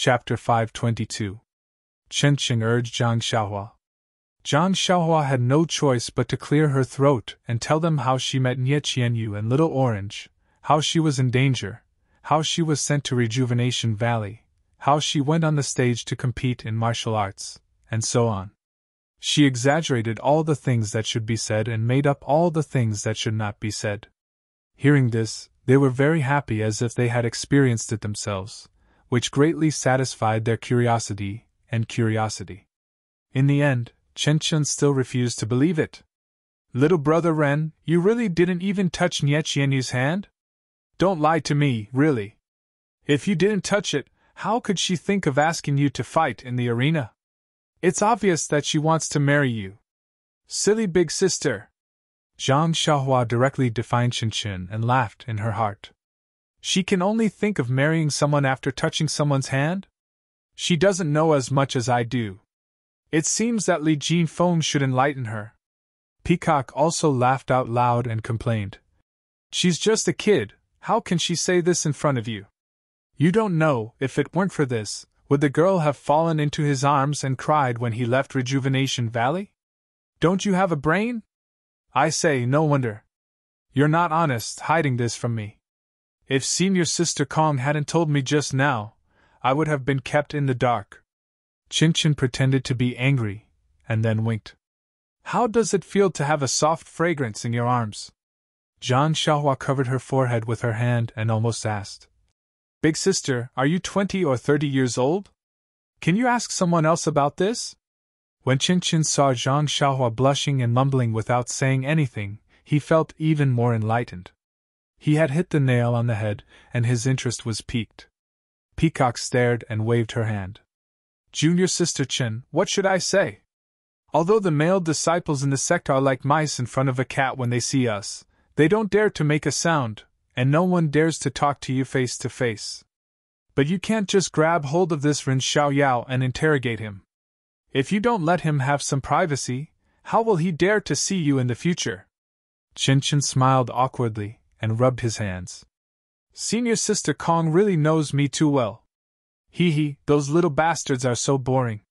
Chapter 522. Chen Qing urged Zhang Xiaohua. Zhang Xiaohua had no choice but to clear her throat and tell them how she met Nie Qianyu and Little Orange, how she was in danger, how she was sent to Rejuvenation Valley, how she went on the stage to compete in martial arts, and so on. She exaggerated all the things that should be said and made up all the things that should not be said. Hearing this, they were very happy as if they had experienced it themselves, which greatly satisfied their curiosity. In the end, Chen Chen still refused to believe it. Little brother Ren, you really didn't even touch Nie Qianyu's hand? Don't lie to me, really. If you didn't touch it, how could she think of asking you to fight in the arena? It's obvious that she wants to marry you. Silly big sister. Zhang Xiaohua directly defined Chen Chen and laughed in her heart. She can only think of marrying someone after touching someone's hand? She doesn't know as much as I do. It seems that Li Jinfeng should enlighten her. Peacock also laughed out loud and complained. She's just a kid, how can she say this in front of you? You don't know, if it weren't for this, would the girl have fallen into his arms and cried when he left Rejuvenation Valley? Don't you have a brain? I say, no wonder. You're not honest, hiding this from me. If Senior Sister Kong hadn't told me just now, I would have been kept in the dark. Chin Chin pretended to be angry, and then winked. How does it feel to have a soft fragrance in your arms? Zhang Xiaohua covered her forehead with her hand and almost asked. Big sister, are you 20 or 30 years old? Can you ask someone else about this? When Chin Chin saw Zhang Xiaohua blushing and mumbling without saying anything, he felt even more enlightened. He had hit the nail on the head, and his interest was piqued. Peacock stared and waved her hand. Junior Sister Chen, what should I say? Although the male disciples in the sect are like mice in front of a cat when they see us, they don't dare to make a sound, and no one dares to talk to you face to face. But you can't just grab hold of this Ren Xiaoyao and interrogate him. If you don't let him have some privacy, how will he dare to see you in the future? Chin Chin smiled awkwardly and rubbed his hands. Senior Sister Kong really knows me too well. Hee, those little bastards are so boring.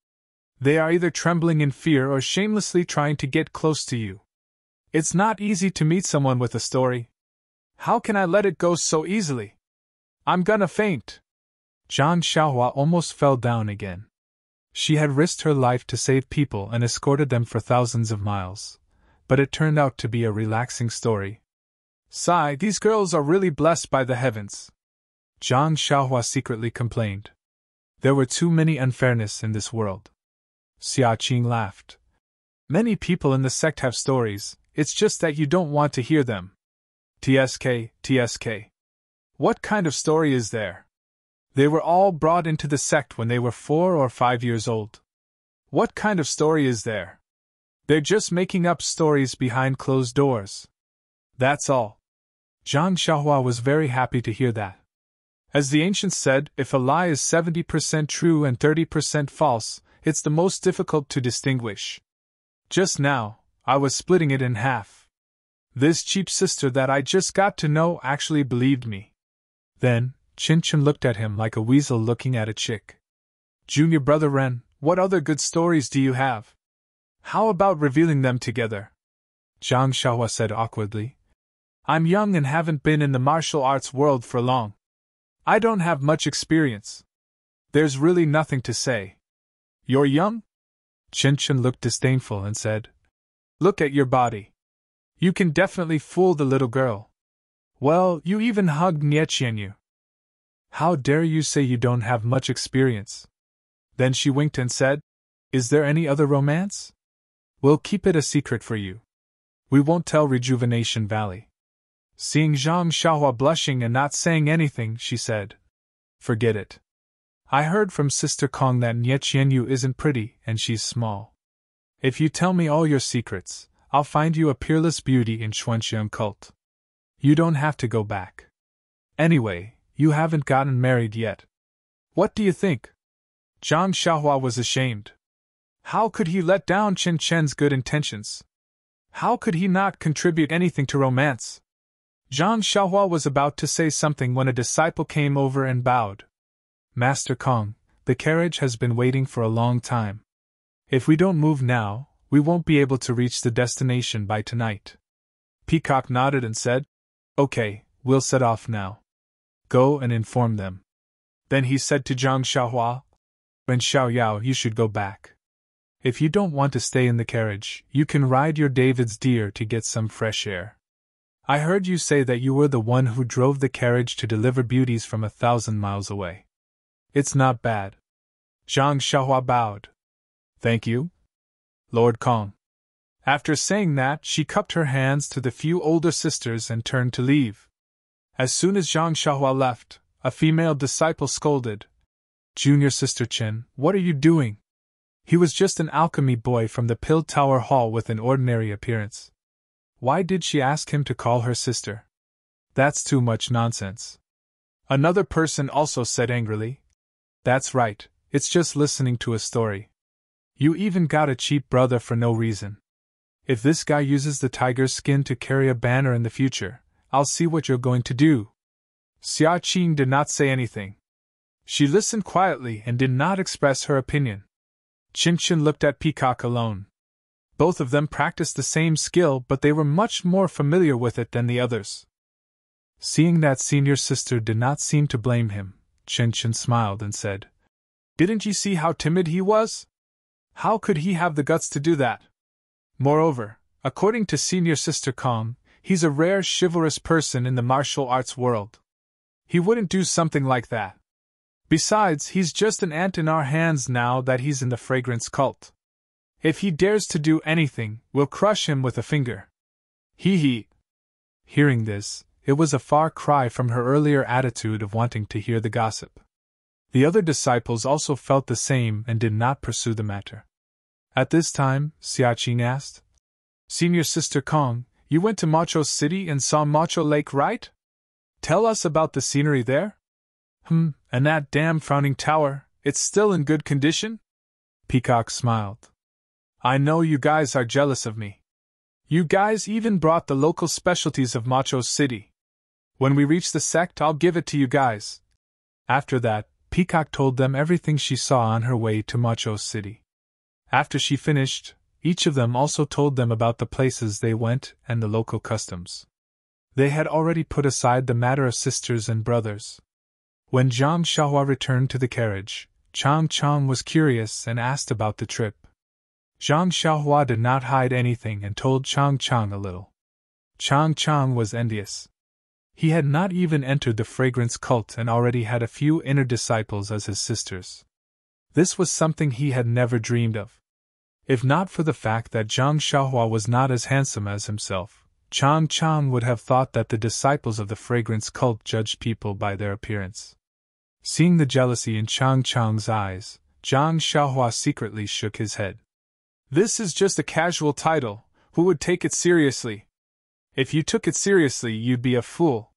They are either trembling in fear or shamelessly trying to get close to you. It's not easy to meet someone with a story. How can I let it go so easily? I'm gonna faint. Zhang Xiaohua almost fell down again. She had risked her life to save people and escorted them for thousands of miles. But it turned out to be a relaxing story. Sigh, these girls are really blessed by the heavens. Zhang Xiaohua secretly complained. There were too many unfairness in this world. Xia Qing laughed. Many people in the sect have stories, it's just that you don't want to hear them. TSK. What kind of story is there? They were all brought into the sect when they were 4 or 5 years old. What kind of story is there? They're just making up stories behind closed doors. That's all. Zhang Xiaohua was very happy to hear that. As the ancients said, if a lie is 70% true and 30% false, it's the most difficult to distinguish. Just now, I was splitting it in half. This cheap sister that I just got to know actually believed me. Then, Chin Chin looked at him like a weasel looking at a chick. Junior brother Ren, what other good stories do you have? How about revealing them together? Zhang Xiaohua said awkwardly. I'm young and haven't been in the martial arts world for long. I don't have much experience. There's really nothing to say. You're young? Chin Chin looked disdainful and said, Look at your body. You can definitely fool the little girl. Well, you even hugged Nie Qianyu. How dare you say you don't have much experience? Then she winked and said, Is there any other romance? We'll keep it a secret for you. We won't tell Rejuvenation Valley. Seeing Zhang Xiaohua blushing and not saying anything, she said, Forget it. I heard from Sister Kong that Nie Qianyu isn't pretty and she's small. If you tell me all your secrets, I'll find you a peerless beauty in Xuanxiang cult. You don't have to go back. Anyway, you haven't gotten married yet. What do you think? Zhang Xiaohua was ashamed. How could he let down Chen Chen's good intentions? How could he not contribute anything to romance? Zhang Xiaohua was about to say something when a disciple came over and bowed. Master Kong, The carriage has been waiting for a long time. If we don't move now, we won't be able to reach the destination by tonight. Peacock nodded and said, Okay, we'll set off now. Go and inform them. Then he said to Zhang Xiaohua, and Xiao Yao, you should go back. If you don't want to stay in the carriage, you can ride your David's deer to get some fresh air. I heard you say that you were the one who drove the carriage to deliver beauties from 1,000 miles away. It's not bad. Zhang Xiaohua bowed. Thank you, Lord Kong. After saying that, she cupped her hands to the few older sisters and turned to leave. As soon as Zhang Xiaohua left, a female disciple scolded, Junior Sister Chen, what are you doing? He was just an alchemy boy from the Pill Tower Hall with an ordinary appearance. Why did she ask him to call her sister? That's too much nonsense. Another person also said angrily, That's right, it's just listening to a story. You even got a cheap brother for no reason. If this guy uses the tiger's skin to carry a banner in the future, I'll see what you're going to do. Xia Qing did not say anything. She listened quietly and did not express her opinion. Qin Qin looked at Peacock alone. Both of them practiced the same skill, but they were much more familiar with it than the others. Seeing that senior sister did not seem to blame him, Qin Qin smiled and said, Didn't you see how timid he was? How could he have the guts to do that? Moreover, according to senior sister Kong, he's a rare chivalrous person in the martial arts world. He wouldn't do something like that. Besides, he's just an ant in our hands now that he's in the fragrance cult. If he dares to do anything, we'll crush him with a finger. Hee hee. Hearing this, it was a far cry from her earlier attitude of wanting to hear the gossip. The other disciples also felt the same and did not pursue the matter. At this time, Xia Qing asked, Senior Sister Kong, you went to Macho City and saw Macho Lake, right? Tell us about the scenery there? And that damn frowning tower, it's still in good condition? Peacock smiled. I know you guys are jealous of me. You guys even brought the local specialties of Macho City. When we reach the sect, I'll give it to you guys. After that, Peacock told them everything she saw on her way to Macho City. After she finished, each of them also told them about the places they went and the local customs. They had already put aside the matter of sisters and brothers. When Zhang Xiaohua returned to the carriage, Chang Chang was curious and asked about the trip. Zhang Xiaohua did not hide anything and told Chang Chang a little. Chang Chang was envious. He had not even entered the fragrance cult and already had a few inner disciples as his sisters. This was something he had never dreamed of. If not for the fact that Zhang Xiaohua was not as handsome as himself, Chang Chang would have thought that the disciples of the fragrance cult judged people by their appearance. Seeing the jealousy in Chang Chang's eyes, Zhang Xiaohua secretly shook his head. This is just a casual title, who would take it seriously? If you took it seriously, you'd be a fool.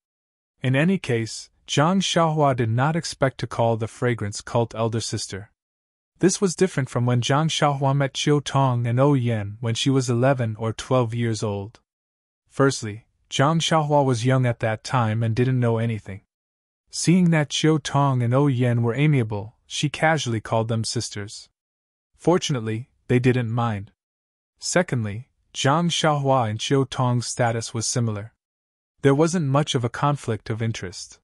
In any case, Zhang Xiaohua did not expect to call the fragrance cult elder sister. This was different from when Zhang Xiaohua met Qiu Tong and O Yan when she was 11 or 12 years old. Firstly, Zhang Xiaohua was young at that time and didn't know anything. Seeing that Qiu Tong and O Yan were amiable, she casually called them sisters. Fortunately, they didn't mind. Secondly, Zhang Xiaohua and Qiu Tong's status was similar. There wasn't much of a conflict of interest.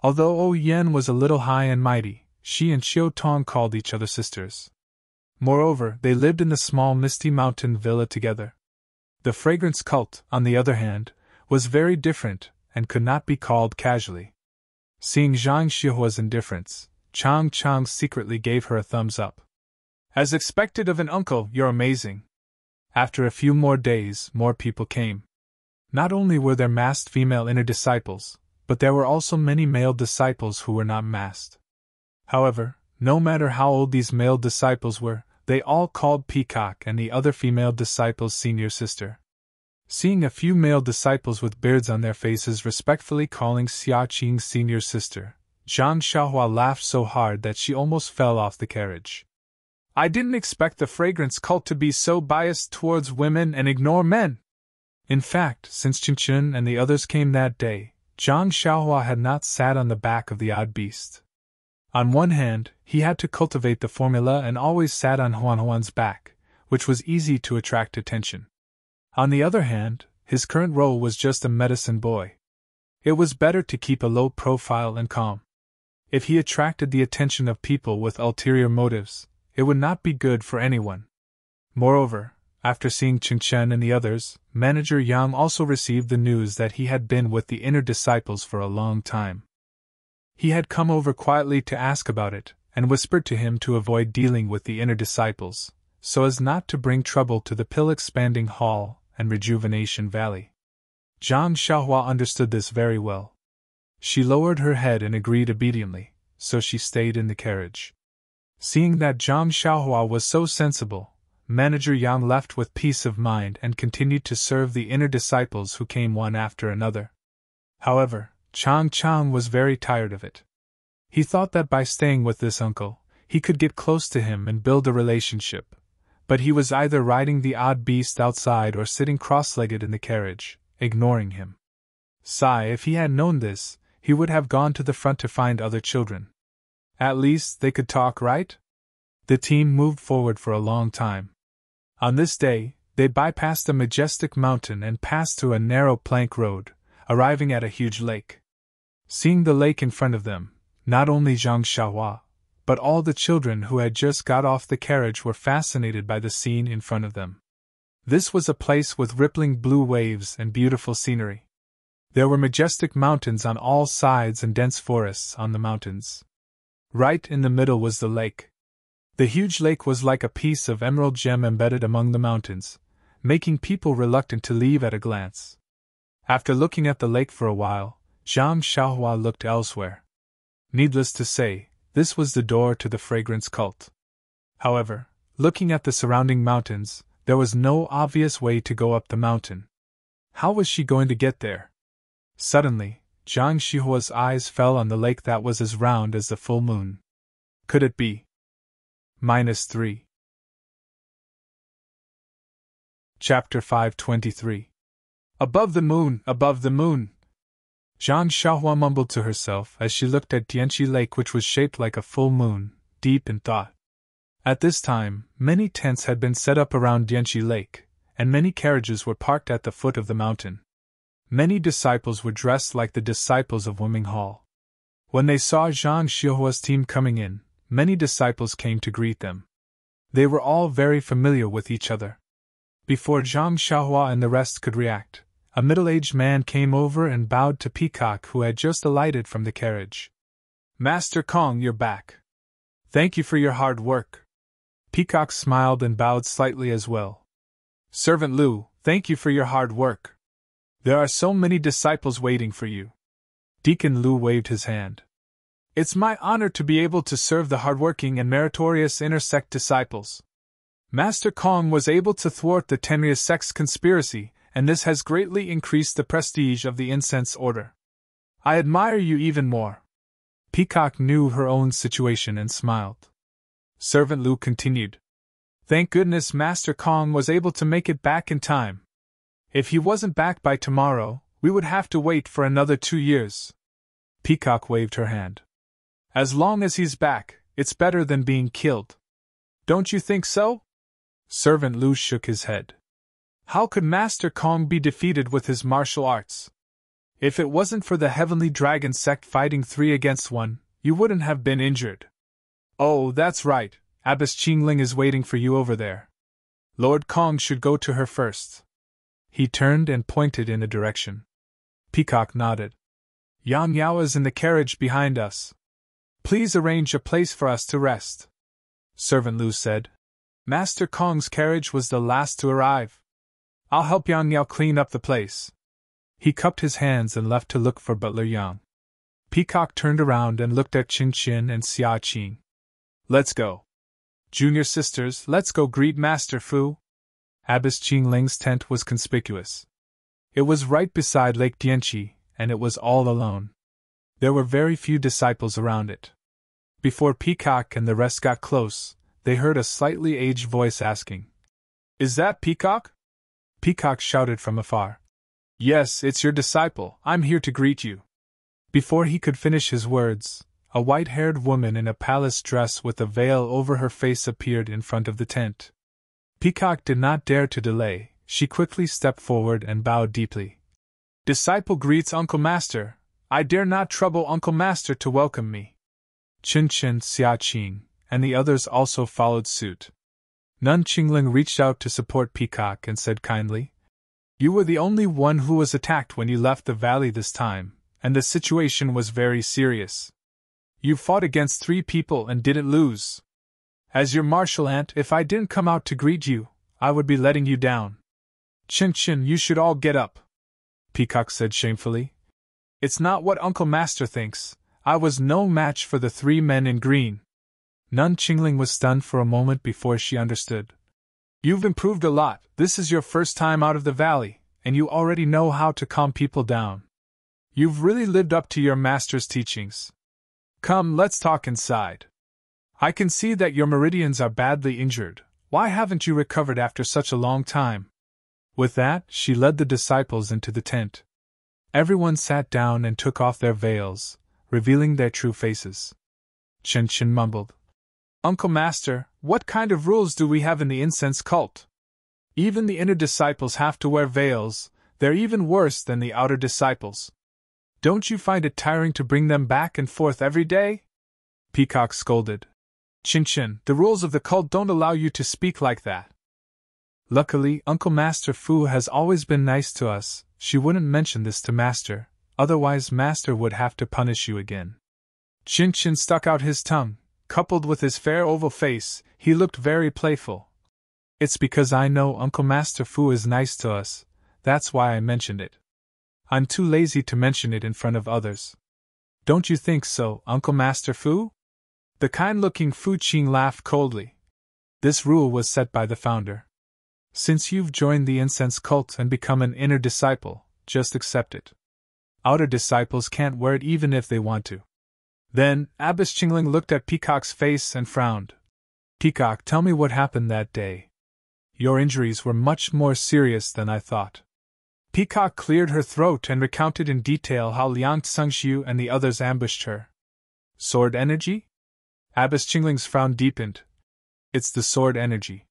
Although O Yan was a little high and mighty, she and Qiu Tong called each other sisters. Moreover, they lived in the small Misty Mountain villa together. The fragrance cult, on the other hand, was very different and could not be called casually. Seeing Zhang Xiaohua's indifference, Chang Chang secretly gave her a thumbs up. As expected of an uncle, you're amazing. After a few more days, more people came. Not only were there masked female inner disciples, but there were also many male disciples who were not masked. However, no matter how old these male disciples were, they all called Peacock and the other female disciples senior sister. Seeing a few male disciples with beards on their faces respectfully calling Xia Qing senior sister, Zhang Xiaohua laughed so hard that she almost fell off the carriage. I didn't expect the fragrance cult to be so biased towards women and ignore men. In fact, since Qin Qin and the others came that day, Zhang Xiaohua had not sat on the back of the odd beast. On one hand, he had to cultivate the formula and always sat on Huan's back, which was easy to attract attention. On the other hand, his current role was just a medicine boy. It was better to keep a low profile and calm. If he attracted the attention of people with ulterior motives, it would not be good for anyone. Moreover, after seeing Ching Chen and the others, Manager Yang also received the news that he had been with the inner disciples for a long time. He had come over quietly to ask about it, and whispered to him to avoid dealing with the inner disciples, so as not to bring trouble to the pill-expanding hall and rejuvenation valley. Zhang Xiaohua understood this very well. She lowered her head and agreed obediently, so she stayed in the carriage. Seeing that Zhang Xiaohua was so sensible, Manager Yang left with peace of mind and continued to serve the inner disciples who came one after another. However, Chang Chang was very tired of it. He thought that by staying with this uncle, he could get close to him and build a relationship, but he was either riding the odd beast outside or sitting cross-legged in the carriage, ignoring him. If he had known this, he would have gone to the front to find other children. At least they could talk, right? The team moved forward for a long time. On this day, they bypassed a majestic mountain and passed through a narrow plank road, arriving at a huge lake. Seeing the lake in front of them, not only Zhang Xiaohua, but all the children who had just got off the carriage were fascinated by the scene in front of them. This was a place with rippling blue waves and beautiful scenery. There were majestic mountains on all sides and dense forests on the mountains. Right in the middle was the lake. The huge lake was like a piece of emerald gem embedded among the mountains, making people reluctant to leave at a glance. After looking at the lake for a while, Zhang Xiaohua looked elsewhere. Needless to say, this was the door to the fragrance cult. However, looking at the surrounding mountains, there was no obvious way to go up the mountain. How was she going to get there? Suddenly, Zhang Xiaohua's eyes fell on the lake that was as round as the full moon. Could it be? -3. Chapter 523. Above the moon, above the moon! Zhang Xiaohua mumbled to herself as she looked at Dianqi Lake, which was shaped like a full moon, deep in thought. At this time, many tents had been set up around Dianqi Lake, and many carriages were parked at the foot of the mountain. Many disciples were dressed like the disciples of Wuming Hall. When they saw Zhang Xiaohua's team coming in, many disciples came to greet them. They were all very familiar with each other. Before Zhang Xiaohua and the rest could react, a middle-aged man came over and bowed to Peacock, who had just alighted from the carriage. "Master Kong, you're back. Thank you for your hard work." Peacock smiled and bowed slightly as well. "Servant Lu, thank you for your hard work. There are so many disciples waiting for you." Deacon Lu waved his hand. "It's my honor to be able to serve the hardworking and meritorious inner-sect disciples. Master Kong was able to thwart the Tenria sect's conspiracy, and this has greatly increased the prestige of the Incense Order. I admire you even more." Peacock knew her own situation and smiled. Servant Lu continued. "Thank goodness Master Kong was able to make it back in time. If he wasn't back by tomorrow, we would have to wait for another 2 years. Peacock waved her hand. "As long as he's back, it's better than being killed. Don't you think so?" Servant Lu shook his head. "How could Master Kong be defeated with his martial arts? If it wasn't for the Heavenly Dragon sect fighting 3 against 1, you wouldn't have been injured. Oh, that's right, Abbess Qingling is waiting for you over there. Lord Kong should go to her first." He turned and pointed in a direction. Peacock nodded. "Yang Yao is in the carriage behind us. Please arrange a place for us to rest," Servant Lu said. "Master Kong's carriage was the last to arrive. I'll help Yang Yao clean up the place." He cupped his hands and left to look for Butler Yang. Peacock turned around and looked at Qin Qin and Xia Qing. "Let's go. Junior sisters, let's go greet Master Fu." Abbess Qingling's tent was conspicuous. It was right beside Lake Dianqi, and it was all alone. There were very few disciples around it. Before Peacock and the rest got close, they heard a slightly aged voice asking, "Is that Peacock?" Peacock shouted from afar, "Yes, it's your disciple, I'm here to greet you." Before he could finish his words, A white-haired woman in a palace dress with a veil over her face appeared in front of the tent. Peacock did not dare to delay. She quickly stepped forward and bowed deeply. "Disciple greets Uncle Master. I dare not trouble Uncle Master to welcome me." Chin Chin, Xia Qing, and the others also followed suit. Nun Qingling reached out to support Peacock and said kindly, "You were the only one who was attacked when you left the valley this time, and the situation was very serious. You fought against 3 people and didn't lose. As your martial aunt, if I didn't come out to greet you, I would be letting you down. Chin Chin, you should all get up," Peacock said shamefully. "It's not what Uncle Master thinks. I was no match for the 3 men in green." Nun Qingling was stunned for a moment before she understood. "You've improved a lot. This is your first time out of the valley, and you already know how to calm people down. You've really lived up to your master's teachings. Come, let's talk inside. I can see that your meridians are badly injured. Why haven't you recovered after such a long time?" With that, she led the disciples into the tent. Everyone sat down and took off their veils, revealing their true faces. Chen Chen mumbled, "Uncle Master, what kind of rules do we have in the incense cult? Even the inner disciples have to wear veils. They're even worse than the outer disciples. Don't you find it tiring to bring them back and forth every day?" Peacock scolded. "Chin Chin, the rules of the cult don't allow you to speak like that." Luckily, Uncle Master Fu has always been nice to us. She wouldn't mention this to Master, otherwise Master would have to punish you again. Chin Chin stuck out his tongue. Coupled with his fair oval face, he looked very playful. "It's because I know Uncle Master Fu is nice to us, that's why I mentioned it. I'm too lazy to mention it in front of others. Don't you think so, Uncle Master Fu?" The kind-looking Fu Qing laughed coldly. "This rule was set by the founder. Since you've joined the incense cult and become an inner disciple, just accept it. Outer disciples can't wear it even if they want to." Then, Abbess Qingling looked at Peacock's face and frowned. "Peacock, tell me what happened that day. Your injuries were much more serious than I thought." Peacock cleared her throat and recounted in detail how Liang Tsungxiu and the others ambushed her. "Sword energy?" Abbess Qingling's frown deepened. "It's the sword energy.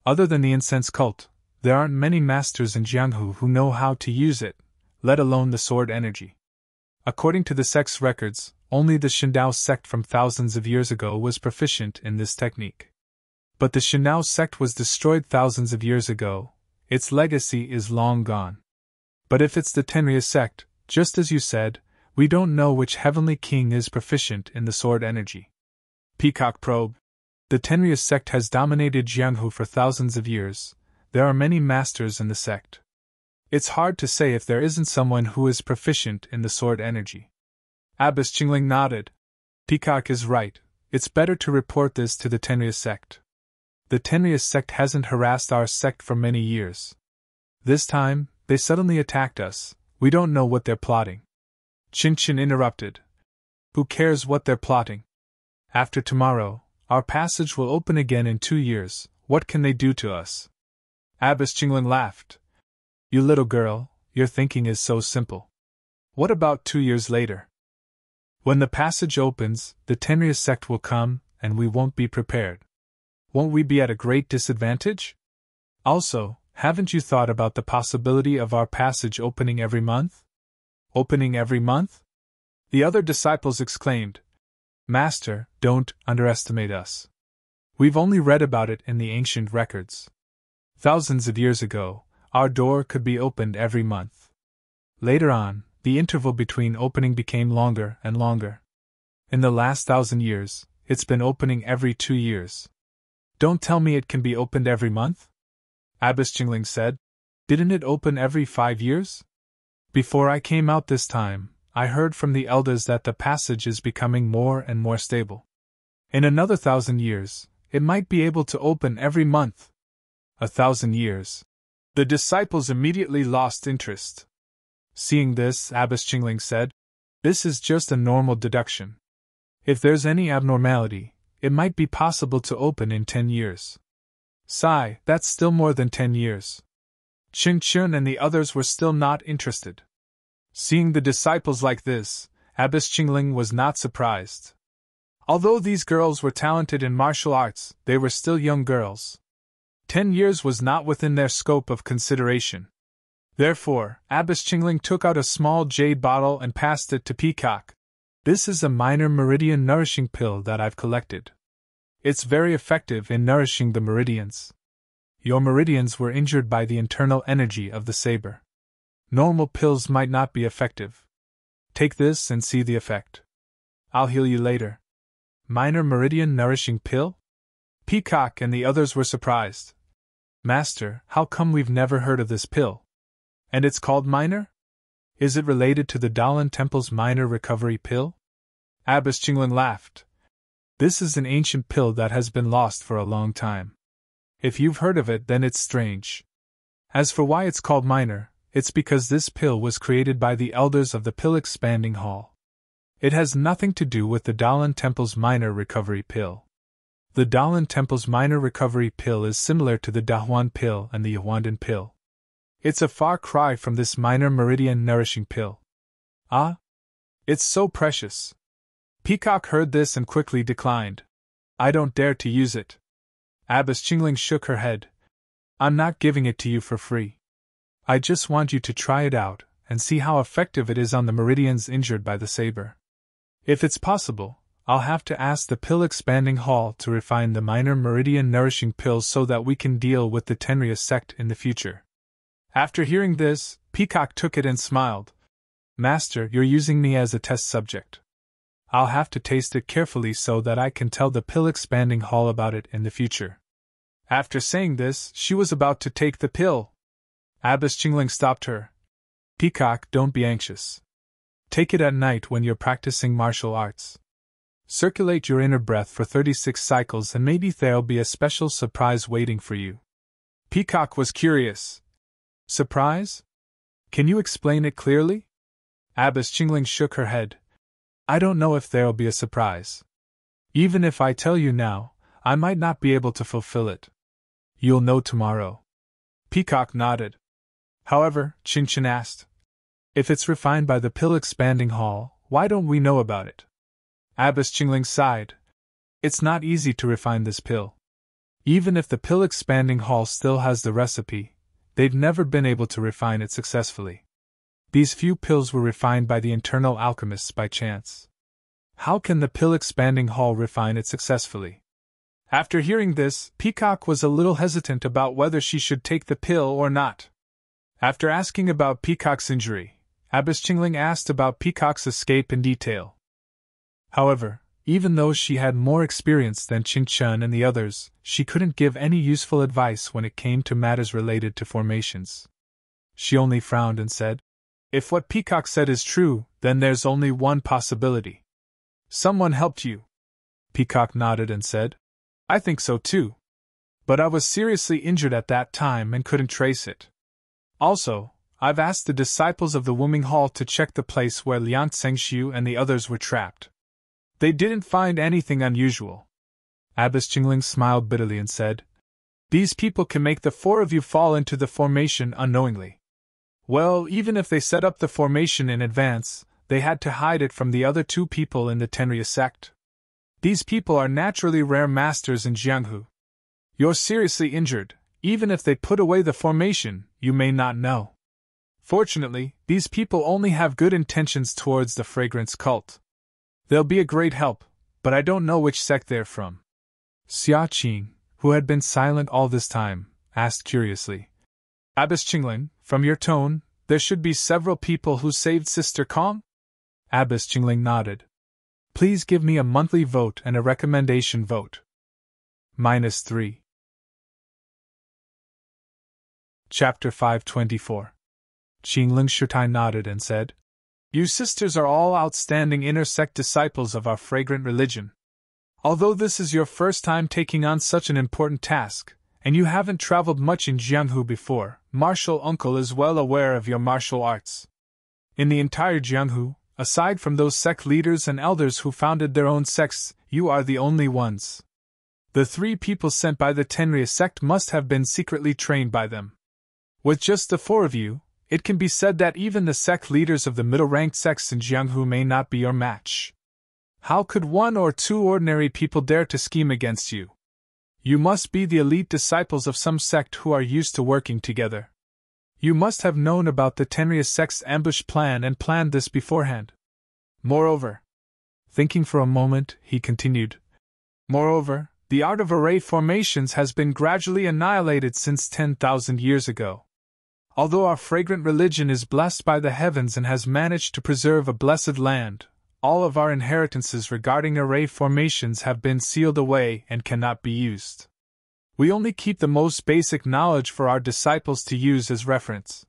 Other than the incense cult, there aren't many masters in Jianghu who know how to use it, let alone the sword energy. According to the sect's records, only the Shindao sect from thousands of years ago was proficient in this technique. But the Shindao sect was destroyed thousands of years ago. Its legacy is long gone. But if it's the Tenrya sect, just as you said, we don't know which heavenly king is proficient in the sword energy." Peacock probed. "The Tenrya sect has dominated Jianghu for thousands of years. There are many masters in the sect. It's hard to say if there isn't someone who is proficient in the sword energy." Abbess Qingling nodded. "Peacock is right. It's better to report this to the Tenrya sect. The Tenrya sect hasn't harassed our sect for many years. This time, they suddenly attacked us. We don't know what they're plotting." Chin Chin interrupted. "Who cares what they're plotting? After tomorrow, our passage will open again in 2 years. What can they do to us?" Abbess Qingling laughed. "You little girl, your thinking is so simple. What about 2 years later? When the passage opens, the Tenrya sect will come, and we won't be prepared. Won't we be at a great disadvantage? Also, haven't you thought about the possibility of our passage opening every month?" "Opening every month?" The other disciples exclaimed. "Master, don't underestimate us. We've only read about it in the ancient records. Thousands of years ago, our door could be opened every month. Later on, the interval between opening became longer and longer. In the last 1,000 years, it's been opening every 2 years. Don't tell me it can be opened every month?" Abbess Qingling said. "Didn't it open every 5 years? Before I came out this time, I heard from the elders that the passage is becoming more and more stable. In another 1,000 years, it might be able to open every month." 1,000 years. The disciples immediately lost interest. Seeing this, Abbess Qingling said, "This is just a normal deduction. If there's any abnormality, it might be possible to open in 10 years. Sigh, that's still more than 10 years. Qin Chun and the others were still not interested. Seeing the disciples like this, Abbess Qingling was not surprised. Although these girls were talented in martial arts, they were still young girls. 10 years was not within their scope of consideration. Therefore, Abbess Qingling took out a small jade bottle and passed it to Peacock. This is a minor meridian nourishing pill that I've collected. It's very effective in nourishing the meridians. Your meridians were injured by the internal energy of the saber. Normal pills might not be effective. Take this and see the effect. I'll heal you later. Minor meridian nourishing pill? Peacock and the others were surprised. Master, how come we've never heard of this pill? And it's called minor? Is it related to the Dalan Temple's minor recovery pill? Abbess Qingling laughed. This is an ancient pill that has been lost for a long time. If you've heard of it, then it's strange. As for why it's called minor, it's because this pill was created by the elders of the Pill Expanding Hall. It has nothing to do with the Dalan Temple's minor recovery pill. The Dalan Temple's minor recovery pill is similar to the Dahuan pill and the Yahuandan pill. It's a far cry from this minor meridian nourishing pill. Ah? It's so precious. Peacock heard this and quickly declined. I don't dare to use it. Abbess Qingling shook her head. I'm not giving it to you for free. I just want you to try it out and see how effective it is on the meridians injured by the saber. If it's possible, I'll have to ask the Pill Expanding Hall to refine the minor meridian nourishing pills so that we can deal with the Tenrya sect in the future. After hearing this, Peacock took it and smiled. Master, you're using me as a test subject. I'll have to taste it carefully so that I can tell the Pill Expanding Hall about it in the future. After saying this, she was about to take the pill. Abbess Qingling stopped her. Peacock, don't be anxious. Take it at night when you're practicing martial arts. Circulate your inner breath for 36 cycles and maybe there'll be a special surprise waiting for you. Peacock was curious. Surprise? Can you explain it clearly? Abbess Qingling shook her head. I don't know if there'll be a surprise. Even if I tell you now, I might not be able to fulfill it. You'll know tomorrow. Peacock nodded. However, Qingchen asked, if it's refined by the Pill Expanding Hall, why don't we know about it? Abbess Qingling sighed. It's not easy to refine this pill. Even if the Pill Expanding Hall still has the recipe, they've never been able to refine it successfully. These few pills were refined by the internal alchemists by chance. How can the Pill Expanding Hall refine it successfully? After hearing this, Peacock was a little hesitant about whether she should take the pill or not. After asking about Peacock's injury, Abbess Qingling asked about Peacock's escape in detail. However, even though she had more experience than Qingchen and the others, she couldn't give any useful advice when it came to matters related to formations. She only frowned and said, if what Peacock said is true, then there's only one possibility. Someone helped you. Peacock nodded and said, I think so too. But I was seriously injured at that time and couldn't trace it. Also, I've asked the disciples of the Wuming Hall to check the place where Liang Zhengxiu and the others were trapped. They didn't find anything unusual. Abbess Qingling smiled bitterly and said, these people can make the four of you fall into the formation unknowingly. Well, even if they set up the formation in advance, they had to hide it from the other two people in the Tenrya sect. These people are naturally rare masters in Jianghu. You're seriously injured. Even if they put away the formation, you may not know. Fortunately, these people only have good intentions towards the fragrance cult. They'll be a great help, but I don't know which sect they're from. Xia Qing, who had been silent all this time, asked curiously. Abbess Qingling, from your tone, there should be several people who saved Sister Kong? Abbess Qingling nodded. Please give me a monthly vote and a recommendation vote. -3. Chapter 524. Qingling Shutai nodded and said, you sisters are all outstanding inner sect disciples of our fragrant religion. Although this is your first time taking on such an important task, and you haven't traveled much in Jianghu before, Martial Uncle is well aware of your martial arts. In the entire Jianghu, aside from those sect leaders and elders who founded their own sects, you are the only ones. The 3 people sent by the Tenrya sect must have been secretly trained by them. With just the 4 of you, It can be said that even the sect leaders of the middle-ranked sects in Jianghu may not be your match. How could 1 or 2 ordinary people dare to scheme against you? You must be the elite disciples of some sect who are used to working together. You must have known about the Tenria sect's ambush plan and planned this beforehand. Moreover, thinking for a moment, he continued, moreover, the art of array formations has been gradually annihilated since 10,000 years ago. Although our fragrant religion is blessed by the heavens and has managed to preserve a blessed land, all of our inheritances regarding array formations have been sealed away and cannot be used. We only keep the most basic knowledge for our disciples to use as reference.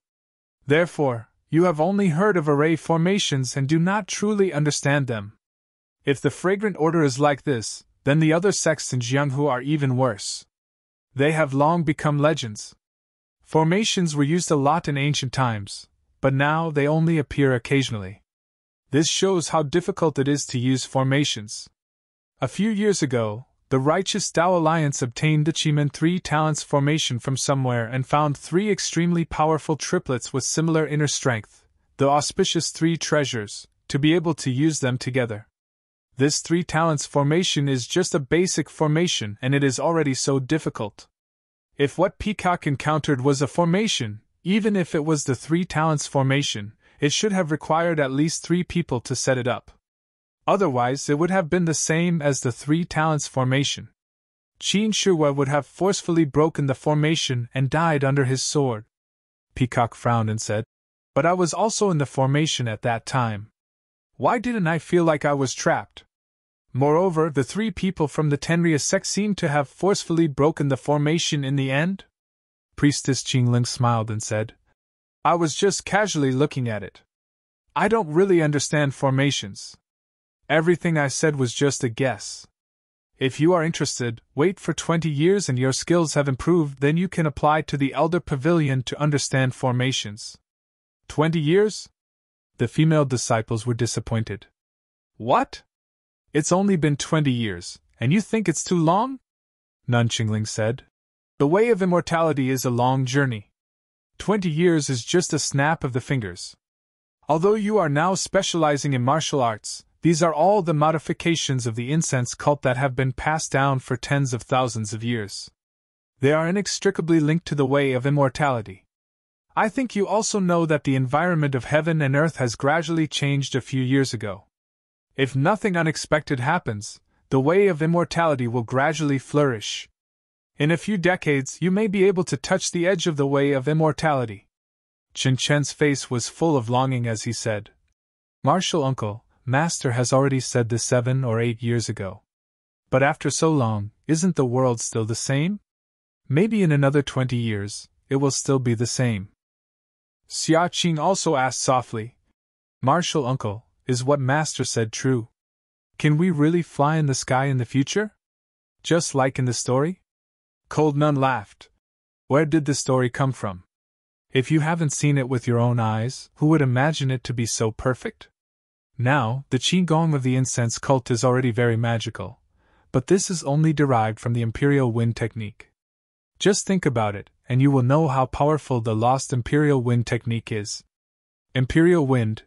Therefore, you have only heard of array formations and do not truly understand them. If the fragrant order is like this, then the other sects in Jianghu are even worse. They have long become legends. Formations were used a lot in ancient times, but now they only appear occasionally. This shows how difficult it is to use formations. A few years ago, the righteous Tao Alliance obtained the Chimen 3 talents formation from somewhere and found 3 extremely powerful triplets with similar inner strength, the auspicious 3 treasures, to be able to use them together. This 3 talents formation is just a basic formation and it is already so difficult. If what Peacock encountered was a formation, even if it was the 3 talents formation, it should have required at least 3 people to set it up. Otherwise, it would have been the same as the 3 talents formation. Qin Shihua would have forcefully broken the formation and died under his sword. Peacock frowned and said, "But I was also in the formation at that time. Why didn't I feel like I was trapped? Moreover, the 3 people from the Tenria sect seemed to have forcefully broken the formation in the end?" Priestess Qingling smiled and said, "I was just casually looking at it. I don't really understand formations. Everything I said was just a guess. If you are interested, wait for 20 years and your skills have improved, then you can apply to the Elder Pavilion to understand formations." 20 years? The female disciples were disappointed. What? It's only been 20 years, and you think it's too long? Nun Qingling said. The way of immortality is a long journey. 20 years is just a snap of the fingers. Although you are now specializing in martial arts, these are all the modifications of the incense cult that have been passed down for tens of thousands of years. They are inextricably linked to the way of immortality. I think you also know that the environment of heaven and earth has gradually changed a few years ago. If nothing unexpected happens, the way of immortality will gradually flourish. In a few decades, you may be able to touch the edge of the way of immortality. Chen Chen's face was full of longing as he said, Martial uncle, Master has already said this 7 or 8 years ago. But after so long, isn't the world still the same? Maybe in another 20 years, it will still be the same. Xia Qing also asked softly, Martial uncle, is what Master said true? Can we really fly in the sky in the future? Just like in the story? Cold Nun laughed. Where did the story come from? If you haven't seen it with your own eyes, who would imagine it to be so perfect? Now, the Qigong of the incense cult is already very magical, but this is only derived from the Imperial Wind technique. Just think about it, and you will know how powerful the lost Imperial Wind technique is. Imperial Wind,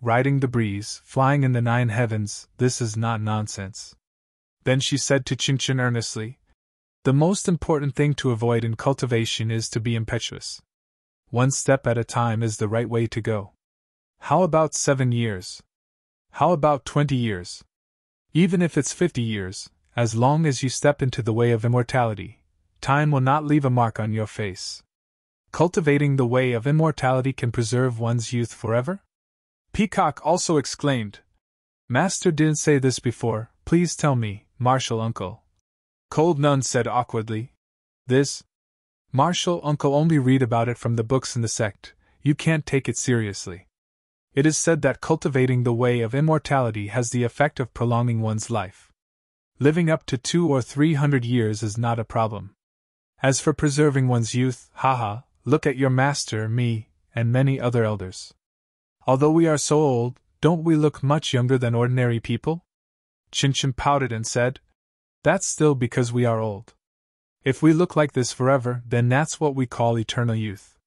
riding the breeze, flying in the 9 heavens, this is not nonsense. Then she said to Qingchen earnestly, the most important thing to avoid in cultivation is to be impetuous. 1 step at a time is the right way to go. How about 7 years? How about 20 years? Even if it's 50 years, as long as you step into the way of immortality, time will not leave a mark on your face. Cultivating the way of immortality can preserve one's youth forever? Peacock also exclaimed, Master didn't say this before, please tell me, Martial uncle. Cold Nun said awkwardly, This? Martial uncle only read about it from the books in the sect, you can't take it seriously. It is said that cultivating the way of immortality has the effect of prolonging one's life. Living up to 200 or 300 years is not a problem. As for preserving one's youth, haha, look at your master, me, and many other elders. Although we are so old, don't we look much younger than ordinary people? Qingchen pouted and said, That's still because we are old. If we look like this forever, then that's what we call eternal youth.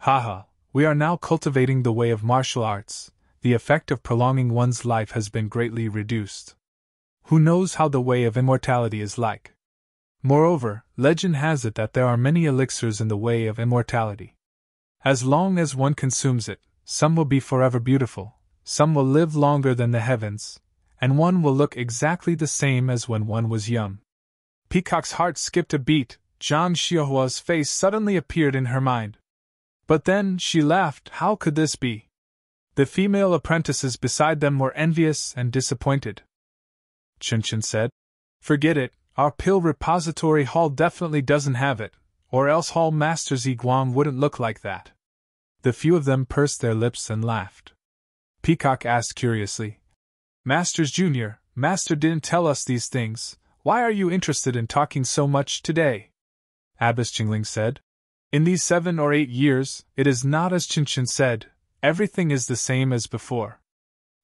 Haha, we are now cultivating the way of martial arts. The effect of prolonging one's life has been greatly reduced. Who knows how the way of immortality is like? Moreover, legend has it that there are many elixirs in the way of immortality. As long as one consumes it, some will be forever beautiful, some will live longer than the heavens, and one will look exactly the same as when one was young. Peacock's heart skipped a beat. Zhang Xiaohua's face suddenly appeared in her mind. But then she laughed. How could this be? The female apprentices beside them were envious and disappointed. Chen said, "Forget it, our pill repository hall definitely doesn't have it, or else Hall Master Ziguang wouldn't look like that." The few of them pursed their lips and laughed. Peacock asked curiously, "Masters Junior, Master didn't tell us these things. Why are you interested in talking so much today?" Abbess Jingling said, "In these 7 or 8 years, it is not as Chen said, everything is the same as before.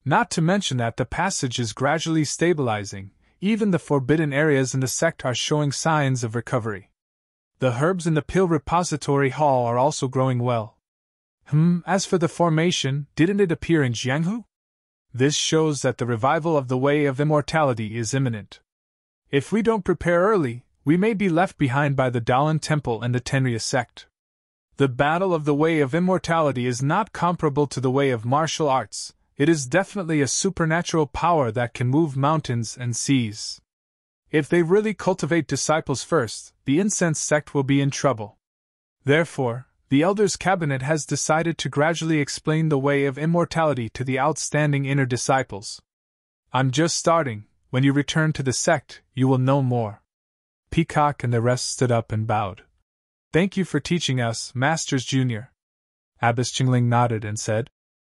Not to mention that the passage is gradually stabilizing, even the forbidden areas in the sect are showing signs of recovery. The herbs in the pill repository hall are also growing well. As for the formation, didn't it appear in Jianghu? This shows that the revival of the way of immortality is imminent. If we don't prepare early, we may be left behind by the Dalan Temple and the Tenria sect. The battle of the way of immortality is not comparable to the way of martial arts. It is definitely a supernatural power that can move mountains and seas. If they really cultivate disciples first, the incense sect will be in trouble. Therefore, the Elders' Cabinet has decided to gradually explain the way of immortality to the outstanding inner disciples. I'm just starting. When you return to the sect, you will know more." Peacock and the rest stood up and bowed. "Thank you for teaching us, Masters Junior." Abbess Jingling nodded and said,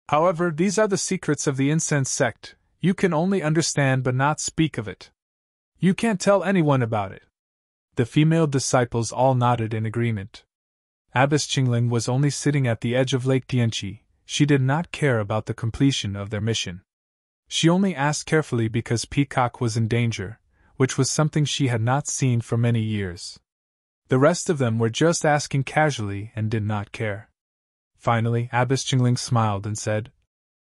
"However, these are the secrets of the incense sect. You can only understand but not speak of it. You can't tell anyone about it." The female disciples all nodded in agreement. Abbess Jingling was only sitting at the edge of Lake Tianqi. She did not care about the completion of their mission. She only asked carefully because Peacock was in danger, which was something she had not seen for many years. The rest of them were just asking casually and did not care. Finally, Abbess Jingling smiled and said,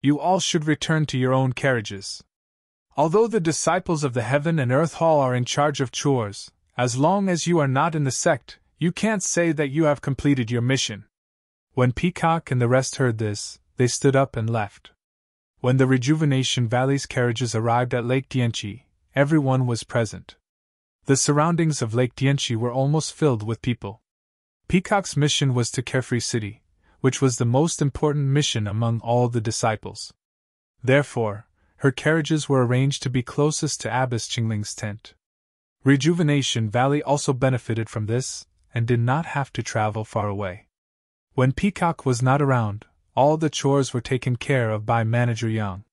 "You all should return to your own carriages. Although the disciples of the Heaven and Earth Hall are in charge of chores, as long as you are not in the sect, you can't say that you have completed your mission." When Peacock and the rest heard this, they stood up and left. When the Rejuvenation Valley's carriages arrived at Lake Tianqi, everyone was present. The surroundings of Lake Tianqi were almost filled with people. Peacock's mission was to Carefree City, which was the most important mission among all the disciples. Therefore, her carriages were arranged to be closest to Abbess Jingling's tent. Rejuvenation Valley also benefited from this, and did not have to travel far away. When Peacock was not around, all the chores were taken care of by Manager Yang.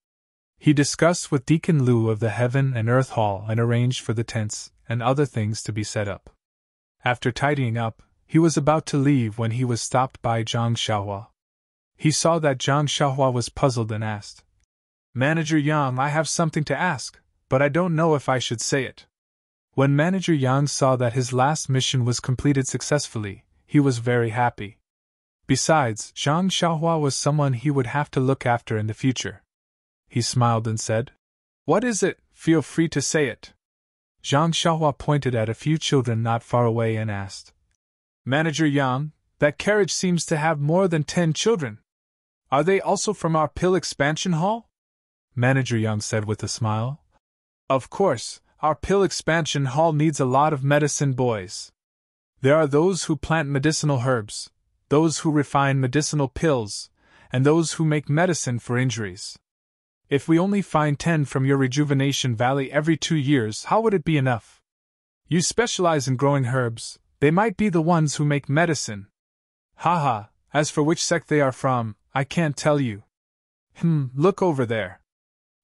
He discussed with Deacon Liu of the Heaven and Earth Hall and arranged for the tents and other things to be set up. After tidying up, he was about to leave when he was stopped by Zhang Xiaohua. He saw that Zhang Xiaohua was puzzled and asked, "Manager Yang, I have something to ask, but I don't know if I should say it." When Manager Yang saw that his last mission was completed successfully, he was very happy. Besides, Zhang Xiaohua was someone he would have to look after in the future. He smiled and said, "What is it? Feel free to say it." Zhang Xiaohua pointed at a few children not far away and asked, "Manager Yang, that carriage seems to have more than 10 children. Are they also from our pill expansion hall?" Manager Yang said with a smile, "Of course, our pill expansion hall needs a lot of medicine boys. There are those who plant medicinal herbs, those who refine medicinal pills, and those who make medicine for injuries. If we only find 10 from your Rejuvenation Valley every 2 years, how would it be enough? You specialize in growing herbs, they might be the ones who make medicine. Haha, as for which sect they are from, I can't tell you. Look over there."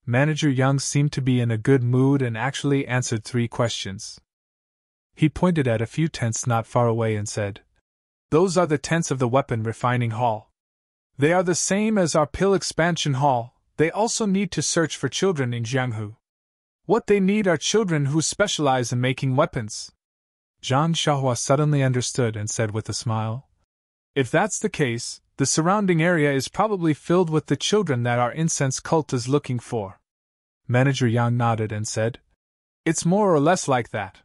Manager Yang seemed to be in a good mood and actually answered 3 questions. He pointed at a few tents not far away and said, "Those are the tents of the Weapon Refining Hall. They are the same as our Pill Expansion Hall. They also need to search for children in Jianghu. What they need are children who specialize in making weapons." Zhang Xiaohua suddenly understood and said with a smile, "If that's the case, The surrounding area is probably filled with the children that our incense cult is looking for. Manager Yang nodded and said, It's more or less like that.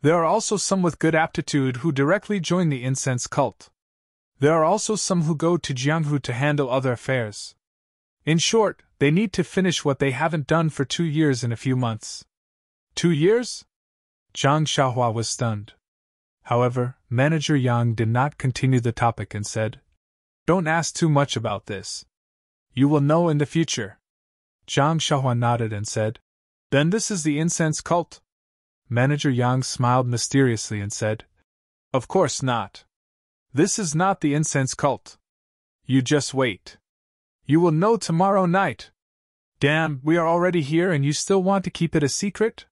There are also some with good aptitude who directly join the incense cult. There are also some who go to Jianghu to handle other affairs. In short, they need to finish what they haven't done for 2 years in a few months. 2 years? Zhang Xiaohua was stunned. However, Manager Yang did not continue the topic and said, Don't ask too much about this. You will know in the future. Zhang Xiaohua nodded and said, Then this is the incense cult? Manager Yang smiled mysteriously and said, Of course not. This is not the incense cult. You just wait. You will know tomorrow night. Damn, we are already here and you still want to keep it a secret?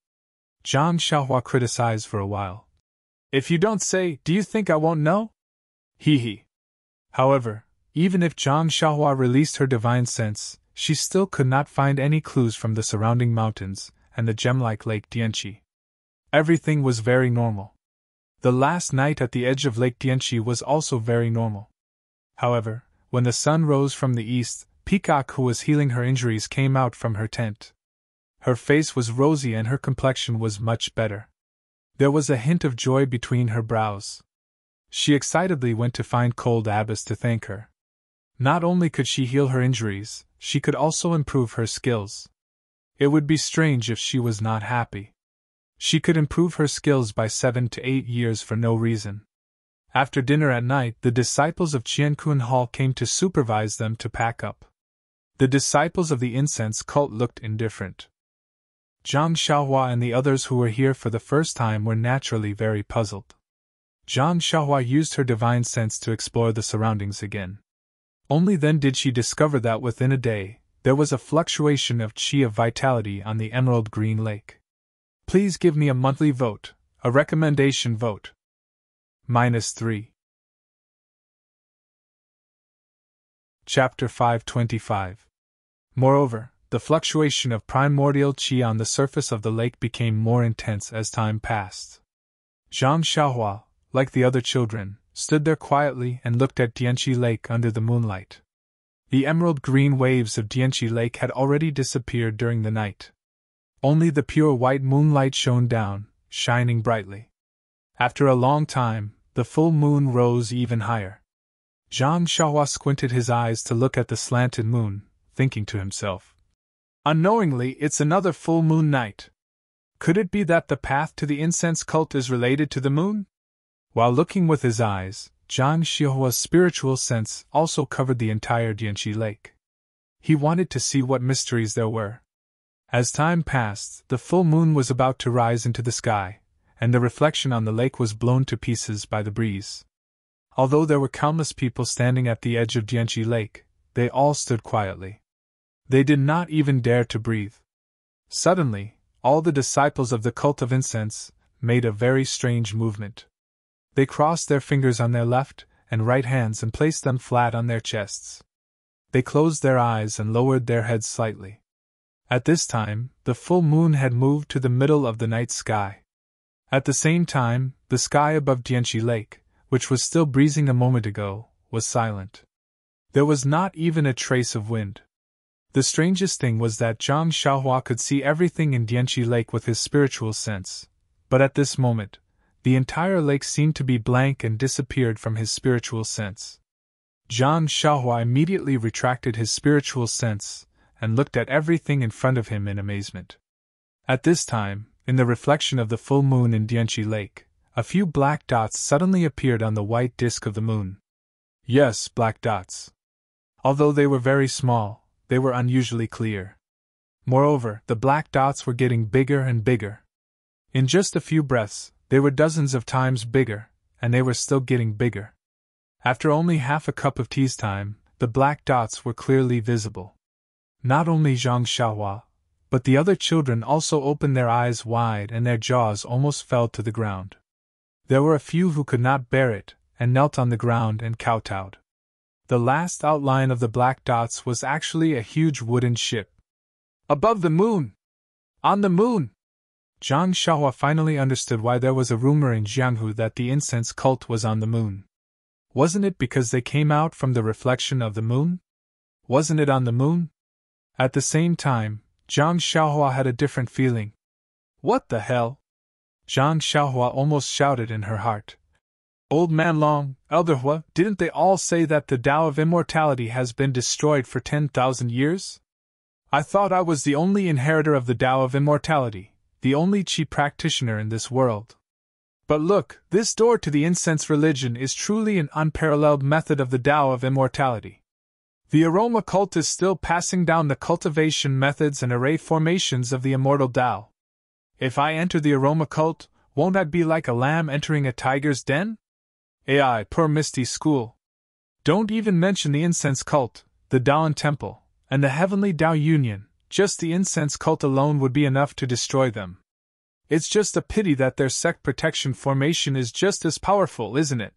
Zhang Xiaohua criticized for a while. If you don't say, do you think I won't know? Hee hee. However, even if Zhang Xiaohua released her divine sense, she still could not find any clues from the surrounding mountains and the gem-like Lake Dianqi. Everything was very normal. The last night at the edge of Lake Dianqi was also very normal. However, when the sun rose from the east, Peacock, who was healing her injuries, came out from her tent. Her face was rosy and her complexion was much better. There was a hint of joy between her brows. She excitedly went to find Cold Abbess to thank her. Not only could she heal her injuries, she could also improve her skills. It would be strange if she was not happy. She could improve her skills by 7 to 8 years for no reason. After dinner at night, the disciples of Qiankun Hall came to supervise them to pack up. The disciples of the incense cult looked indifferent. Zhang Xiaohua and the others who were here for the first time were naturally very puzzled. Zhang Xiaohua used her divine sense to explore the surroundings again. Only then did she discover that within a day, there was a fluctuation of qi of vitality on the emerald green lake. Please give me a monthly vote, a recommendation vote. -3. Chapter 525. Moreover, the fluctuation of primordial qi on the surface of the lake became more intense as time passed. Zhang Xiaohua, like the other children, stood there quietly and looked at Dianqi Lake under the moonlight. The emerald green waves of Dianqi Lake had already disappeared during the night. Only the pure white moonlight shone down, shining brightly. After a long time, the full moon rose even higher. Zhang Xiaohua squinted his eyes to look at the slanted moon, thinking to himself, Unknowingly, it's another full moon night. Could it be that the path to the incense cult is related to the moon? While looking with his eyes, Zhang Xiaohua's spiritual sense also covered the entire Dianqi Lake. He wanted to see what mysteries there were. As time passed, the full moon was about to rise into the sky, and the reflection on the lake was blown to pieces by the breeze. Although there were countless people standing at the edge of Dianqi Lake, they all stood quietly. They did not even dare to breathe. Suddenly, all the disciples of the cult of incense made a very strange movement. They crossed their fingers on their left and right hands and placed them flat on their chests. They closed their eyes and lowered their heads slightly. At this time, the full moon had moved to the middle of the night sky. At the same time, the sky above Dianqi Lake, which was still breezing a moment ago, was silent. There was not even a trace of wind. The strangest thing was that Zhang Xiaohua could see everything in Dianqi Lake with his spiritual sense, but at this moment, the entire lake seemed to be blank and disappeared from his spiritual sense. Zhang Xiaohua immediately retracted his spiritual sense and looked at everything in front of him in amazement. At this time, in the reflection of the full moon in Dianqi Lake, a few black dots suddenly appeared on the white disk of the moon. Yes, black dots. Although they were very small, they were unusually clear. Moreover, the black dots were getting bigger and bigger. In just a few breaths, they were dozens of times bigger, and they were still getting bigger. After only half a cup of tea's time, the black dots were clearly visible. Not only Zhang Xiaohua, but the other children also opened their eyes wide and their jaws almost fell to the ground. There were a few who could not bear it, and knelt on the ground and kowtowed. The last outline of the black dots was actually a huge wooden ship. Above the moon! On the moon! Zhang Xiaohua finally understood why there was a rumor in Jianghu that the incense cult was on the moon. Wasn't it because they came out from the reflection of the moon? Wasn't it on the moon? At the same time, Zhang Xiaohua had a different feeling. What the hell? Zhang Xiaohua almost shouted in her heart. Old Man Long, Elder Hua, didn't they all say that the Tao of Immortality has been destroyed for 10,000 years? I thought I was the only inheritor of the Tao of Immortality, the only Qi practitioner in this world. But look, this door to the incense religion is truly an unparalleled method of the Tao of Immortality. The aroma cult is still passing down the cultivation methods and array formations of the immortal Tao. If I enter the aroma cult, won't I be like a lamb entering a tiger's den? Ai, poor misty school. Don't even mention the incense cult, the Daoan temple, and the heavenly Tao union. Just the incense cult alone would be enough to destroy them. It's just a pity that their sect protection formation is just as powerful, isn't it?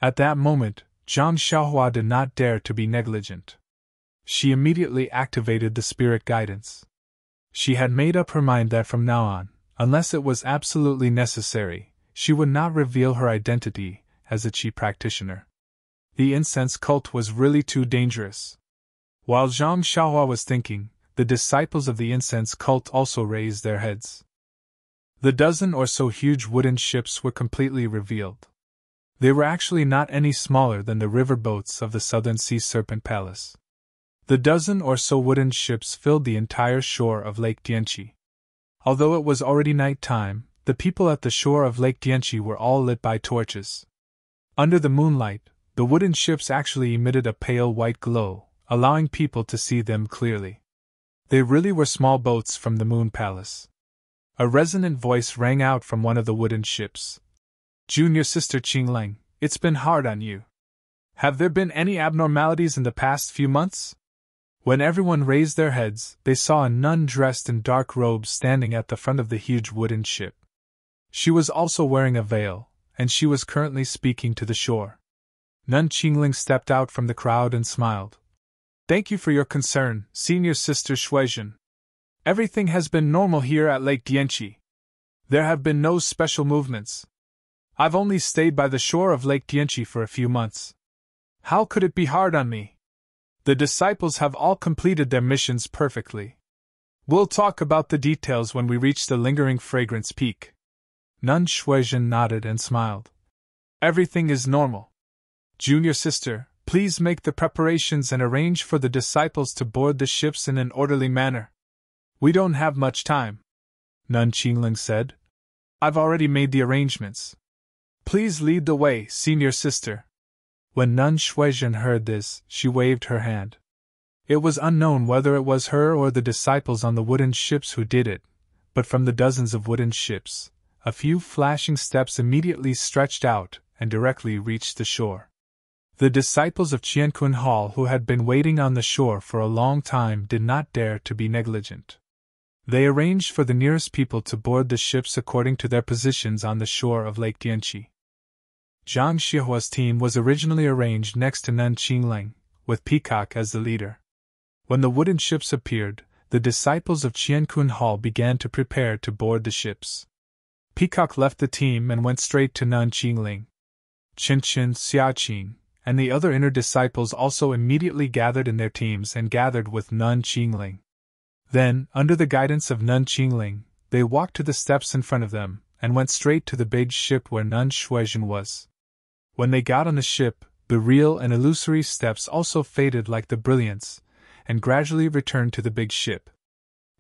At that moment, Zhang Xiaohua did not dare to be negligent. She immediately activated the spirit guidance. She had made up her mind that from now on, unless it was absolutely necessary, she would not reveal her identity as a Qi practitioner. The incense cult was really too dangerous. While Zhang Xiaohua was thinking, the disciples of the incense cult also raised their heads. The dozen or so huge wooden ships were completely revealed. They were actually not any smaller than the river boats of the Southern Sea Serpent Palace. The dozen or so wooden ships filled the entire shore of Lake Tianqi. Although it was already night time, the people at the shore of Lake Tianqi were all lit by torches. Under the moonlight, the wooden ships actually emitted a pale white glow, allowing people to see them clearly. They really were small boats from the Moon Palace. A resonant voice rang out from one of the wooden ships. Junior Sister Qingling, it's been hard on you. Have there been any abnormalities in the past few months? When everyone raised their heads, they saw a nun dressed in dark robes standing at the front of the huge wooden ship. She was also wearing a veil, and she was currently speaking to the shore. Nun Qingling stepped out from the crowd and smiled. Thank you for your concern, Senior Sister Shuizhen. Everything has been normal here at Lake Tianqi. There have been no special movements. I've only stayed by the shore of Lake Tianqi for a few months. How could it be hard on me? The disciples have all completed their missions perfectly. We'll talk about the details when we reach the lingering fragrance peak. Nun Shuizhen nodded and smiled. Everything is normal. Junior Sister, please make the preparations and arrange for the disciples to board the ships in an orderly manner. We don't have much time, Nun Qingling said. I've already made the arrangements. Please lead the way, Senior Sister. When Nun Shuizhen heard this, she waved her hand. It was unknown whether it was her or the disciples on the wooden ships who did it, but from the dozens of wooden ships, a few flashing steps immediately stretched out and directly reached the shore. The disciples of Qiankun Hall who had been waiting on the shore for a long time did not dare to be negligent. They arranged for the nearest people to board the ships according to their positions on the shore of Lake Tianqi. Zhang Xiaohua's team was originally arranged next to Nun Qingling, with Peacock as the leader. When the wooden ships appeared, the disciples of Qiankun Hall began to prepare to board the ships. Peacock left the team and went straight to Nun Qingling. Qin, Xiaoqing, and the other inner disciples also immediately gathered in their teams and gathered with Nun Qingling. Then, under the guidance of Nun Qingling, they walked to the steps in front of them and went straight to the big ship where Nun Shuizhen was. When they got on the ship, the real and illusory steps also faded like the brilliance, and gradually returned to the big ship.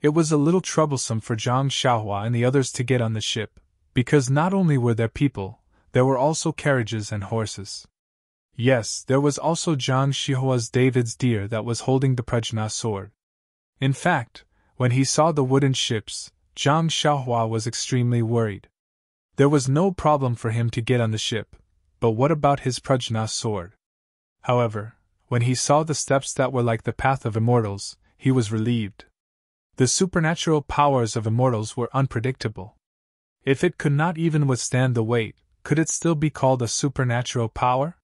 It was a little troublesome for Zhang Xiaohua and the others to get on the ship, because not only were there people, there were also carriages and horses. Yes, there was also Zhang Xiaohua's David's deer that was holding the Prajna sword. In fact, when he saw the wooden ships, Zhang Xiaohua was extremely worried. There was no problem for him to get on the ship, but what about his Prajna sword? However, when he saw the steps that were like the path of immortals, he was relieved. The supernatural powers of immortals were unpredictable. If it could not even withstand the weight, could it still be called a supernatural power?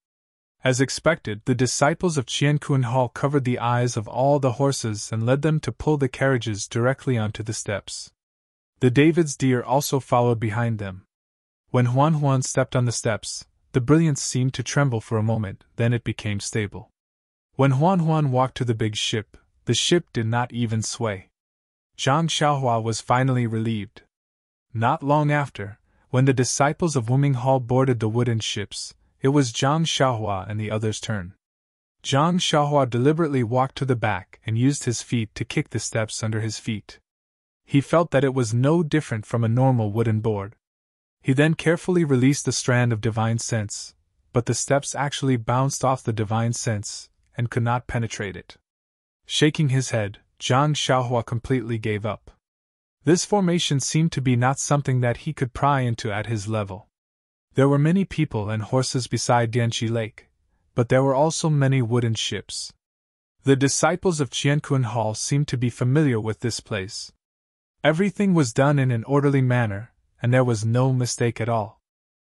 As expected, the disciples of Qiankun Hall covered the eyes of all the horses and led them to pull the carriages directly onto the steps. The David's deer also followed behind them. When Huan stepped on the steps, the brilliance seemed to tremble for a moment, then it became stable. When Huan walked to the big ship, the ship did not even sway. Zhang Xiaohua was finally relieved. Not long after, when the disciples of Wuming Hall boarded the wooden ships, it was Zhang Xiaohua and the others' turn. Zhang Xiaohua deliberately walked to the back and used his feet to kick the steps under his feet. He felt that it was no different from a normal wooden board. He then carefully released the strand of divine sense, but the steps actually bounced off the divine sense and could not penetrate it. Shaking his head, Zhang Xiaohua completely gave up. This formation seemed to be not something that he could pry into at his level. There were many people and horses beside Dianqi Lake, but there were also many wooden ships. The disciples of Qiankun Hall seemed to be familiar with this place. Everything was done in an orderly manner, and there was no mistake at all.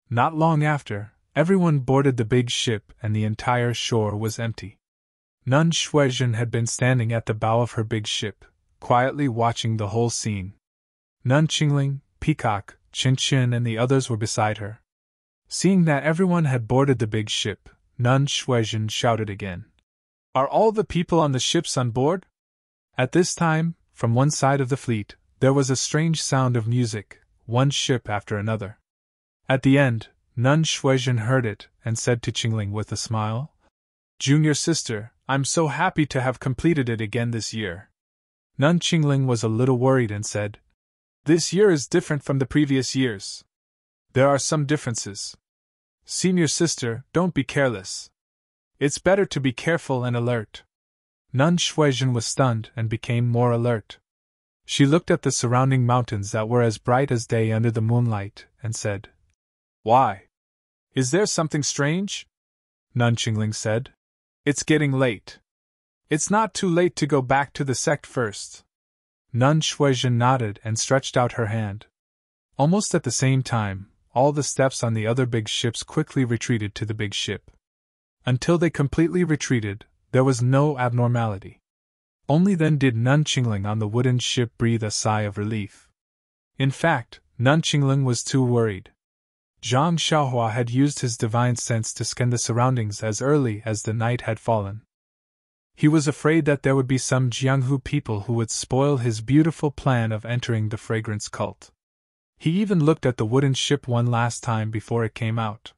Not long after, everyone boarded the big ship and the entire shore was empty. Nun Shuizhen had been standing at the bow of her big ship, quietly watching the whole scene. Nun Qingling, Peacock, Qin Qin and the others were beside her. Seeing that everyone had boarded the big ship, Nun Shuizhen shouted again. "Are all the people on the ships on board?" At this time, from one side of the fleet, there was a strange sound of music, one ship after another. At the end, Nun Shuizhen heard it and said to Qingling with a smile, "Junior sister, I'm so happy to have completed it again this year." Nun Qingling was a little worried and said, "This year is different from the previous years. There are some differences. Senior sister, don't be careless. It's better to be careful and alert." Nun Shuizhen was stunned and became more alert. She looked at the surrounding mountains that were as bright as day under the moonlight, and said, "Why? Is there something strange?" Nun Qingling said, "It's getting late. It's not too late to go back to the sect first." Nun Shuizhen nodded and stretched out her hand. Almost at the same time, all the steps on the other big ships quickly retreated to the big ship. Until they completely retreated, there was no abnormality. Only then did Nun Qingling on the wooden ship breathe a sigh of relief. In fact, Nun Qingling was too worried. Zhang Xiaohua had used his divine sense to scan the surroundings as early as the night had fallen. He was afraid that there would be some Jianghu people who would spoil his beautiful plan of entering the fragrance cult. He even looked at the wooden ship one last time before it came out.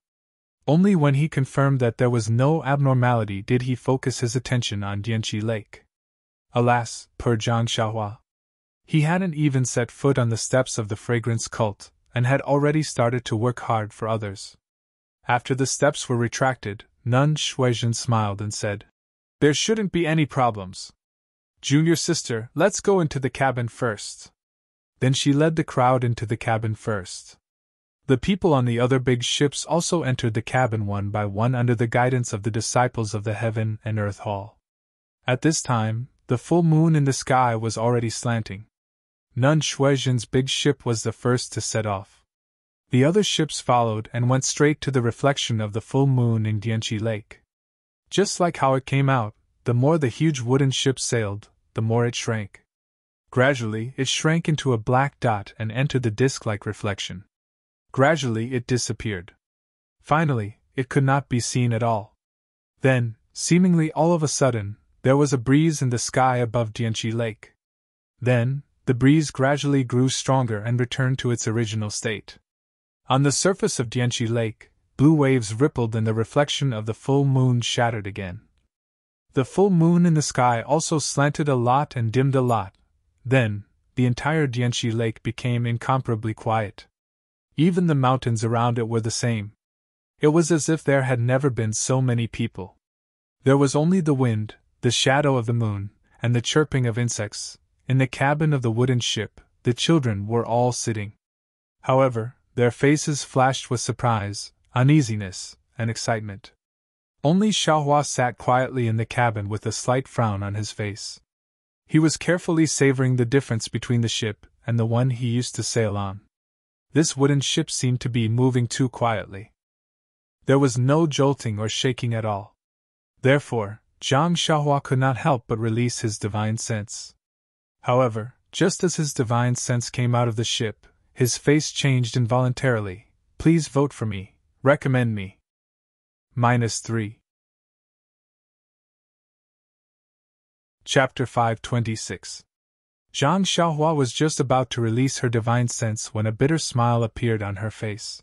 Only when he confirmed that there was no abnormality did he focus his attention on Dianqi Lake. Alas, poor Zhang Xiaohua. He hadn't even set foot on the steps of the fragrance cult, and had already started to work hard for others. After the steps were retracted, Nun Shuizhen smiled and said, "There shouldn't be any problems. Junior sister, let's go into the cabin first." Then she led the crowd into the cabin first. The people on the other big ships also entered the cabin one by one under the guidance of the disciples of the Heaven and Earth Hall. At this time, the full moon in the sky was already slanting. Nun Shuizhen's big ship was the first to set off. The other ships followed and went straight to the reflection of the full moon in Dianqi Lake. Just like how it came out, the more the huge wooden ship sailed, the more it shrank. Gradually, it shrank into a black dot and entered the disc-like reflection. Gradually, it disappeared. Finally, it could not be seen at all. Then, seemingly all of a sudden, there was a breeze in the sky above Dianqi Lake. Then, the breeze gradually grew stronger and returned to its original state. On the surface of Dianqi Lake, blue waves rippled and the reflection of the full moon shattered again. The full moon in the sky also slanted a lot and dimmed a lot. Then, the entire Dianqi Lake became incomparably quiet. Even the mountains around it were the same. It was as if there had never been so many people. There was only the wind, the shadow of the moon, and the chirping of insects. In the cabin of the wooden ship, the children were all sitting. However, their faces flashed with surprise, uneasiness, and excitement. Only Xiaohua sat quietly in the cabin with a slight frown on his face. He was carefully savoring the difference between the ship and the one he used to sail on. This wooden ship seemed to be moving too quietly. There was no jolting or shaking at all. Therefore, Zhang Xiaohua could not help but release his divine sense. However, just as his divine sense came out of the ship, his face changed involuntarily. "Please vote for me, recommend me," -3. Chapter 526. Zhang Xiaohua was just about to release her divine sense when a bitter smile appeared on her face.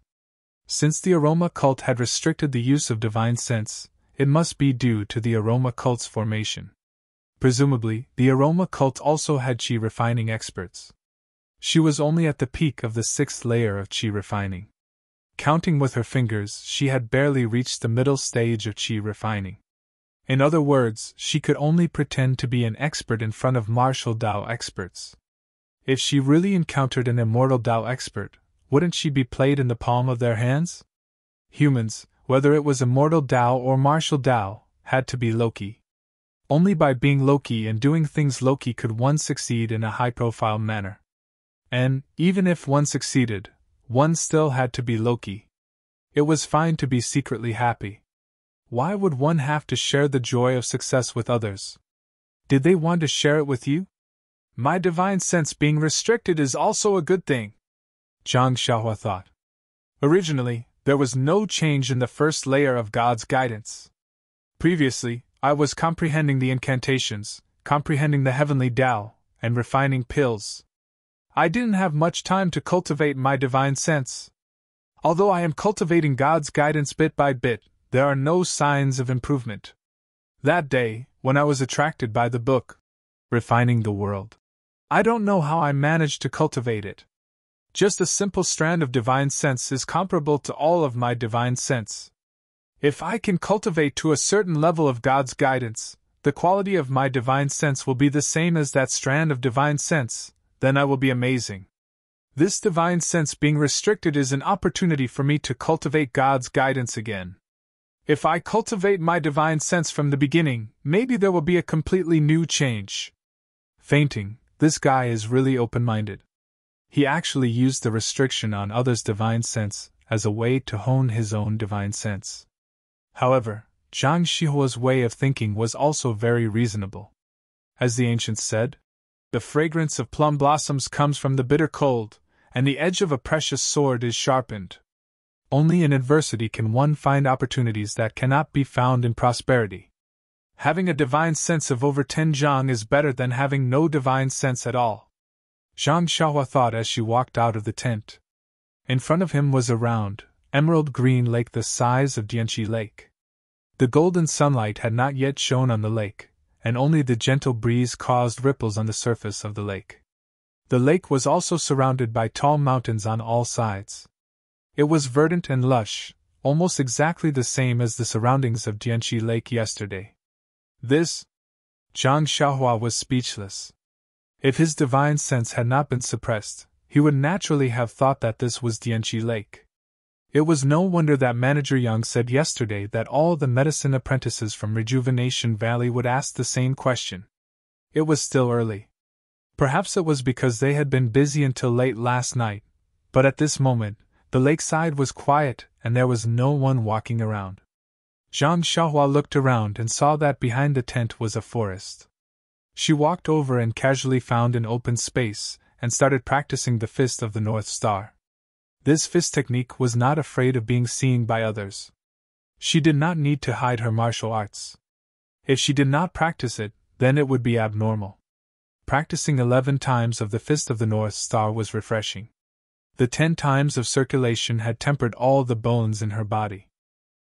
Since the aroma cult had restricted the use of divine sense, it must be due to the aroma cult's formation. Presumably, the aroma cult also had qi refining experts. She was only at the peak of the 6th layer of qi refining. Counting with her fingers, she had barely reached the middle stage of qi refining. In other words, she could only pretend to be an expert in front of martial Dao experts. If she really encountered an immortal Dao expert, wouldn't she be played in the palm of their hands? Humans, whether it was immortal Dao or martial Dao, had to be low-key. Only by being low-key and doing things low-key could one succeed in a high-profile manner. And, even if one succeeded, one still had to be low-key. It was fine to be secretly happy. Why would one have to share the joy of success with others? Did they want to share it with you? My divine sense being restricted is also a good thing, Zhang Xiaohua thought. Originally, there was no change in the first layer of God's guidance. Previously, I was comprehending the incantations, comprehending the heavenly Tao, and refining pills. I didn't have much time to cultivate my divine sense. Although I am cultivating God's guidance bit by bit, there are no signs of improvement. That day, when I was attracted by the book, Refining the World, I don't know how I managed to cultivate it. Just a simple strand of divine sense is comparable to all of my divine sense. If I can cultivate to a certain level of God's guidance, the quality of my divine sense will be the same as that strand of divine sense, then I will be amazing. This divine sense being restricted is an opportunity for me to cultivate God's guidance again. If I cultivate my divine sense from the beginning, maybe there will be a completely new change. Fainting, this guy is really open-minded. He actually used the restriction on others' divine sense as a way to hone his own divine sense. However, Zhang Xiaohua's way of thinking was also very reasonable. As the ancients said, the fragrance of plum blossoms comes from the bitter cold, and the edge of a precious sword is sharpened. Only in adversity can one find opportunities that cannot be found in prosperity. Having a divine sense of over 10 zhang is better than having no divine sense at all, Zhang Xiaohua thought as she walked out of the tent. In front of him was a round, emerald-green lake the size of Dianqi Lake. The golden sunlight had not yet shone on the lake, and only the gentle breeze caused ripples on the surface of the lake. The lake was also surrounded by tall mountains on all sides. It was verdant and lush, almost exactly the same as the surroundings of Dianqi Lake yesterday. Zhang Xiaohua was speechless. If his divine sense had not been suppressed, he would naturally have thought that this was Dianqi Lake. It was no wonder that Manager Yang said yesterday that all the medicine apprentices from Rejuvenation Valley would ask the same question. It was still early. Perhaps it was because they had been busy until late last night, but at this moment, the lakeside was quiet and there was no one walking around. Zhang Xiaohua looked around and saw that behind the tent was a forest. She walked over and casually found an open space and started practicing the Fist of the North Star. This fist technique was not afraid of being seen by others. She did not need to hide her martial arts. If she did not practice it, then it would be abnormal. Practicing 11 times of the Fist of the North Star was refreshing. The 10 times of circulation had tempered all the bones in her body.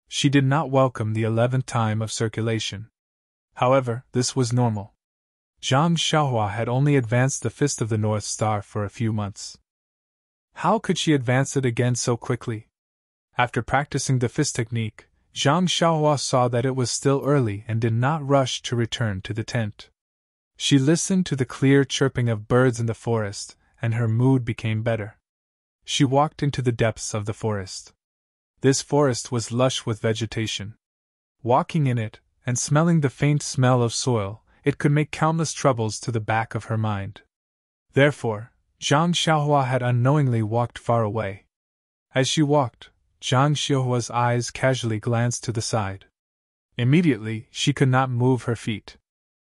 She did not welcome the 11th time of circulation. However, this was normal. Zhang Xiaohua had only advanced the Fist of the North Star for a few months. How could she advance it again so quickly? After practicing the fist technique, Zhang Xiaohua saw that it was still early and did not rush to return to the tent. She listened to the clear chirping of birds in the forest, and her mood became better. She walked into the depths of the forest. This forest was lush with vegetation. Walking in it, and smelling the faint smell of soil, it could make countless troubles to the back of her mind. Therefore, Zhang Xiaohua had unknowingly walked far away. As she walked, Zhang Xiaohua's eyes casually glanced to the side. Immediately, she could not move her feet.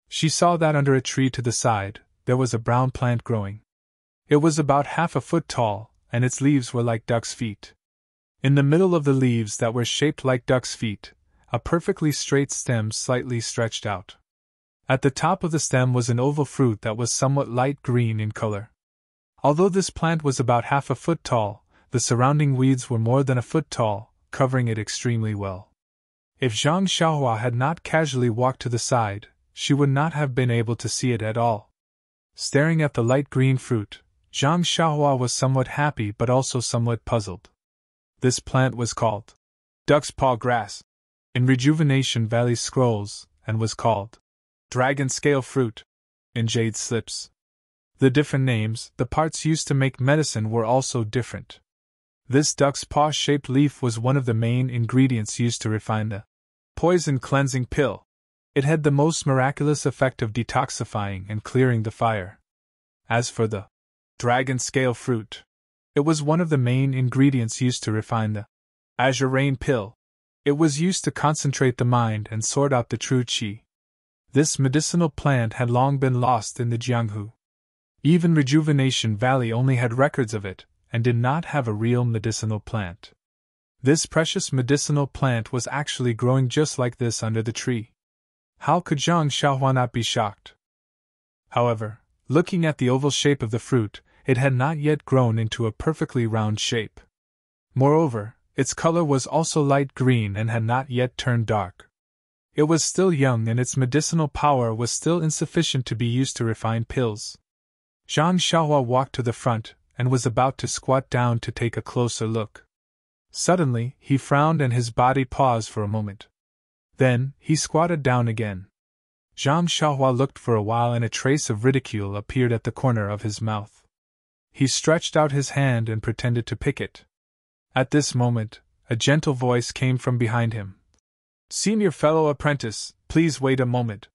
She saw that under a tree to the side, there was a brown plant growing. It was about half a foot tall, and its leaves were like duck's feet. In the middle of the leaves that were shaped like duck's feet, a perfectly straight stem slightly stretched out. At the top of the stem was an oval fruit that was somewhat light green in color. Although this plant was about half a foot tall, the surrounding weeds were more than a foot tall, covering it extremely well. If Zhang Xiaohua had not casually walked to the side, she would not have been able to see it at all. Staring at the light green fruit, Zhang Xiaohua was somewhat happy but also somewhat puzzled. This plant was called Duck's Paw Grass in Rejuvenation Valley Scrolls, and was called Dragon Scale Fruit in Jade Slips. The different names, the parts used to make medicine, were also different. This duck's paw-shaped leaf was one of the main ingredients used to refine the poison cleansing pill. It had the most miraculous effect of detoxifying and clearing the fire. As for the dragon scale fruit, it was one of the main ingredients used to refine the azure rain pill. It was used to concentrate the mind and sort out the true qi. This medicinal plant had long been lost in the Jianghu. Even Rejuvenation Valley only had records of it, and did not have a real medicinal plant. This precious medicinal plant was actually growing just like this under the tree. How could Zhang Xiaohua not be shocked? However, looking at the oval shape of the fruit, it had not yet grown into a perfectly round shape. Moreover, its color was also light green and had not yet turned dark. It was still young and its medicinal power was still insufficient to be used to refine pills. Zhang Xiaohua walked to the front and was about to squat down to take a closer look. Suddenly, he frowned and his body paused for a moment. Then, he squatted down again. Zhang Xiaohua looked for a while and a trace of ridicule appeared at the corner of his mouth. He stretched out his hand and pretended to pick it. At this moment, a gentle voice came from behind him. "Senior fellow apprentice, please wait a moment."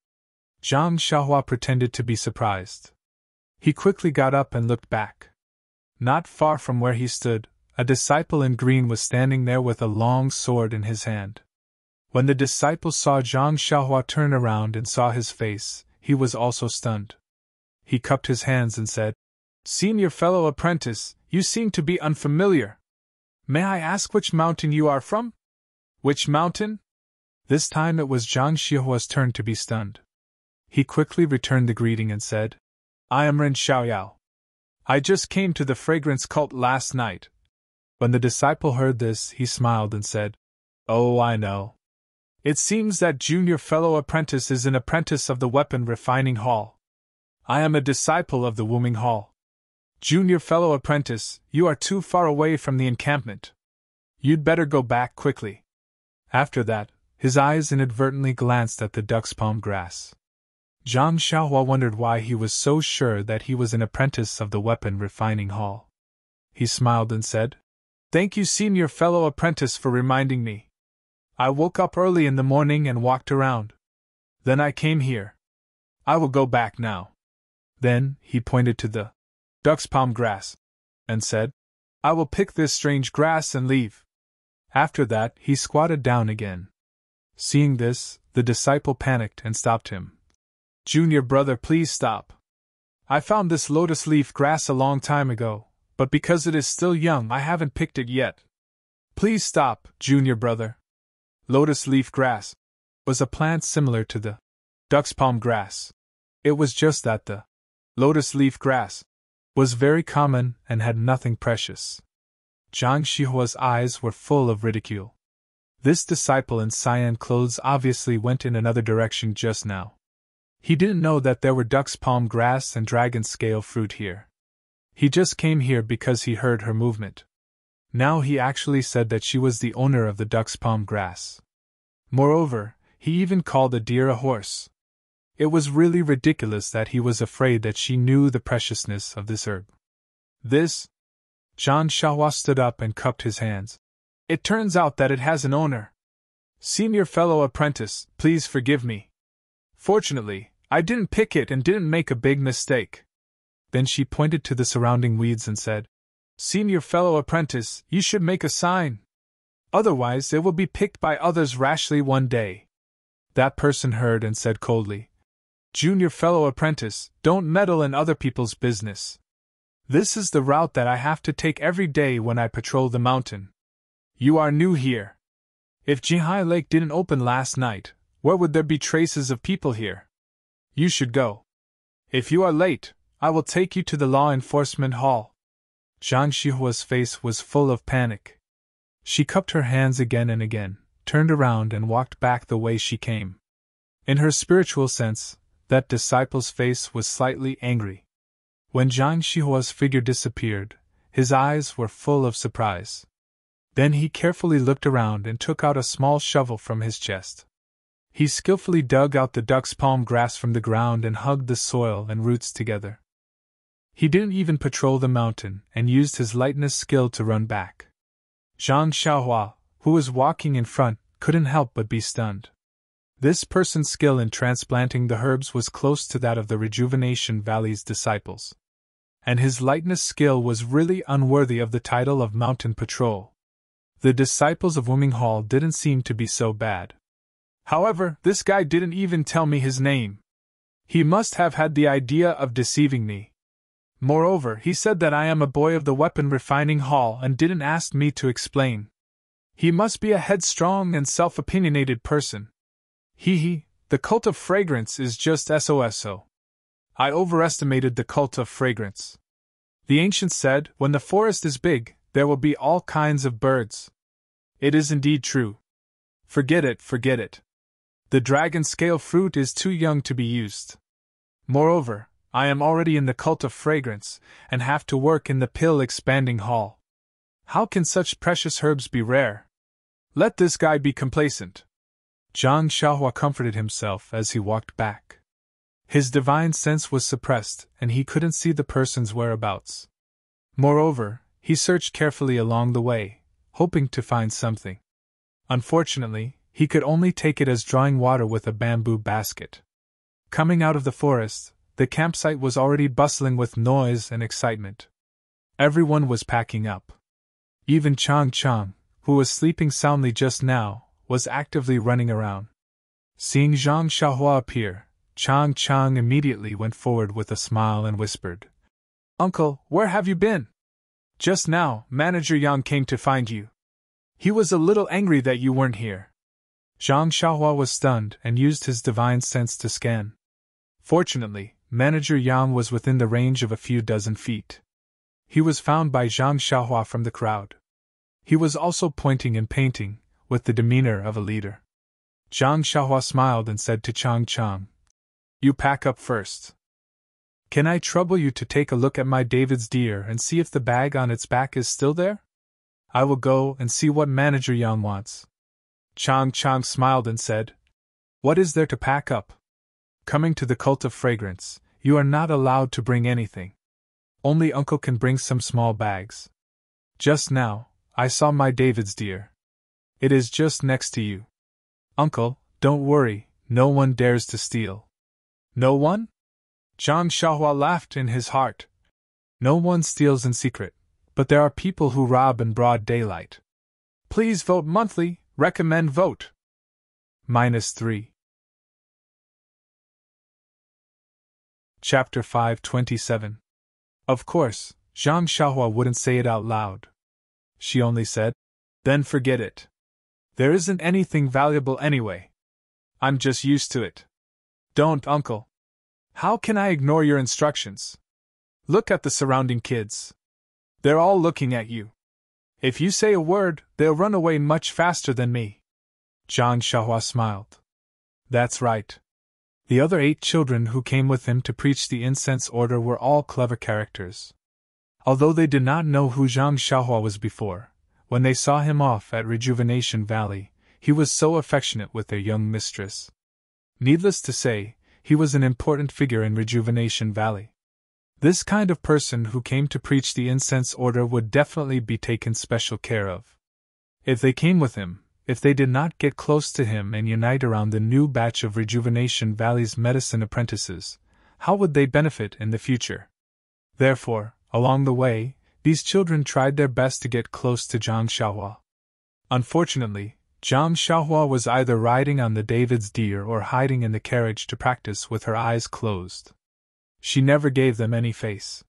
Zhang Xiaohua pretended to be surprised. He quickly got up and looked back. Not far from where he stood, a disciple in green was standing there with a long sword in his hand. When the disciple saw Zhang Xiaohua turn around and saw his face, he was also stunned. He cupped his hands and said, "Senior fellow apprentice, you seem to be unfamiliar. May I ask which mountain you are from?" "Which mountain?" This time it was Zhang Xiaohua's turn to be stunned. He quickly returned the greeting and said, "I am Ren Xiaoyao. I just came to the fragrance cult last night." When the disciple heard this, he smiled and said, "Oh, I know. It seems that junior fellow apprentice is an apprentice of the weapon refining hall. I am a disciple of the Wuming Hall. Junior fellow apprentice, you are too far away from the encampment. You'd better go back quickly." After that, his eyes inadvertently glanced at the duck's palm grass. Zhang Xiaohua wondered why he was so sure that he was an apprentice of the weapon refining hall. He smiled and said, "Thank you, senior fellow apprentice, for reminding me. I woke up early in the morning and walked around. Then I came here. I will go back now." Then, he pointed to the duck's palm grass and said, "I will pick this strange grass and leave." After that, he squatted down again. Seeing this, the disciple panicked and stopped him. "Junior brother, please stop. I found this lotus leaf grass a long time ago, but because it is still young I haven't picked it yet. Please stop, junior brother." Lotus leaf grass was a plant similar to the duck's palm grass. It was just that the lotus leaf grass was very common and had nothing precious. Zhang Xiaohua's eyes were full of ridicule. This disciple in cyan clothes obviously went in another direction just now. He didn't know that there were duck's palm grass and dragon scale fruit here. He just came here because he heard her movement. Now he actually said that she was the owner of the duck's palm grass. Moreover, he even called a deer a horse. It was really ridiculous that he was afraid that she knew the preciousness of this herb. This? Zhang Xiaohua stood up and cupped his hands. "It turns out that it has an owner. Senior fellow apprentice, please forgive me. Fortunately, I didn't pick it and didn't make a big mistake." Then she pointed to the surrounding weeds and said, "Senior fellow apprentice, you should make a sign. Otherwise it will be picked by others rashly one day." That person heard and said coldly, "Junior fellow apprentice, don't meddle in other people's business. This is the route that I have to take every day when I patrol the mountain. You are new here. If Jihai Lake didn't open last night, where would there be traces of people here? You should go. If you are late, I will take you to the law enforcement hall. Zhang Xihua's face was full of panic. She cupped her hands again and again, turned around and walked back the way she came. In her spiritual sense, that disciple's face was slightly angry. When Zhang Xihua's figure disappeared, his eyes were full of surprise. Then he carefully looked around and took out a small shovel from his chest. He skillfully dug out the duck's palm grass from the ground and hugged the soil and roots together. He didn't even patrol the mountain and used his lightness skill to run back. Zhang Xiaohua, who was walking in front, couldn't help but be stunned. This person's skill in transplanting the herbs was close to that of the Rejuvenation Valley's disciples. And his lightness skill was really unworthy of the title of Mountain Patrol. The disciples of Wuming Hall didn't seem to be so bad. However, this guy didn't even tell me his name. He must have had the idea of deceiving me. Moreover, he said that I am a boy of the weapon refining hall and didn't ask me to explain. He must be a headstrong and self-opinionated person. The cult of fragrance is just SOSO. I overestimated the cult of fragrance. The ancients said, when the forest is big, there will be all kinds of birds. It is indeed true. Forget it. The dragon scale fruit is too young to be used. Moreover, I am already in the cult of fragrance, and have to work in the pill-expanding hall. How can such precious herbs be rare? Let this guy be complacent. Zhang Xiaohua comforted himself as he walked back. His divine sense was suppressed, and he couldn't see the person's whereabouts. Moreover, he searched carefully along the way, hoping to find something. Unfortunately, he could only take it as drawing water with a bamboo basket. Coming out of the forest, the campsite was already bustling with noise and excitement. Everyone was packing up. Even Chang, who was sleeping soundly just now, was actively running around. Seeing Zhang Xiaohua appear, Chang immediately went forward with a smile and whispered, "Uncle, where have you been? Just now, Manager Yang came to find you. He was a little angry that you weren't here." Zhang Xiaohua was stunned and used his divine sense to scan. Fortunately, Manager Yang was within the range of a few dozen feet. He was found by Zhang Xiaohua from the crowd. He was also pointing and painting, with the demeanor of a leader. Zhang Xiaohua smiled and said to Chang, "You pack up first. Can I trouble you to take a look at my David's deer and see if the bag on its back is still there? I will go and see what Manager Yang wants." Chang smiled and said, "What is there to pack up? Coming to the cult of fragrance, you are not allowed to bring anything. Only Uncle can bring some small bags. Just now, I saw my David's deer. It is just next to you. Uncle, don't worry, no one dares to steal." "No one?" Zhang Xiaohua laughed in his heart. "No one steals in secret, but there are people who rob in broad daylight. Please vote monthly, recommend vote. -3. Chapter 527. Of course, Zhang Xiaohua wouldn't say it out loud. She only said, "Then forget it. There isn't anything valuable anyway. I'm just used to it." "Don't, Uncle. How can I ignore your instructions? Look at the surrounding kids. They're all looking at you. If you say a word, they'll run away much faster than me." Zhang Xiaohua smiled. That's right. The other 8 children who came with him to preach the incense order were all clever characters. Although they did not know who Zhang Xiaohua was before, when they saw him off at Rejuvenation Valley, he was so affectionate with their young mistress. Needless to say, he was an important figure in Rejuvenation Valley. This kind of person who came to preach the incense order would definitely be taken special care of. If they came with him, if they did not get close to him and unite around the new batch of Rejuvenation Valley's medicine apprentices, how would they benefit in the future? Therefore, along the way, these children tried their best to get close to Zhang Xiaohua. Unfortunately, Zhang Xiaohua was either riding on the David's deer or hiding in the carriage to practice with her eyes closed. She never gave them any face.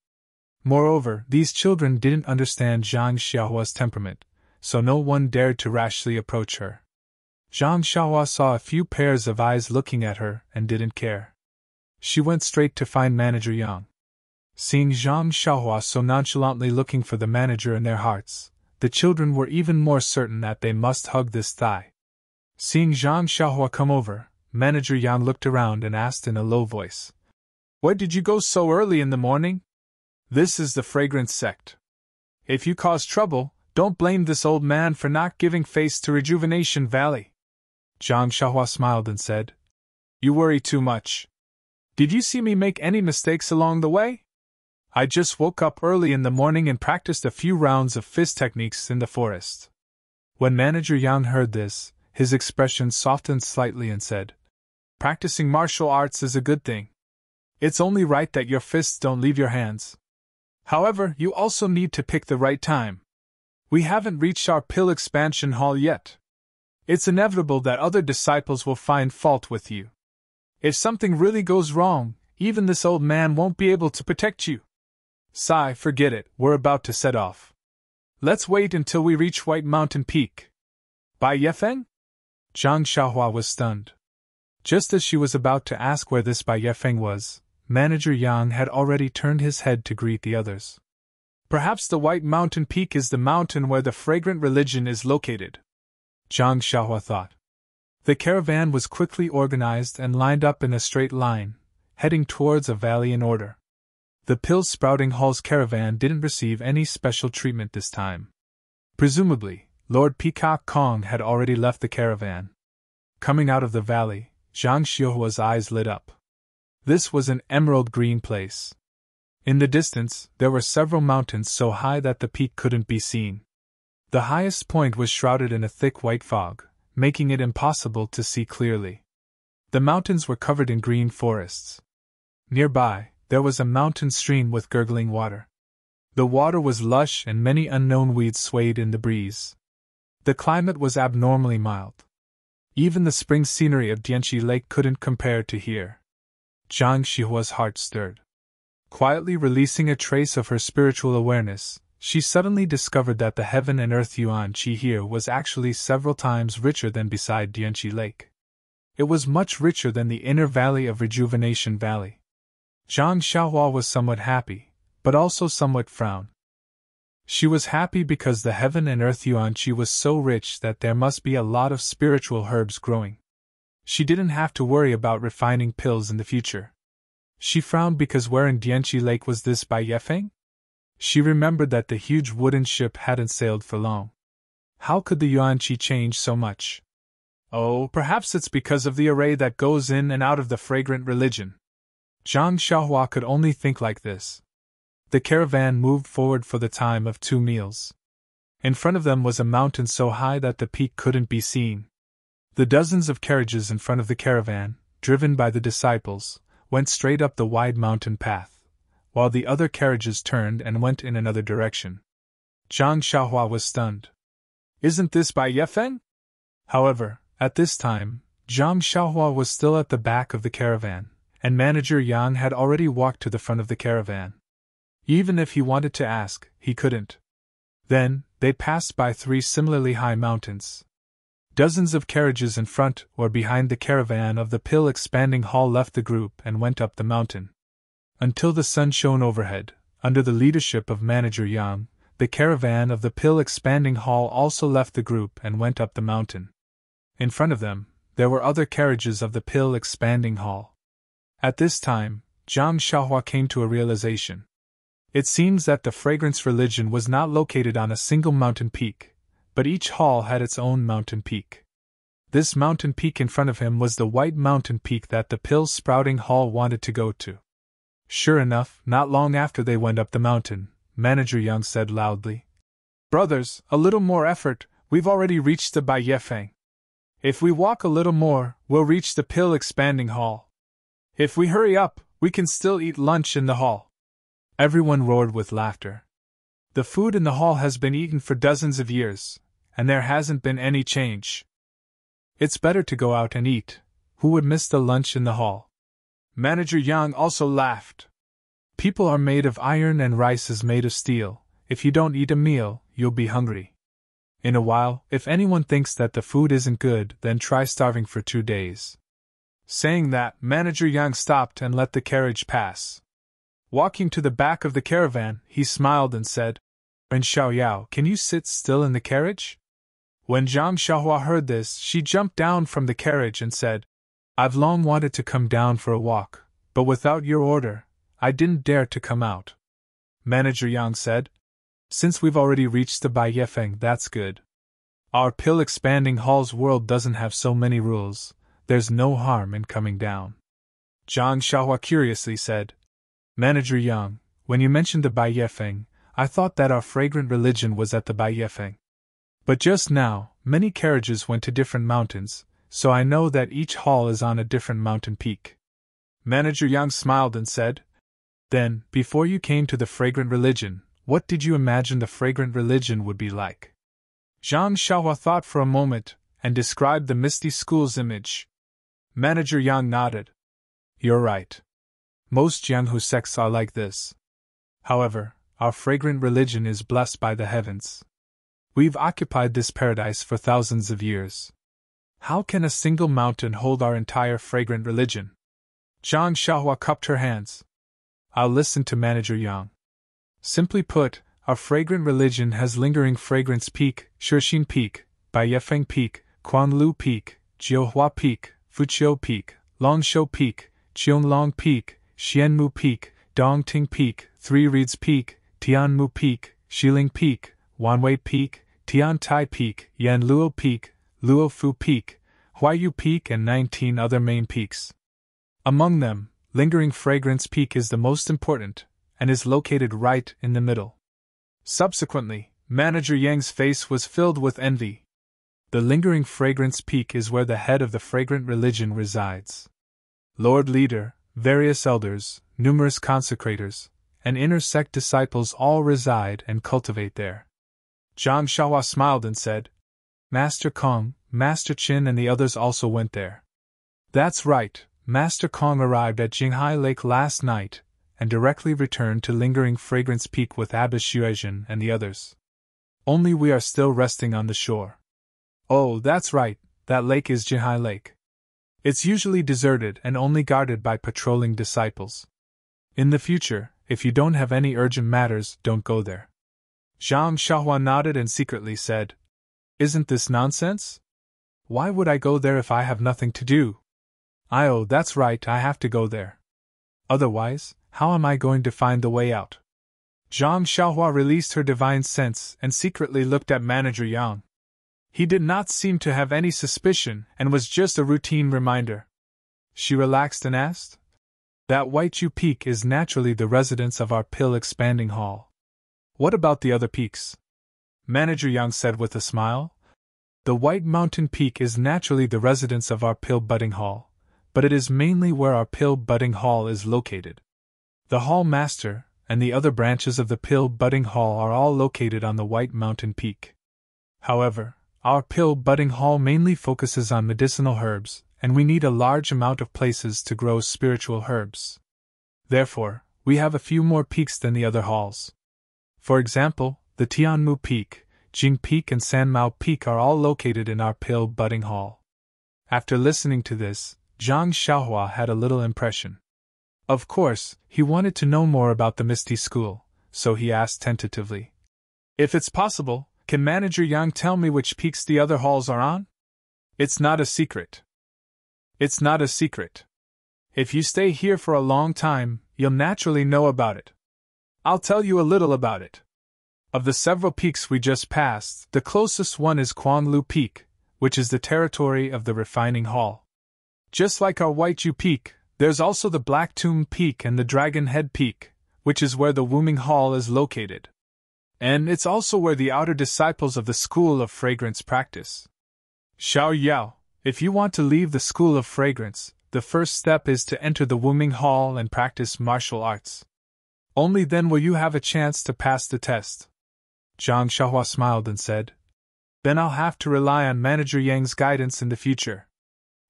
Moreover, these children didn't understand Zhang Xiaohua's temperament, so no one dared to rashly approach her. Zhang Xiaohua saw a few pairs of eyes looking at her and didn't care. She went straight to find Manager Yang. Seeing Zhang Xiaohua so nonchalantly looking for the manager in their hearts, the children were even more certain that they must hug this thigh. Seeing Zhang Xiaohua come over, Manager Yang looked around and asked in a low voice, "Why did you go so early in the morning? This is the fragrance sect. If you cause trouble, don't blame this old man for not giving face to Rejuvenation Valley." Zhang Xiaohua smiled and said, "You worry too much. Did you see me make any mistakes along the way? I just woke up early in the morning and practiced a few rounds of fist techniques in the forest." When Manager Yang heard this, his expression softened slightly and said, "Practicing martial arts is a good thing. It's only right that your fists don't leave your hands. However, you also need to pick the right time. We haven't reached our pill expansion hall yet. It's inevitable that other disciples will find fault with you. If something really goes wrong, even this old man won't be able to protect you. Sai, forget it, we're about to set off. Let's wait until we reach White Mountain Peak." "Bai Yefeng?" Zhang Xiaohua was stunned. Just as she was about to ask where this Bai Yefeng was, Manager Yang had already turned his head to greet the others. "Perhaps the White Mountain Peak is the mountain where the fragrant religion is located," Zhang Xiaohua thought. The caravan was quickly organized and lined up in a straight line, heading towards a valley in order. The pill-sprouting hall's caravan didn't receive any special treatment this time. Presumably, Lord Peacock Kong had already left the caravan. Coming out of the valley, Zhang Xiaohua's eyes lit up. This was an emerald green place. In the distance, there were several mountains so high that the peak couldn't be seen. The highest point was shrouded in a thick white fog, making it impossible to see clearly. The mountains were covered in green forests. Nearby, there was a mountain stream with gurgling water. The water was lush and many unknown weeds swayed in the breeze. The climate was abnormally mild. Even the spring scenery of Dianchi Lake couldn't compare to here. Zhang Xiaohua's heart stirred. Quietly releasing a trace of her spiritual awareness, she suddenly discovered that the heaven and earth yuan qi here was actually several times richer than beside Dianchi Lake. It was much richer than the inner valley of Rejuvenation Valley. Zhang Xiaohua was somewhat happy, but also somewhat frowned. She was happy because the heaven and earth yuan qi was so rich that there must be a lot of spiritual herbs growing. She didn't have to worry about refining pills in the future. She frowned because where in Dianchi Lake was this Bai Yefeng? She remembered that the huge wooden ship hadn't sailed for long. How could the yuan qi change so much? Oh, perhaps it's because of the array that goes in and out of the fragrant religion. Zhang Xiaohua could only think like this. The caravan moved forward for the time of 2 meals. In front of them was a mountain so high that the peak couldn't be seen. The dozens of carriages in front of the caravan, driven by the disciples, went straight up the wide mountain path, while the other carriages turned and went in another direction. Zhang Xiaohua was stunned. "Isn't this Bai Yefeng?" However, at this time, Zhang Xiaohua was still at the back of the caravan, and Manager Yang had already walked to the front of the caravan. Even if he wanted to ask, he couldn't. Then, they passed by 3 similarly high mountains. Dozens of carriages in front or behind the caravan of the pill expanding hall left the group and went up the mountain. Until the sun shone overhead, under the leadership of Manager Yang, the caravan of the pill expanding hall also left the group and went up the mountain. In front of them, there were other carriages of the pill expanding hall. At this time, Zhang Xiaohua came to a realization. It seems that the fragrance religion was not located on a single mountain peak, but each hall had its own mountain peak. This mountain peak in front of him was the white mountain peak that the pill-sprouting hall wanted to go to. Sure enough, not long after they went up the mountain, Manager Yang said loudly, "Brothers, a little more effort, we've already reached the Bai Yefeng. If we walk a little more, we'll reach the pill expanding hall. If we hurry up, we can still eat lunch in the hall." Everyone roared with laughter. The food in the hall has been eaten for dozens of years, and there hasn't been any change. It's better to go out and eat. Who would miss the lunch in the hall? Manager Yang also laughed. People are made of iron and rice is made of steel. If you don't eat a meal, you'll be hungry. In a while, if anyone thinks that the food isn't good, then try starving for 2 days. Saying that, Manager Yang stopped and let the carriage pass. Walking to the back of the caravan, he smiled and said, "And Xiaoyao, can you sit still in the carriage?" When Zhang Xiaohua heard this, she jumped down from the carriage and said, "I've long wanted to come down for a walk, but without your order, I didn't dare to come out." Manager Yang said, "Since we've already reached the Bai Yefeng, that's good. Our pill expanding hall's world doesn't have so many rules, there's no harm in coming down." Zhang Xiaohua curiously said, "Manager Yang, when you mentioned the Bai Yefeng, I thought that our fragrant religion was at the Bai Yefeng. But just now, many carriages went to different mountains, so I know that each hall is on a different mountain peak." Manager Yang smiled and said, "Then, before you came to the fragrant religion, what did you imagine the fragrant religion would be like?" Zhang Xiaohua thought for a moment, and described the misty school's image. Manager Yang nodded. "You're right. Most Jianghu sects are like this. However, our fragrant religion is blessed by the heavens. We've occupied this paradise for thousands of years. How can a single mountain hold our entire fragrant religion?" Zhang Xiaohua cupped her hands. "I'll listen to Manager Yang. Simply put, our fragrant religion has lingering fragrance peak, Shixin Peak, Baiyefeng Peak, Quanlu Peak, Jiuhua Peak, Fuqiu Peak, Longshou Peak, Qianlong Peak, Xianmu Peak, Dongting Peak, Three Reeds Peak, Tianmu Peak, Xiling Peak, Wanwei Peak, Tiantai Peak, Yanluo Peak, Luofu Peak, Huayu Peak, and 19 other main peaks. Among them, Lingering Fragrance Peak is the most important, and is located right in the middle." Subsequently, Manager Yang's face was filled with envy. The Lingering Fragrance Peak is where the head of the fragrant religion resides. Lord Leader, various elders, numerous consecrators, and inner sect disciples all reside and cultivate there. Zhang Xiaohua smiled and said, "Master Kong, Master Qin, and the others also went there." "That's right, Master Kong arrived at Jinghai Lake last night, and directly returned to Lingering Fragrance Peak with Abbess Xuezhen and the others. Only we are still resting on the shore." "Oh, that's right, that lake is Jinghai Lake. It's usually deserted and only guarded by patrolling disciples. In the future, if you don't have any urgent matters, don't go there." Zhang Xiaohua nodded and secretly said, "Isn't this nonsense? Why would I go there if I have nothing to do? Oh, that's right, I have to go there. Otherwise, how am I going to find the way out?" Zhang Xiaohua released her divine sense and secretly looked at Manager Yang. He did not seem to have any suspicion and was just a routine reminder. She relaxed and asked, "That Huayu Peak is naturally the residence of our pill expanding hall. What about the other peaks?" Manager Yang said with a smile, "The White Mountain Peak is naturally the residence of our pill budding hall, but it is mainly where our pill budding hall is located. The hall master and the other branches of the pill budding hall are all located on the White Mountain Peak. However, our pill budding hall mainly focuses on medicinal herbs, and we need a large amount of places to grow spiritual herbs. Therefore, we have a few more peaks than the other halls. For example, the Tianmu Peak, Jing Peak, and Sanmao Peak are all located in our pill budding hall." After listening to this, Zhang Xiaohua had a little impression. Of course, he wanted to know more about the Misty School, so he asked tentatively, "If it's possible, can Manager Yang tell me which peaks the other halls are on?" "It's not a secret. It's not a secret. If you stay here for a long time, you'll naturally know about it. I'll tell you a little about it. Of the several peaks we just passed, the closest one is Quanlu Peak, which is the territory of the Refining Hall. Just like our Huayu Peak, there's also the Black Tomb Peak and the Dragon Head Peak, which is where the Wuming Hall is located. And it's also where the outer disciples of the School of Fragrance practice. Xiao Yao, if you want to leave the School of Fragrance, the first step is to enter the Wuming Hall and practice martial arts. Only then will you have a chance to pass the test." Zhang Xiaohua smiled and said, "Then I'll have to rely on Manager Yang's guidance in the future."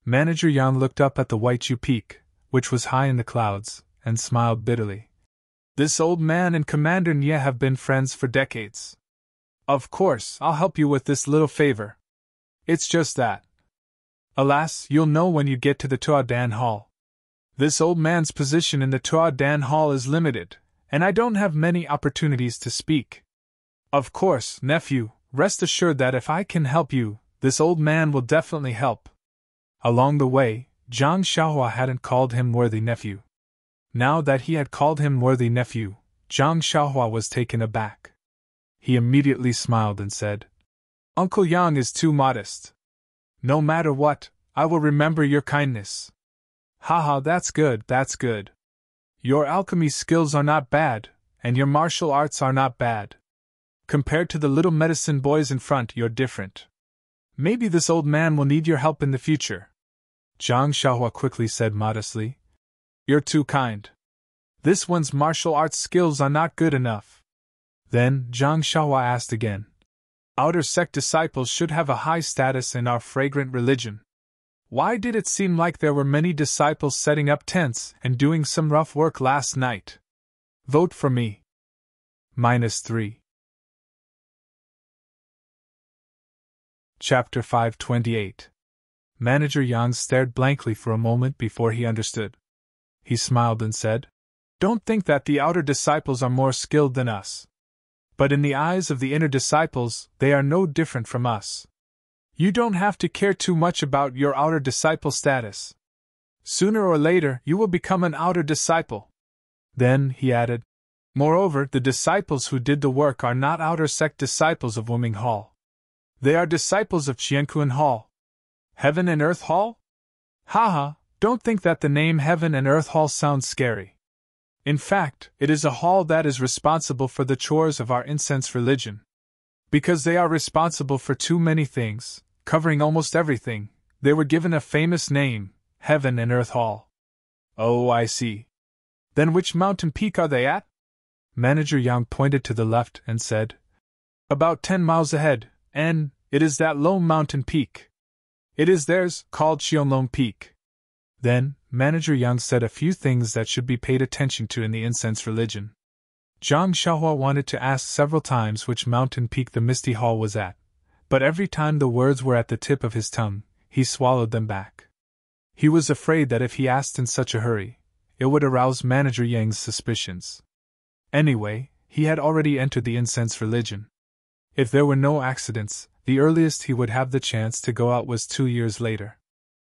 Manager Yang looked up at the Huayu Peak, which was high in the clouds, and smiled bitterly. This old man and Commander Nye have been friends for decades. Of course, I'll help you with this little favor. It's just that. Alas, you'll know when you get to the Tuadan Hall. This old man's position in the Tuadan Hall is limited, and I don't have many opportunities to speak. Of course, nephew, rest assured that if I can help you, this old man will definitely help. Along the way, Zhang Xiaohua hadn't called him worthy nephew. Now that he had called him worthy nephew, Zhang Xiaohua was taken aback. He immediately smiled and said, Uncle Yang is too modest. No matter what, I will remember your kindness. Haha, that's good, that's good. Your alchemy skills are not bad, and your martial arts are not bad. Compared to the little medicine boys in front, you're different. Maybe this old man will need your help in the future. Zhang Xiaohua quickly said modestly. You're too kind. This one's martial arts skills are not good enough. Then Zhang Xiaohua asked again. Outer sect disciples should have a high status in our fragrant religion. Why did it seem like there were many disciples setting up tents and doing some rough work last night? Vote for me. -3. Chapter 528. Manager Yang stared blankly for a moment before he understood. He smiled and said, Don't think that the outer disciples are more skilled than us. But in the eyes of the inner disciples, they are no different from us. You don't have to care too much about your outer disciple status. Sooner or later, you will become an outer disciple. Then, he added, Moreover, the disciples who did the work are not outer sect disciples of Wuming Hall. They are disciples of Qianquan Hall. Heaven and Earth Hall? Haha, don't think that the name Heaven and Earth Hall sounds scary. In fact, it is a hall that is responsible for the chores of our incense religion. Because they are responsible for too many things, covering almost everything, they were given a famous name, Heaven and Earth Hall. Oh, I see. Then which mountain peak are they at? Manager Yang pointed to the left and said, About 10 miles ahead, and it is that lone mountain peak. It is theirs, called Xionglong Peak. Then, Manager Yang said a few things that should be paid attention to in the incense religion. Zhang Xiaohua wanted to ask several times which mountain peak the Misty Hall was at, but every time the words were at the tip of his tongue, he swallowed them back. He was afraid that if he asked in such a hurry, it would arouse Manager Yang's suspicions. Anyway, he had already entered the incense religion. If there were no accidents, the earliest he would have the chance to go out was 2 years later.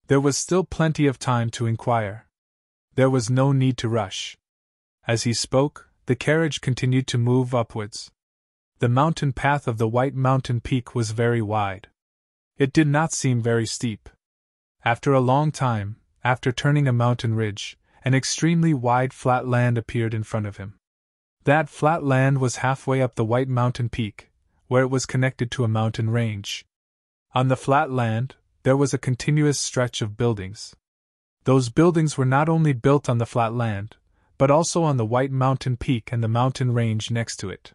There was still plenty of time to inquire. There was no need to rush. As he spoke, the carriage continued to move upwards. The mountain path of the White Mountain Peak was very wide. It did not seem very steep. After a long time, after turning a mountain ridge, an extremely wide flat land appeared in front of him. That flat land was halfway up the White Mountain Peak, where it was connected to a mountain range. On the flat land, there was a continuous stretch of buildings. Those buildings were not only built on the flat land, but also on the White Mountain Peak and the mountain range next to it.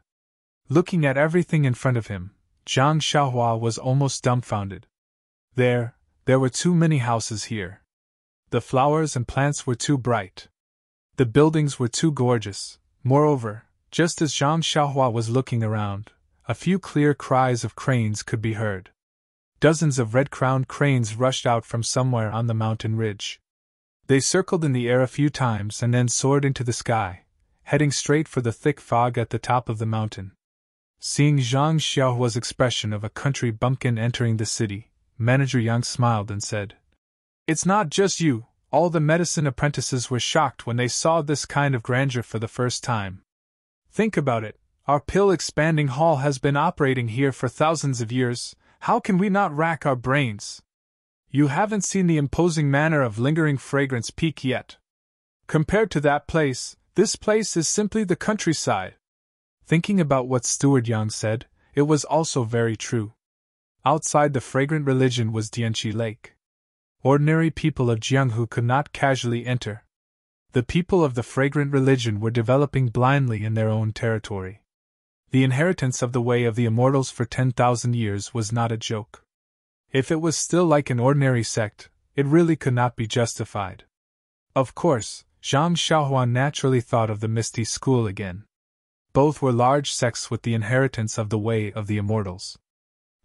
Looking at everything in front of him, Zhang Xiaohua was almost dumbfounded. There were too many houses here. The flowers and plants were too bright. The buildings were too gorgeous. Moreover, just as Zhang Xiaohua was looking around, a few clear cries of cranes could be heard. Dozens of red-crowned cranes rushed out from somewhere on the mountain ridge. They circled in the air a few times and then soared into the sky, heading straight for the thick fog at the top of the mountain. Seeing Zhang Xiaohua's expression of a country bumpkin entering the city, Manager Yang smiled and said, It's not just you, all the medicine apprentices were shocked when they saw this kind of grandeur for the first time. Think about it, our pill-expanding hall has been operating here for thousands of years, how can we not rack our brains? You haven't seen the imposing manner of Lingering Fragrance Peak yet. Compared to that place, this place is simply the countryside. Thinking about what Steward Yang said, it was also very true. Outside the fragrant religion was Dianqi Lake. Ordinary people of Jianghu could not casually enter. The people of the fragrant religion were developing blindly in their own territory. The inheritance of the way of the immortals for 10,000 years was not a joke. If it was still like an ordinary sect, it really could not be justified. Of course, Zhang Xiaohua naturally thought of the Misty School again. Both were large sects with the inheritance of the way of the Immortals.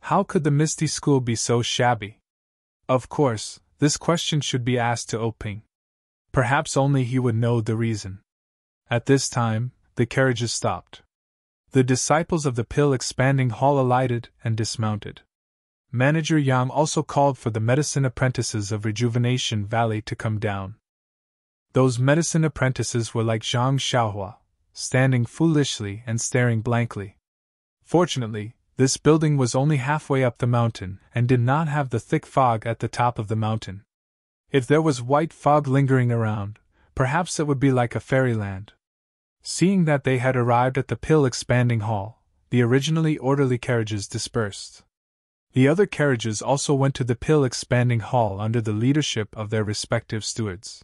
How could the Misty School be so shabby? Of course, this question should be asked to Oping. Perhaps only he would know the reason. At this time, the carriages stopped. The disciples of the pill-expanding hall alighted and dismounted. Manager Yang also called for the medicine apprentices of Rejuvenation Valley to come down. Those medicine apprentices were like Zhang Xiaohua, standing foolishly and staring blankly. Fortunately, this building was only halfway up the mountain and did not have the thick fog at the top of the mountain. If there was white fog lingering around, perhaps it would be like a fairyland. Seeing that they had arrived at the pill-expanding hall, the originally orderly carriages dispersed. The other carriages also went to the pill-expanding hall under the leadership of their respective stewards.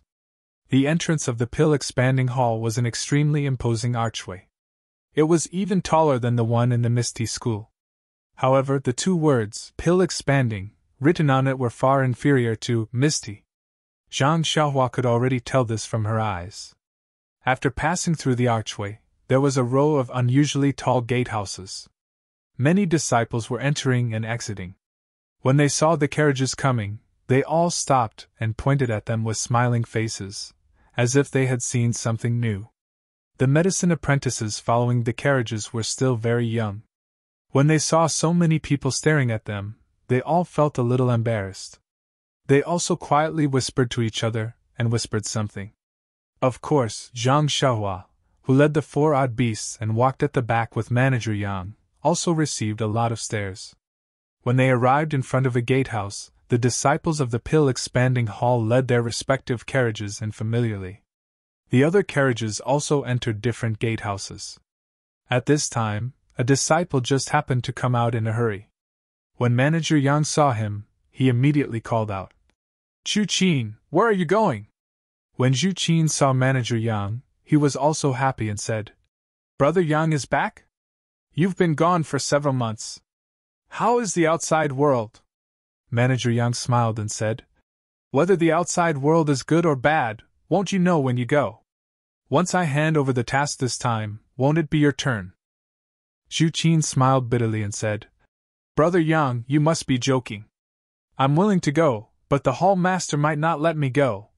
The entrance of the pill-expanding hall was an extremely imposing archway. It was even taller than the one in the Misty School. However, the two words, pill-expanding, written on it were far inferior to misty. Zhang Xiaohua could already tell this from her eyes. After passing through the archway, there was a row of unusually tall gatehouses. Many disciples were entering and exiting. When they saw the carriages coming, they all stopped and pointed at them with smiling faces, as if they had seen something new. The medicine apprentices following the carriages were still very young. When they saw so many people staring at them, they all felt a little embarrassed. They also quietly whispered to each other, and whispered something. Of course, Zhang Xiaohua, who led the four odd beasts and walked at the back with Manager Yang, also received a lot of stares. When they arrived in front of a gatehouse, the disciples of the pill-expanding hall led their respective carriages and familiarly. The other carriages also entered different gatehouses. At this time, a disciple just happened to come out in a hurry. When Manager Yang saw him, he immediately called out, "Zhu Qin, where are you going?" When Zhu Qin saw Manager Yang, he was also happy and said, "Brother Yang is back? You've been gone for several months. How is the outside world?" Manager Yang smiled and said, "Whether the outside world is good or bad, won't you know when you go? Once I hand over the task this time, won't it be your turn?" Zhu Qin smiled bitterly and said, "Brother Yang, you must be joking. I'm willing to go, but the hall master might not let me go."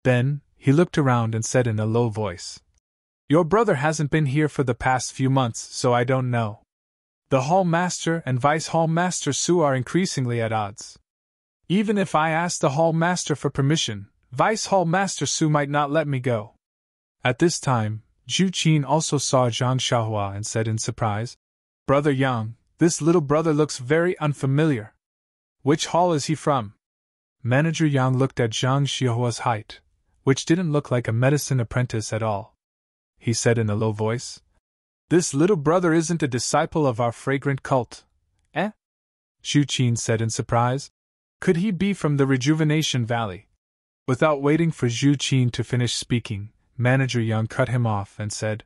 Then, he looked around and said in a low voice, "Your brother hasn't been here for the past few months, so I don't know. The hall master and vice hall master Su are increasingly at odds. Even if I ask the hall master for permission, vice hall master Su might not let me go." At this time, Zhu Qin also saw Zhang Xiaohua and said in surprise, "Brother Yang, this little brother looks very unfamiliar. Which hall is he from?" Manager Yang looked at Zhang Xiaohua's height, which didn't look like a medicine apprentice at all. He said in a low voice, "This little brother isn't a disciple of our fragrant cult, eh?" Zhu Qin said in surprise, "Could he be from the Rejuvenation Valley?" Without waiting for Zhu Qin to finish speaking, Manager Yang cut him off and said,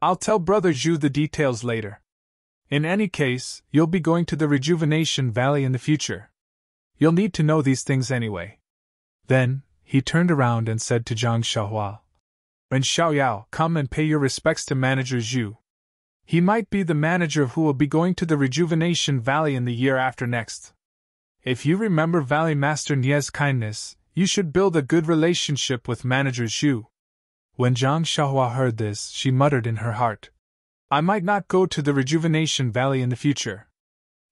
"I'll tell Brother Zhu the details later. In any case, you'll be going to the Rejuvenation Valley in the future. You'll need to know these things anyway." Then, he turned around and said to Zhang Xiaohua, "Ren Xiaoyao, come and pay your respects to Manager Zhu. He might be the manager who will be going to the Rejuvenation Valley in the year after next. If you remember Valley Master Nie's kindness, you should build a good relationship with Manager Zhu." When Zhang Xiaohua heard this, she muttered in her heart, "I might not go to the Rejuvenation Valley in the future.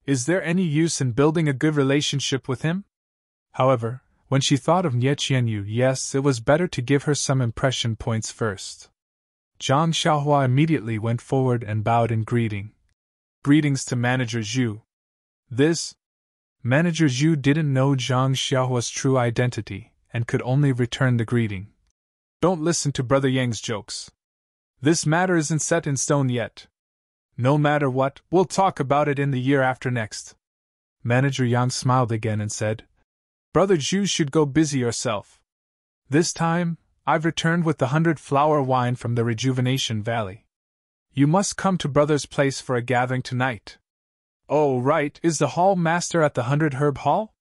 Is there any use in building a good relationship with him?" However, when she thought of Nie Qianyu, yes, it was better to give her some impression points first. Zhang Xiaohua immediately went forward and bowed in greeting. "Greetings to Manager Zhu." This Manager Zhu didn't know Zhang Xiaohua's true identity, and could only return the greeting. "Don't listen to Brother Yang's jokes. This matter isn't set in stone yet. No matter what, we'll talk about it in the year after next." Manager Yang smiled again and said, "Brother Zhu should go busy yourself. This time, I've returned with the 100-flower wine from the Rejuvenation Valley. You must come to Brother's place for a gathering tonight." "Oh, right, is the hall master at the 100-herb hall?"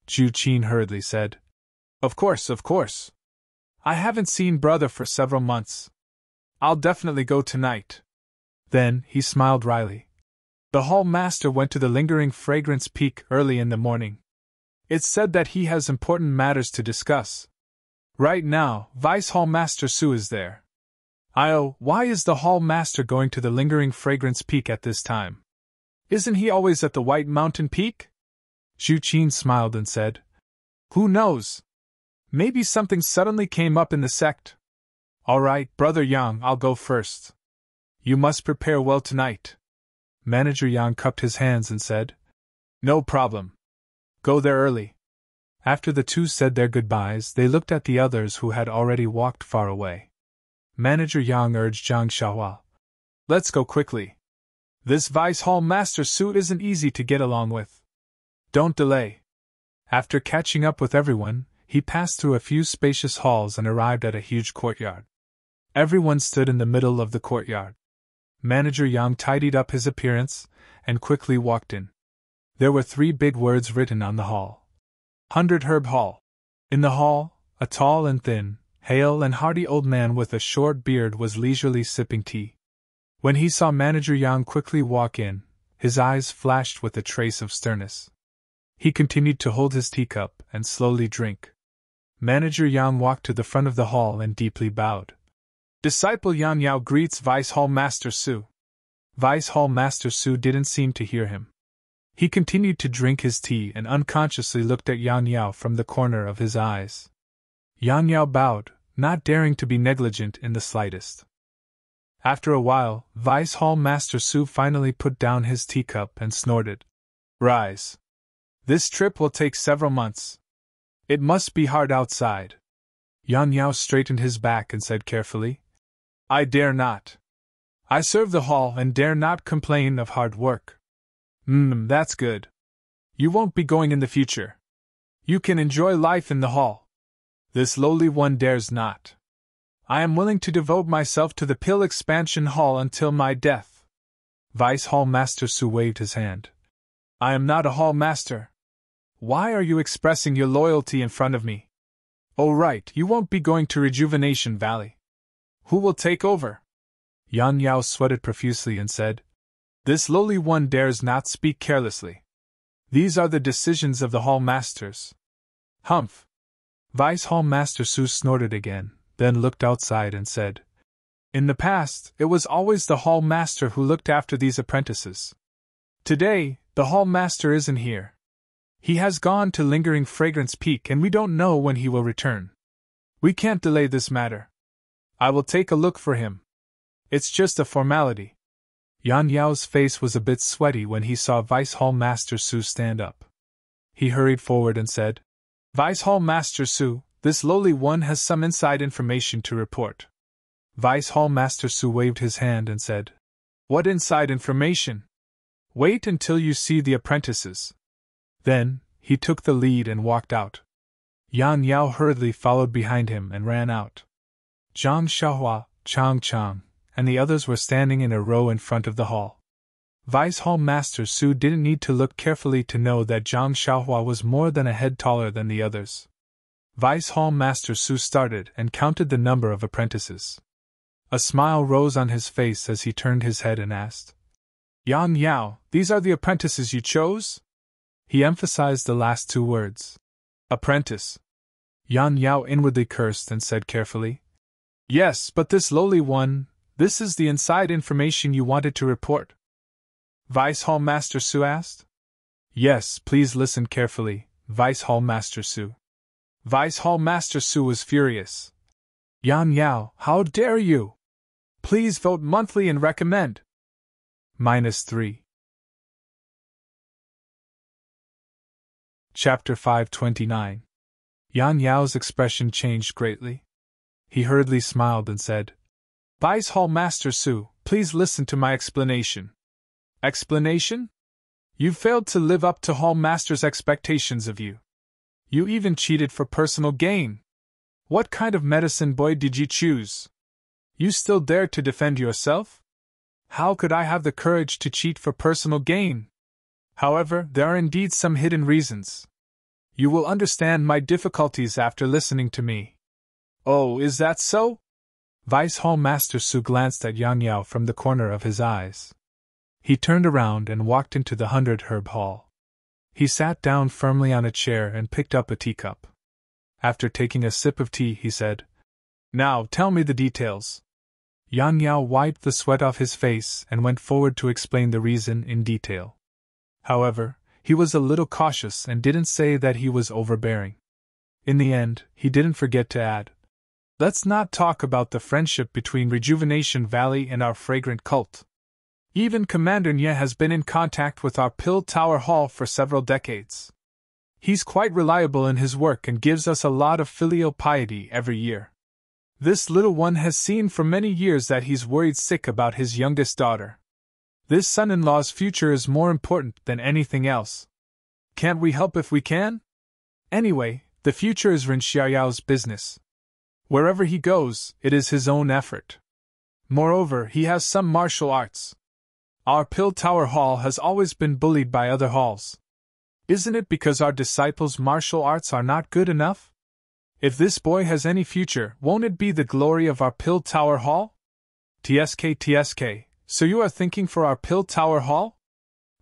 Zhu Qin hurriedly said. Of course. I haven't seen Brother for several months. I'll definitely go tonight." Then, he smiled wryly. The Hall Master went to the lingering fragrance peak early in the morning. It's said that he has important matters to discuss. Right now, Vice Hall Master Su is there. Why is the Hall Master going to the lingering fragrance peak at this time? Isn't he always at the White Mountain Peak? Zhu Qin smiled and said, Who knows? Maybe something suddenly came up in the sect. All right, Brother Yang, I'll go first. You must prepare well tonight. Manager Yang cupped his hands and said, No problem. Go there early. After the two said their goodbyes, they looked at the others who had already walked far away. Manager Yang urged Zhang Xiaohua, Let's go quickly. This Vice Hall Master suit isn't easy to get along with. Don't delay. After catching up with everyone, he passed through a few spacious halls and arrived at a huge courtyard. Everyone stood in the middle of the courtyard. Manager Yang tidied up his appearance and quickly walked in. There were 3 big words written on the hall. 100 Herb Hall. In the hall, a tall and thin, hale and hearty old man with a short beard was leisurely sipping tea. When he saw Manager Yang quickly walk in, his eyes flashed with a trace of sternness. He continued to hold his teacup and slowly drink. Manager Yang walked to the front of the hall and deeply bowed. Disciple Yan Yao greets Vice Hall Master Su. Vice Hall Master Su didn't seem to hear him. He continued to drink his tea and unconsciously looked at Yan Yao from the corner of his eyes. Yan Yao bowed, not daring to be negligent in the slightest. After a while, Vice Hall Master Su finally put down his teacup and snorted. Rise. This trip will take several months. It must be hard outside. Yan Yao straightened his back and said carefully, I dare not. I serve the hall and dare not complain of hard work. That's good. You won't be going in the future. You can enjoy life in the hall. This lowly one dares not. I am willing to devote myself to the Pill Expansion Hall until my death. Vice Hall Master Su waved his hand. I am not a hall master. Why are you expressing your loyalty in front of me? Oh right, you won't be going to Rejuvenation Valley. Who will take over? Yan Yao sweated profusely and said, This lowly one dares not speak carelessly. These are the decisions of the hall masters. Humph. Vice Hall Master Su snorted again, then looked outside and said, In the past, it was always the hall master who looked after these apprentices. Today, the hall master isn't here. He has gone to Lingering Fragrance Peak and we don't know when he will return. We can't delay this matter. I will take a look for him. It's just a formality. Yan Yao's face was a bit sweaty when he saw Vice Hall Master Su stand up. He hurried forward and said, Vice Hall Master Su, this lowly one has some inside information to report. Vice Hall Master Su waved his hand and said, What inside information? Wait until you see the apprentices. Then, he took the lead and walked out. Yan Yao hurriedly followed behind him and ran out. Zhang Xiaohua, Chang Chang, and the others were standing in a row in front of the hall. Vice Hall Master Su didn't need to look carefully to know that Zhang Xiaohua was more than a head taller than the others. Vice Hall Master Su started and counted the number of apprentices. A smile rose on his face as he turned his head and asked, Yan Yao, these are the apprentices you chose? He emphasized the last 2 words. Apprentice. Yan Yao inwardly cursed and said carefully, Yes, but this lowly one, this is the inside information you wanted to report. Vice Hall Master Su asked. Yes, please listen carefully, Vice Hall Master Su. Vice Hall Master Su was furious. Yan Yao, how dare you? Please vote monthly and recommend. -3. Chapter 529. Yan Yao's expression changed greatly. He hurriedly smiled and said, Vice Hall Master Su, please listen to my explanation. Explanation? You failed to live up to Hall Master's expectations of you. You even cheated for personal gain. What kind of medicine boy did you choose? You still dare to defend yourself? How could I have the courage to cheat for personal gain? However, there are indeed some hidden reasons. You will understand my difficulties after listening to me. Oh, is that so? Vice Hall Master Su glanced at Yang Yao from the corner of his eyes. He turned around and walked into the 100-herb hall. He sat down firmly on a chair and picked up a teacup. After taking a sip of tea, he said, "Now tell me the details." Yang Yao wiped the sweat off his face and went forward to explain the reason in detail. However, he was a little cautious and didn't say that he was overbearing. In the end, he didn't forget to add, "Let's not talk about the friendship between Rejuvenation Valley and our fragrant cult. Even Commander Nye has been in contact with our Pill Tower Hall for several decades. He's quite reliable in his work and gives us a lot of filial piety every year. This little one has seen for many years that he's worried sick about his youngest daughter. This son-in-law's future is more important than anything else. Can't we help if we can? Anyway, the future is Ren Xiaoyao's business. Wherever he goes, it is his own effort. Moreover, he has some martial arts. Our Pill Tower Hall has always been bullied by other halls. Isn't it because our disciples' martial arts are not good enough? If this boy has any future, won't it be the glory of our Pill Tower Hall? TSK, so you are thinking for our Pill Tower Hall?"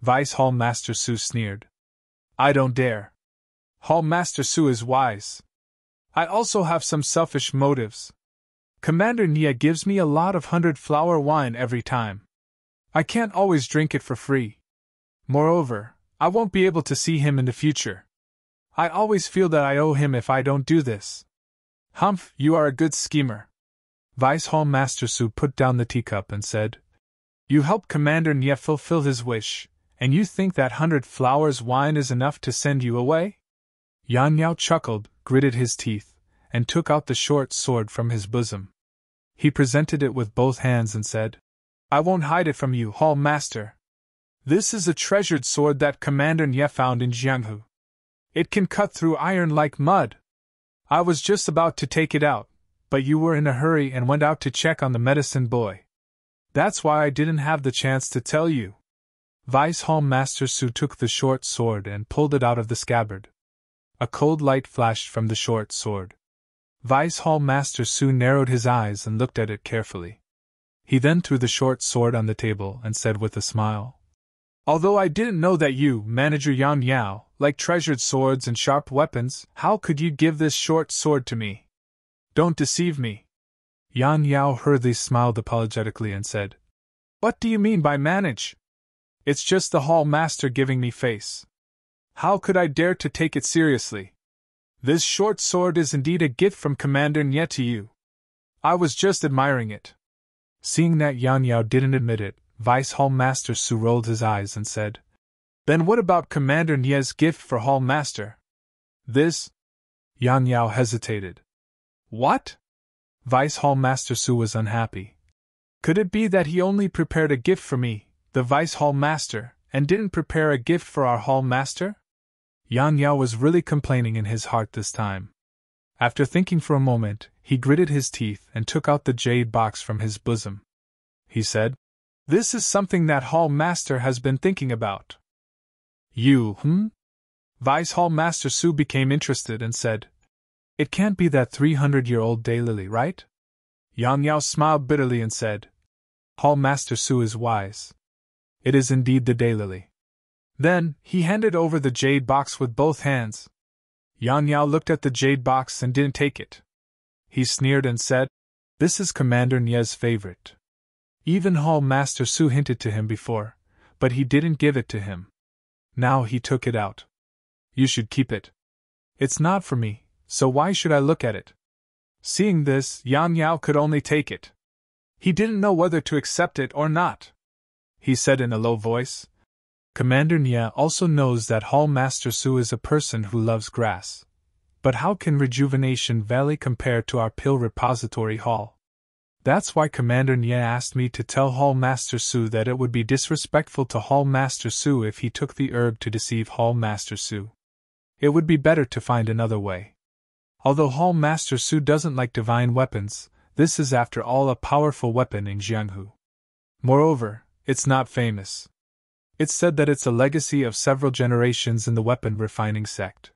Vice Hall Master Su sneered. "I don't dare. Hall Master Su is wise. I also have some selfish motives. Commander Nye gives me a lot of 100-flower wine every time. I can't always drink it for free. Moreover, I won't be able to see him in the future. I always feel that I owe him if I don't do this." "Humph, you are a good schemer." Vice Hall Master Su put down the teacup and said, "You helped Commander Nye fulfill his wish, and you think that 100 flowers wine is enough to send you away?" Yang Yao chuckled, gritted his teeth, and took out the short sword from his bosom. He presented it with both hands and said, "I won't hide it from you, Hall Master. This is a treasured sword that Commander Nye found in Jianghu. It can cut through iron like mud. I was just about to take it out, but you were in a hurry and went out to check on the medicine boy. That's why I didn't have the chance to tell you." Vice Hall Master Su took the short sword and pulled it out of the scabbard. A cold light flashed from the short sword. Vice Hall Master Su narrowed his eyes and looked at it carefully. He then threw the short sword on the table and said with a smile, "Although I didn't know that you, Manager Yang Yao, like treasured swords and sharp weapons, how could you give this short sword to me? Don't deceive me." Yang Yao hurriedly smiled apologetically and said, "What do you mean by manage? It's just the Hall Master giving me face. How could I dare to take it seriously? This short sword is indeed a gift from Commander Nye to you. I was just admiring it." Seeing that Yang Yao didn't admit it, Vice Hall Master Su rolled his eyes and said, "Then what about Commander Nye's gift for Hall Master? This?" Yang Yao hesitated. "What?" Vice Hall Master Su was unhappy. Could it be that he only prepared a gift for me, the Vice Hall Master, and didn't prepare a gift for our Hall Master? Yang Yao was really complaining in his heart this time. After thinking for a moment, he gritted his teeth and took out the jade box from his bosom. He said, "This is something that Hall Master has been thinking about." "You, Vice Hall Master Su became interested and said, "It can't be that 300-year-old daylily, right?" Yang Yao smiled bitterly and said, "Hall Master Su is wise. It is indeed the daylily." Then, he handed over the jade box with both hands. Yang Yao looked at the jade box and didn't take it. He sneered and said, "This is Commander Nye's favorite. Even Hall Master Su hinted to him before, but he didn't give it to him. Now he took it out. You should keep it. It's not for me, so why should I look at it?" Seeing this, Yang Yao could only take it. He didn't know whether to accept it or not. He said in a low voice, "Commander Nye also knows that Hall Master Su is a person who loves grass. But how can Rejuvenation Valley compare to our Pill Repository Hall? That's why Commander Nye asked me to tell Hall Master Su that it would be disrespectful to Hall Master Su if he took the herb to deceive Hall Master Su. It would be better to find another way. Although Hall Master Su doesn't like divine weapons, this is after all a powerful weapon in Jianghu. Moreover, it's not famous. It's said that it's a legacy of several generations in the weapon refining sect.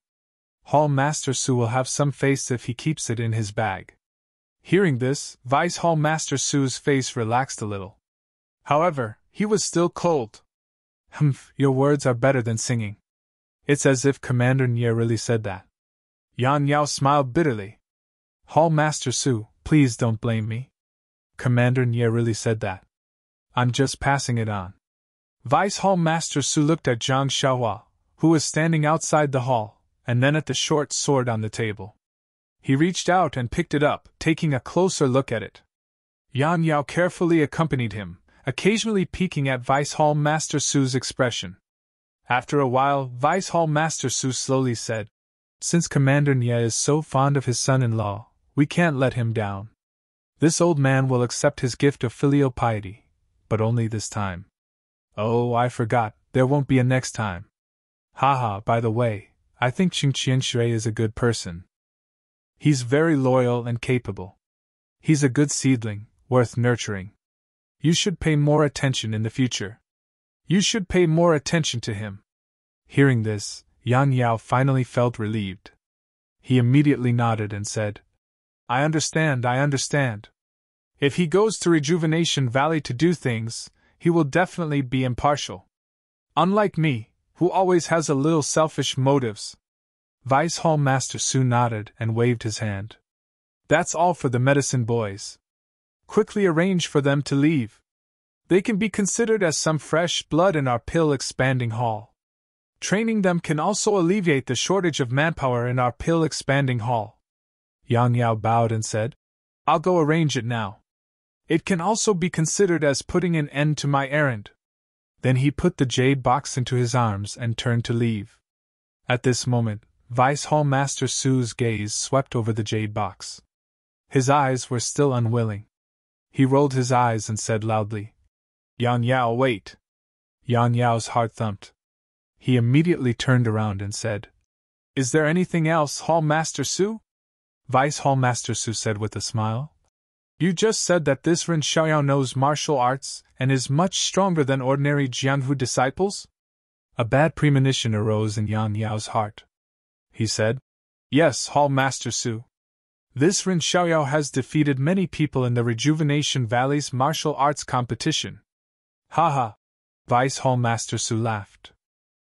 Hall Master Su will have some face if he keeps it in his bag." Hearing this, Vice Hall Master Su's face relaxed a little. However, he was still cold. Humph, your words are better than singing. It's as if Commander Nye really said that. Yan Yao smiled bitterly. Hall Master Su, please don't blame me. Commander Nye really said that. I'm just passing it on. Vice Hall Master Su looked at Zhang Xiaohua, who was standing outside the hall, and then at the short sword on the table. He reached out and picked it up, taking a closer look at it. Yan Yao carefully accompanied him, occasionally peeking at Vice Hall Master Su's expression. After a while, Vice Hall Master Su slowly said, Since Commander Nye is so fond of his son-in-law, we can't let him down. This old man will accept his gift of filial piety, but only this time. Oh, I forgot, there won't be a next time. Haha, by the way, I think Qing Qianshui is a good person. He's very loyal and capable. He's a good seedling, worth nurturing. You should pay more attention in the future. You should pay more attention to him. Hearing this, Yan Yao finally felt relieved. He immediately nodded and said, I understand. If he goes to Rejuvenation Valley to do things, he will definitely be impartial. Unlike me, who always has a little selfish motives. Vice Hall Master Su nodded and waved his hand. That's all for the medicine boys. Quickly arrange for them to leave. They can be considered as some fresh blood in our pill-expanding hall. Training them can also alleviate the shortage of manpower in our pill-expanding hall. Yang Yao bowed and said, I'll go arrange it now. It can also be considered as putting an end to my errand. Then he put the jade box into his arms and turned to leave. At this moment, Vice Hall Master Su's gaze swept over the jade box. His eyes were still unwilling. He rolled his eyes and said loudly, Yan Yao, wait. Yan Yao's heart thumped. He immediately turned around and said, Is there anything else, Hall Master Su? Vice Hall Master Su said with a smile. You just said that this Ren Xiaoyao knows martial arts and is much stronger than ordinary Jianhu disciples? A bad premonition arose in Yan Yao's heart. He said, Yes, Hall Master Su. This Ren Xiaoyao has defeated many people in the Rejuvenation Valley's martial arts competition. Haha! Vice Hall Master Su laughed.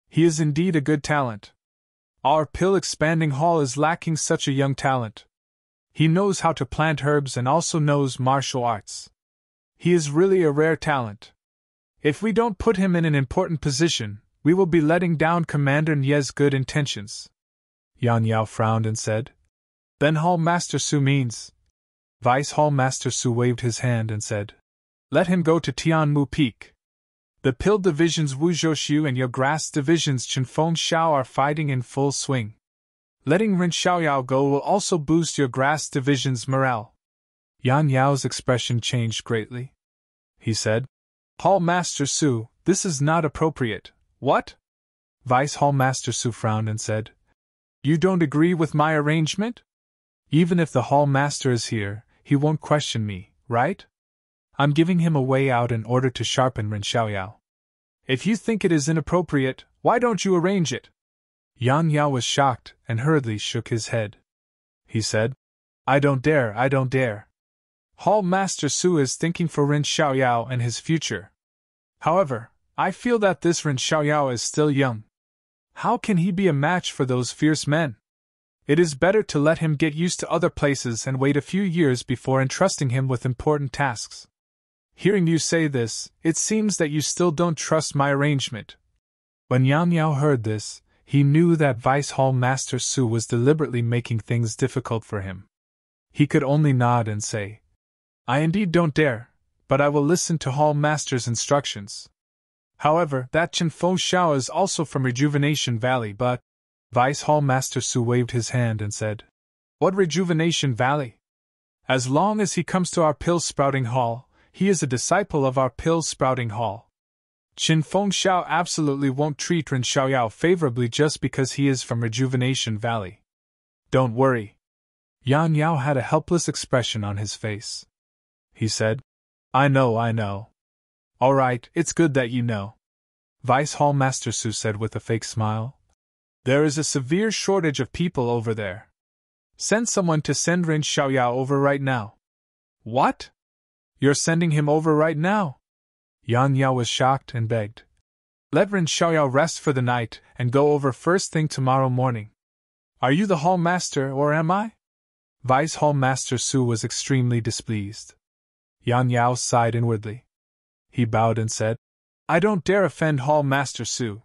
He is indeed a good talent. Our pill-expanding hall is lacking such a young talent. He knows how to plant herbs and also knows martial arts. He is really a rare talent. If we don't put him in an important position, we will be letting down Commander Nye's good intentions. Yan Yao frowned and said, Then Hall Master Su means... Vice Hall Master Su waved his hand and said, Let him go to Tianmu Peak. The Pill Division's Wu Zhouxiu and your Grass Division's Chenfeng Xiao are fighting in full swing. Letting Ren Xiaoyao go will also boost your Grass Division's morale. Yan Yao's expression changed greatly. He said, Hall Master Su, this is not appropriate. What? Vice Hall Master Su frowned and said, You don't agree with my arrangement? Even if the Hall Master is here, he won't question me, right? I'm giving him a way out in order to sharpen Ren Xiaoyao. If you think it is inappropriate, why don't you arrange it? Yan Yao was shocked and hurriedly shook his head. He said, I don't dare. Hall Master Su is thinking for Ren Xiaoyao and his future. However, I feel that this Ren Xiaoyao is still young. How can he be a match for those fierce men? It is better to let him get used to other places and wait a few years before entrusting him with important tasks. Hearing you say this, it seems that you still don't trust my arrangement. When Yan Yao heard this, he knew that Vice Hall Master Su was deliberately making things difficult for him. He could only nod and say, I indeed don't dare, but I will listen to Hall Master's instructions. However, that Chenfeng Xiao is also from Rejuvenation Valley, but... Vice Hall Master Su waved his hand and said, What Rejuvenation Valley? As long as he comes to our pill-sprouting hall, he is a disciple of our pill-sprouting hall. Chenfeng Xiao absolutely won't treat Ren Xiaoyao favorably just because he is from Rejuvenation Valley. Don't worry. Yan Yao had a helpless expression on his face. He said, I know. All right, it's good that you know. Vice Hall Master Su said with a fake smile. There is a severe shortage of people over there. Send someone to send Ren Xiaoyao over right now. What? You're sending him over right now? Yan Yao was shocked and begged. Let Ren Xiaoyao rest for the night and go over first thing tomorrow morning. Are you the hall master or am I? Vice Hall Master Su was extremely displeased. Yan Yao sighed inwardly. He bowed and said, I don't dare offend Hall Master Su.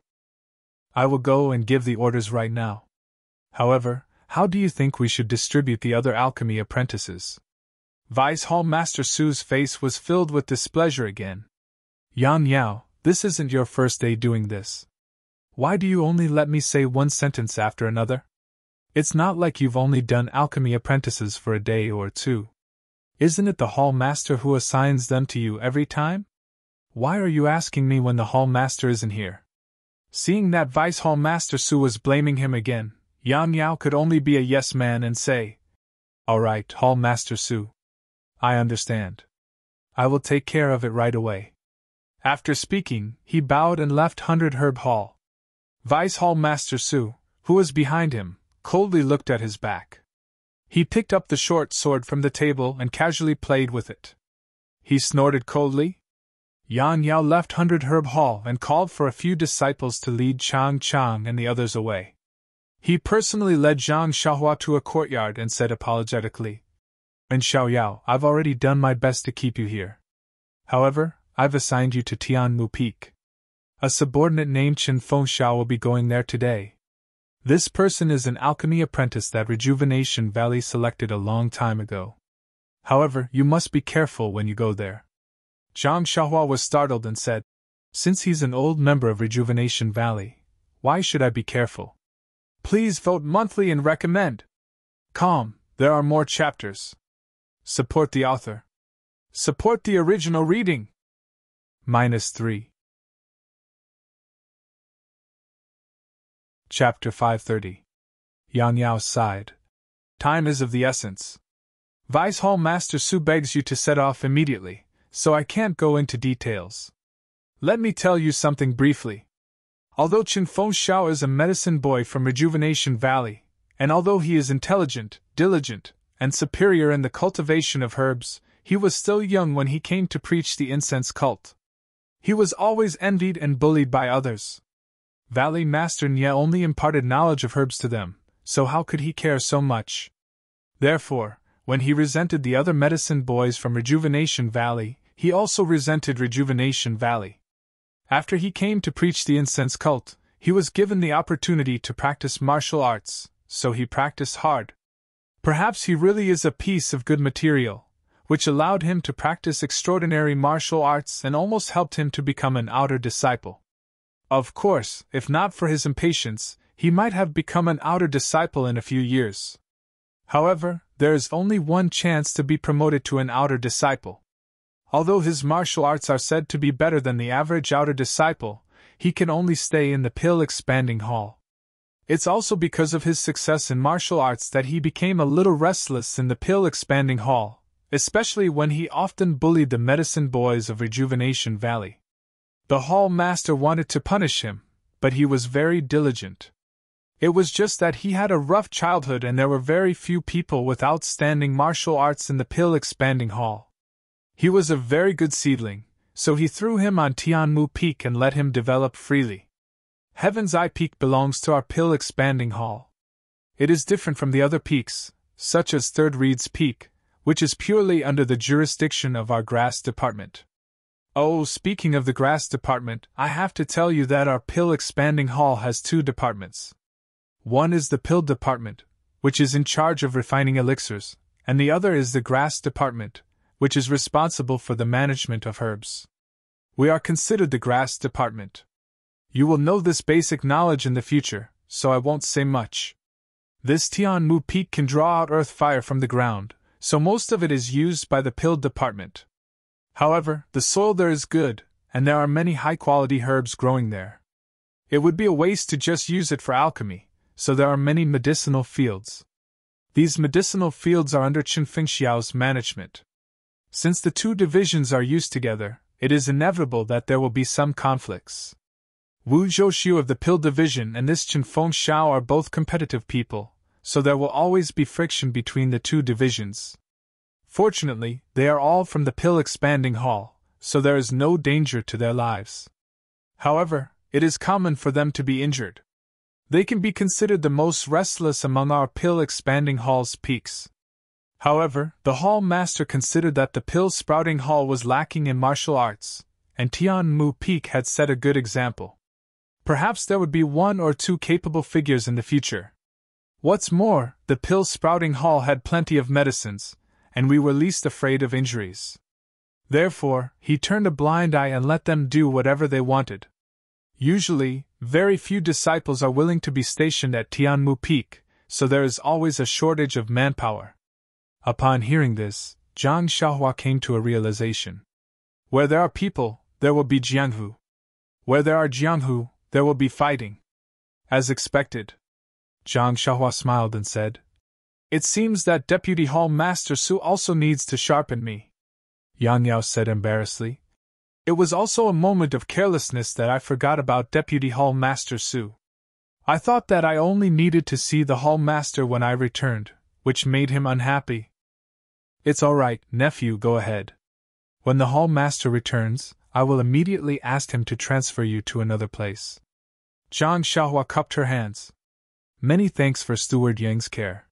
I will go and give the orders right now. However, how do you think we should distribute the other alchemy apprentices? Vice Hall Master Su's face was filled with displeasure again. Yan Yao, this isn't your first day doing this. Why do you only let me say one sentence after another? It's not like you've only done alchemy apprentices for a day or two. Isn't it the hall master who assigns them to you every time? Why are you asking me when the hall master isn't here? Seeing that Vice Hall Master Su was blaming him again, Yan Yao could only be a yes man and say, All right, Hall Master Su. I understand. I will take care of it right away. After speaking, he bowed and left 100 Herb Hall. Vice Hall Master Su, who was behind him, coldly looked at his back. He picked up the short sword from the table and casually played with it. He snorted coldly. Yan Yao left 100 Herb Hall and called for a few disciples to lead Chang Chang and the others away. He personally led Zhang Xiaohua to a courtyard and said apologetically, Ren Xiaoyao, I've already done my best to keep you here. However, I've assigned you to Tianmu Peak. A subordinate named Chen Fengxiao will be going there today. This person is an alchemy apprentice that Rejuvenation Valley selected a long time ago. However, you must be careful when you go there. Zhang Xiaohua was startled and said, Since he's an old member of Rejuvenation Valley, why should I be careful? Please vote monthly and recommend. Calm, there are more chapters. Support the author. Support the original reading. -3. Chapter 530. Yan Yao sighed. Time is of the essence. Vice Hall Master Su begs you to set off immediately, so I can't go into details. Let me tell you something briefly. Although Chen Fengxiao is a medicine boy from Rejuvenation Valley, and although he is intelligent, diligent, and superior in the cultivation of herbs, he was still young when he came to preach the incense cult. He was always envied and bullied by others. Valley Master Nye only imparted knowledge of herbs to them, so how could he care so much? Therefore, when he resented the other medicine boys from Rejuvenation Valley, he also resented Rejuvenation Valley. After he came to preach the incense cult, he was given the opportunity to practice martial arts, so he practiced hard. Perhaps he really is a piece of good material, which allowed him to practice extraordinary martial arts and almost helped him to become an outer disciple. Of course, if not for his impatience, he might have become an outer disciple in a few years. However, there is only one chance to be promoted to an outer disciple. Although his martial arts are said to be better than the average outer disciple, he can only stay in the Pill Expanding Hall. It's also because of his success in martial arts that he became a little restless in the Pill Expanding Hall, especially when he often bullied the medicine boys of Rejuvenation Valley. The hall master wanted to punish him, but he was very diligent. It was just that he had a rough childhood and there were very few people with outstanding martial arts in the Pill Expanding Hall. He was a very good seedling, so he threw him on Tianmu Peak and let him develop freely. Heaven's Eye Peak belongs to our Pill Expanding Hall. It is different from the other peaks, such as Third Reed's Peak, which is purely under the jurisdiction of our Grass Department. Oh, speaking of the Grass Department, I have to tell you that our Pill Expanding Hall has two departments. One is the Pill Department, which is in charge of refining elixirs, and the other is the Grass Department, which is responsible for the management of herbs. We are considered the Grass Department. You will know this basic knowledge in the future, so I won't say much. This Tianmu Peak can draw out earth fire from the ground, so most of it is used by the Pill Department. However, the soil there is good, and there are many high-quality herbs growing there. It would be a waste to just use it for alchemy, so there are many medicinal fields. These medicinal fields are under Chen Fengxiao's management. Since the two divisions are used together, it is inevitable that there will be some conflicts. Wu Zhouxiu of the Pill Division and this Chen Fengxiao are both competitive people, so there will always be friction between the two divisions. Fortunately, they are all from the pill-expanding hall, so there is no danger to their lives. However, it is common for them to be injured. They can be considered the most restless among our pill-expanding hall's peaks. However, the hall master considered that the pill-sprouting hall was lacking in martial arts, and Tian Mu Peak had set a good example. Perhaps there would be 1 or 2 capable figures in the future. What's more, the pill-sprouting hall had plenty of medicines, and we were least afraid of injuries. Therefore, he turned a blind eye and let them do whatever they wanted. Usually, very few disciples are willing to be stationed at Tianmu Peak, so there is always a shortage of manpower. Upon hearing this, Zhang Xiaohua came to a realization. Where there are people, there will be Jianghu. Where there are Jianghu, there will be fighting. As expected. Zhang Xiaohua smiled and said, "It seems that Deputy Hall Master Su also needs to sharpen me." Yang Yao said embarrassedly. "It was also a moment of carelessness that I forgot about Deputy Hall Master Su. I thought that I only needed to see the Hall Master when I returned, which made him unhappy." "It's all right, nephew, go ahead. When the Hall Master returns, I will immediately ask him to transfer you to another place." Zhang Xiaohua cupped her hands. "Many thanks for Steward Yang's care."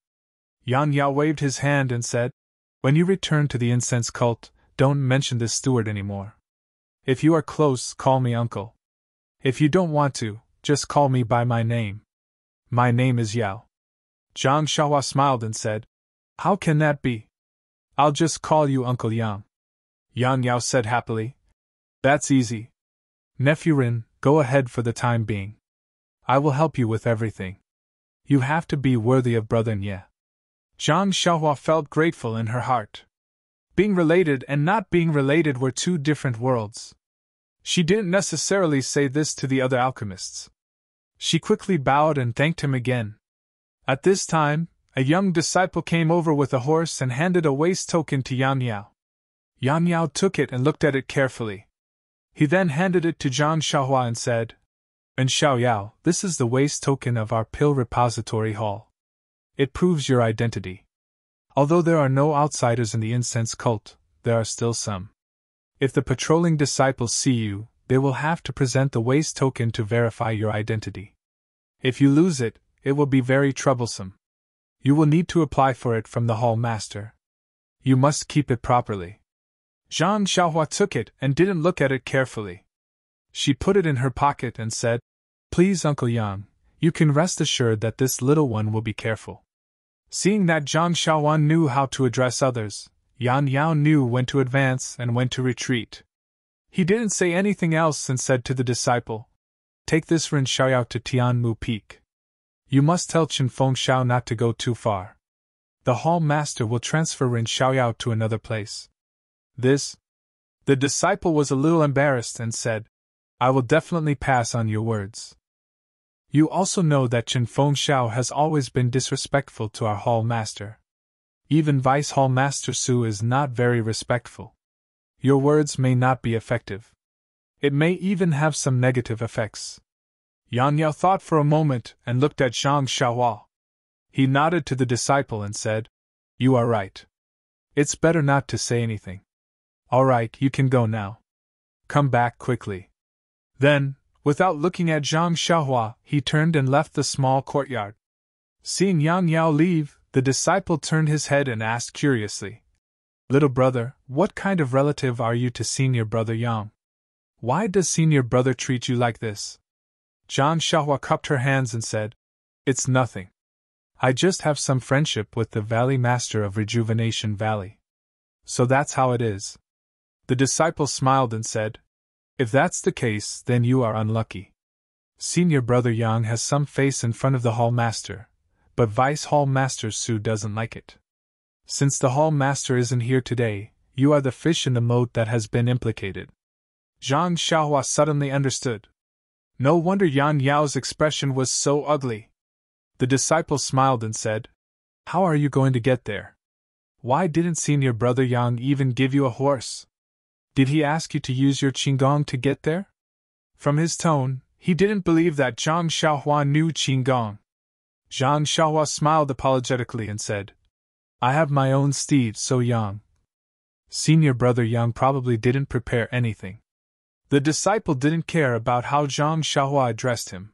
Yang Yao waved his hand and said, "When you return to the incense cult, don't mention this steward anymore. If you are close, call me uncle. If you don't want to, just call me by my name. My name is Yao." Zhang Xiaohua smiled and said, "How can that be? I'll just call you Uncle Yang." Yang Yao said happily, "That's easy. Nephew Rin, go ahead for the time being. I will help you with everything. You have to be worthy of Brother Nye." Zhang Xiaohua felt grateful in her heart. Being related and not being related were 2 different worlds. She didn't necessarily say this to the other alchemists. She quickly bowed and thanked him again. At this time, a young disciple came over with a horse and handed a waist token to Yang Yao. Yang Yao took it and looked at it carefully. He then handed it to Zhang Xiaohua and said, "And Xiao Yao, this is the waist token of our pill repository hall. It proves your identity. Although there are no outsiders in the incense cult, there are still some. If the patrolling disciples see you, they will have to present the waist token to verify your identity. If you lose it, it will be very troublesome. You will need to apply for it from the hall master. You must keep it properly." Zhang Xiaohua took it and didn't look at it carefully. She put it in her pocket and said, "Please, Uncle Yang, you can rest assured that this little one will be careful." Seeing that Zhang Xiaohua knew how to address others, Yan Yao knew when to advance and when to retreat. He didn't say anything else and said to the disciple, "Take this Ren Xiaoyao to Tianmu Peak. You must tell Chen Fengxiao not to go too far. The hall master will transfer Ren Xiaoyao to another place." This. The disciple was a little embarrassed and said, "I will definitely pass on your words. You also know that Chen Fengxiao has always been disrespectful to our hall master. Even Vice Hall Master Su is not very respectful. Your words may not be effective. It may even have some negative effects." Yan Yao thought for a moment and looked at Zhang Xiaohua. He nodded to the disciple and said, "You are right. It's better not to say anything. All right, you can go now. Come back quickly." Then, without looking at Zhang Xiaohua, he turned and left the small courtyard. Seeing Yang Yao leave, the disciple turned his head and asked curiously, "Little brother, what kind of relative are you to senior brother Yang? Why does senior brother treat you like this?" Zhang Xiaohua cupped her hands and said, "It's nothing. I just have some friendship with the Valley Master of Rejuvenation Valley. So that's how it is." The disciple smiled and said, "If that's the case, then you are unlucky. Senior brother Yang has some face in front of the hall master, but Vice Hall Master Su doesn't like it. Since the hall master isn't here today, you are the fish in the moat that has been implicated." Zhang Xiaohua suddenly understood. No wonder Yan Yao's expression was so ugly. The disciple smiled and said, "How are you going to get there? Why didn't senior brother Yang even give you a horse? Did he ask you to use your Qinggong to get there?" From his tone, he didn't believe that Zhang Xiaohua knew Qinggong. Zhang Xiaohua smiled apologetically and said, "I have my own steed So Yang, Senior Brother Yang probably didn't prepare anything. The disciple didn't care about how Zhang Xiaohua addressed him.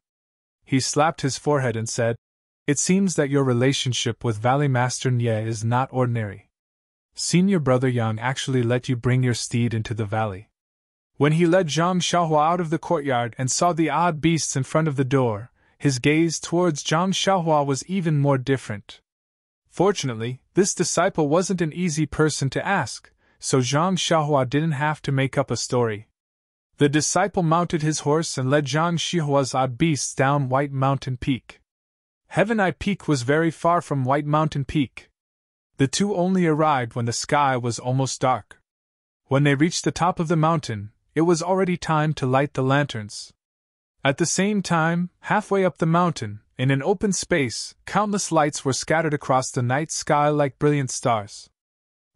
He slapped his forehead and said, "It seems that your relationship with Valley Master Nye is not ordinary. Senior Brother Yang actually let you bring your steed into the valley." When he led Zhang Xiaohua out of the courtyard and saw the odd beasts in front of the door, his gaze towards Zhang Xiaohua was even more different. Fortunately, this disciple wasn't an easy person to ask, so Zhang Xiaohua didn't have to make up a story. The disciple mounted his horse and led Zhang Xiaohua's odd beasts down White Mountain Peak. Heaven Eye Peak was very far from White Mountain Peak. The two only arrived when the sky was almost dark. When they reached the top of the mountain, it was already time to light the lanterns. At the same time, halfway up the mountain, in an open space, countless lights were scattered across the night sky like brilliant stars.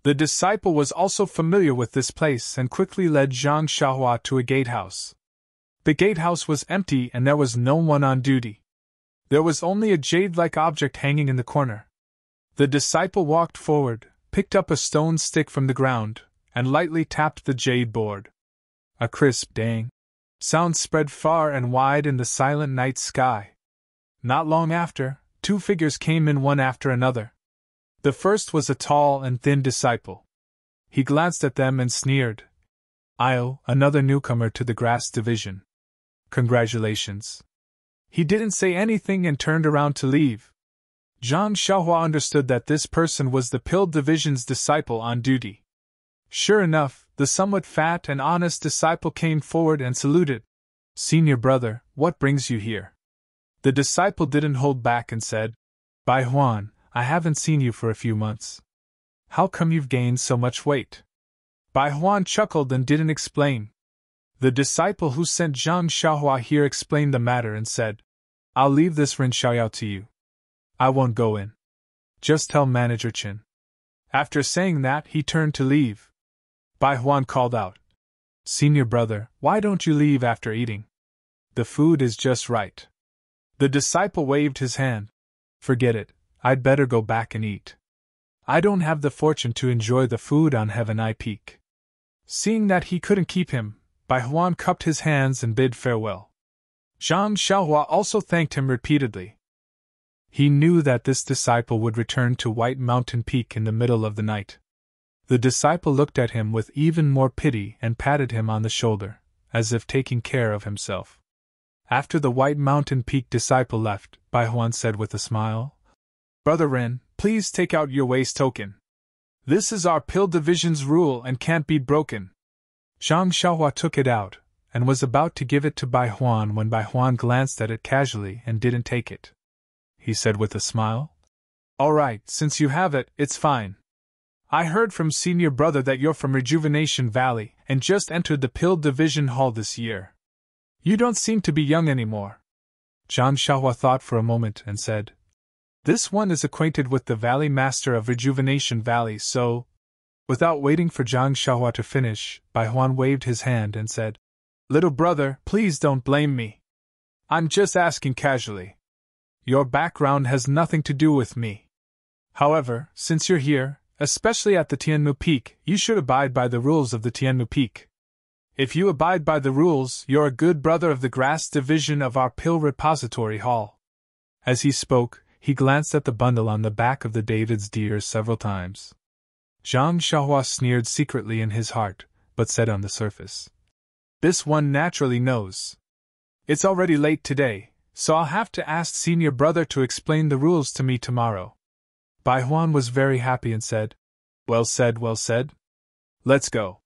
The disciple was also familiar with this place and quickly led Zhang Xiaohua to a gatehouse. The gatehouse was empty and there was no one on duty. There was only a jade-like object hanging in the corner. The disciple walked forward, picked up a stone stick from the ground, and lightly tapped the jade board. A crisp dang sound spread far and wide in the silent night sky. Not long after, two figures came in one after another. The first was a tall and thin disciple. He glanced at them and sneered. "Io, another newcomer to the grass division. Congratulations." He didn't say anything and turned around to leave. Zhang Xiaohua understood that this person was the Pill Division's disciple on duty. Sure enough, the somewhat fat and honest disciple came forward and saluted. "Senior brother, what brings you here?" The disciple didn't hold back and said, "Bai Huan, I haven't seen you for a few months. How come you've gained so much weight?" Bai Huan chuckled and didn't explain. The disciple who sent Zhang Xiaohua here explained the matter and said, "I'll leave this Ren Xiaoyao to you. I won't go in. Just tell Manager Chen." After saying that, he turned to leave. Bai Huan called out, "Senior brother, why don't you leave after eating? The food is just right." The disciple waved his hand. "Forget it, I'd better go back and eat. I don't have the fortune to enjoy the food on Heaven Eye Peak." Seeing that he couldn't keep him, Bai Huan cupped his hands and bid farewell. Zhang Xiaohua also thanked him repeatedly. He knew that this disciple would return to White Mountain Peak in the middle of the night. The disciple looked at him with even more pity and patted him on the shoulder, as if taking care of himself. After the White Mountain Peak disciple left, Bai Huan said with a smile, "Brother Ren, please take out your waist token. This is our Pill Division's rule and can't be broken." Zhang Xiaohua took it out, and was about to give it to Bai Huan when Bai Huan glanced at it casually and didn't take it. He said with a smile, "All right, since you have it, it's fine. I heard from Senior Brother that you're from Rejuvenation Valley and just entered the Pill Division Hall this year. You don't seem to be young anymore." Zhang Xiaohua thought for a moment and said, "This one is acquainted with the Valley Master of Rejuvenation Valley, so—" Without waiting for Zhang Xiaohua to finish, Bai Huan waved his hand and said, "Little brother, please don't blame me. I'm just asking casually. Your background has nothing to do with me. However, since you're here, especially at the Tianmu Peak, you should abide by the rules of the Tianmu Peak. If you abide by the rules, you're a good brother of the grass division of our Pill Repository Hall." As he spoke, he glanced at the bundle on the back of the David's deer several times. Zhang Xiaohua sneered secretly in his heart, but said on the surface, "This one naturally knows. It's already late today, so I'll have to ask Senior Brother to explain the rules to me tomorrow." Bai Huan was very happy and said, "Well said, well said. Let's go.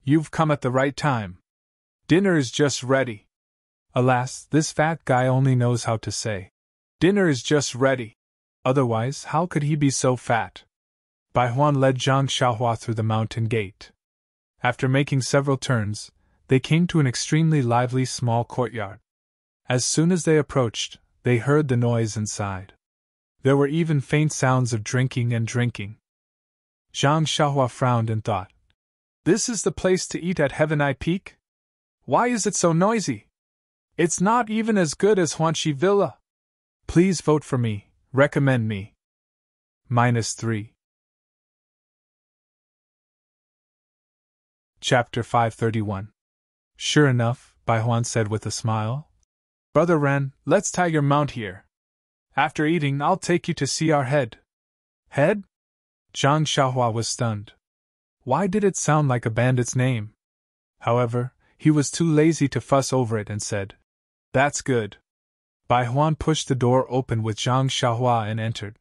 You've come at the right time. Dinner is just ready." Alas, this fat guy only knows how to say, "Dinner is just ready." Otherwise, how could he be so fat? Bai Huan led Zhang Xiaohua through the mountain gate. After making several turns, they came to an extremely lively small courtyard. As soon as they approached, they heard the noise inside. There were even faint sounds of drinking and drinking. Zhang Xiaohua frowned and thought, "This is the place to eat at Heaven Eye Peak? Why is it so noisy? It's not even as good as Huanxi Villa. Please vote for me, recommend me. -3. Chapter 531. Sure enough, Bai Huan said with a smile. Brother Ren, let's tie your mount here. After eating, I'll take you to see our head. Head? Zhang Xiaohua was stunned. Why did it sound like a bandit's name? However, he was too lazy to fuss over it and said, That's good. Bai Huan pushed the door open with Zhang Xiaohua and entered.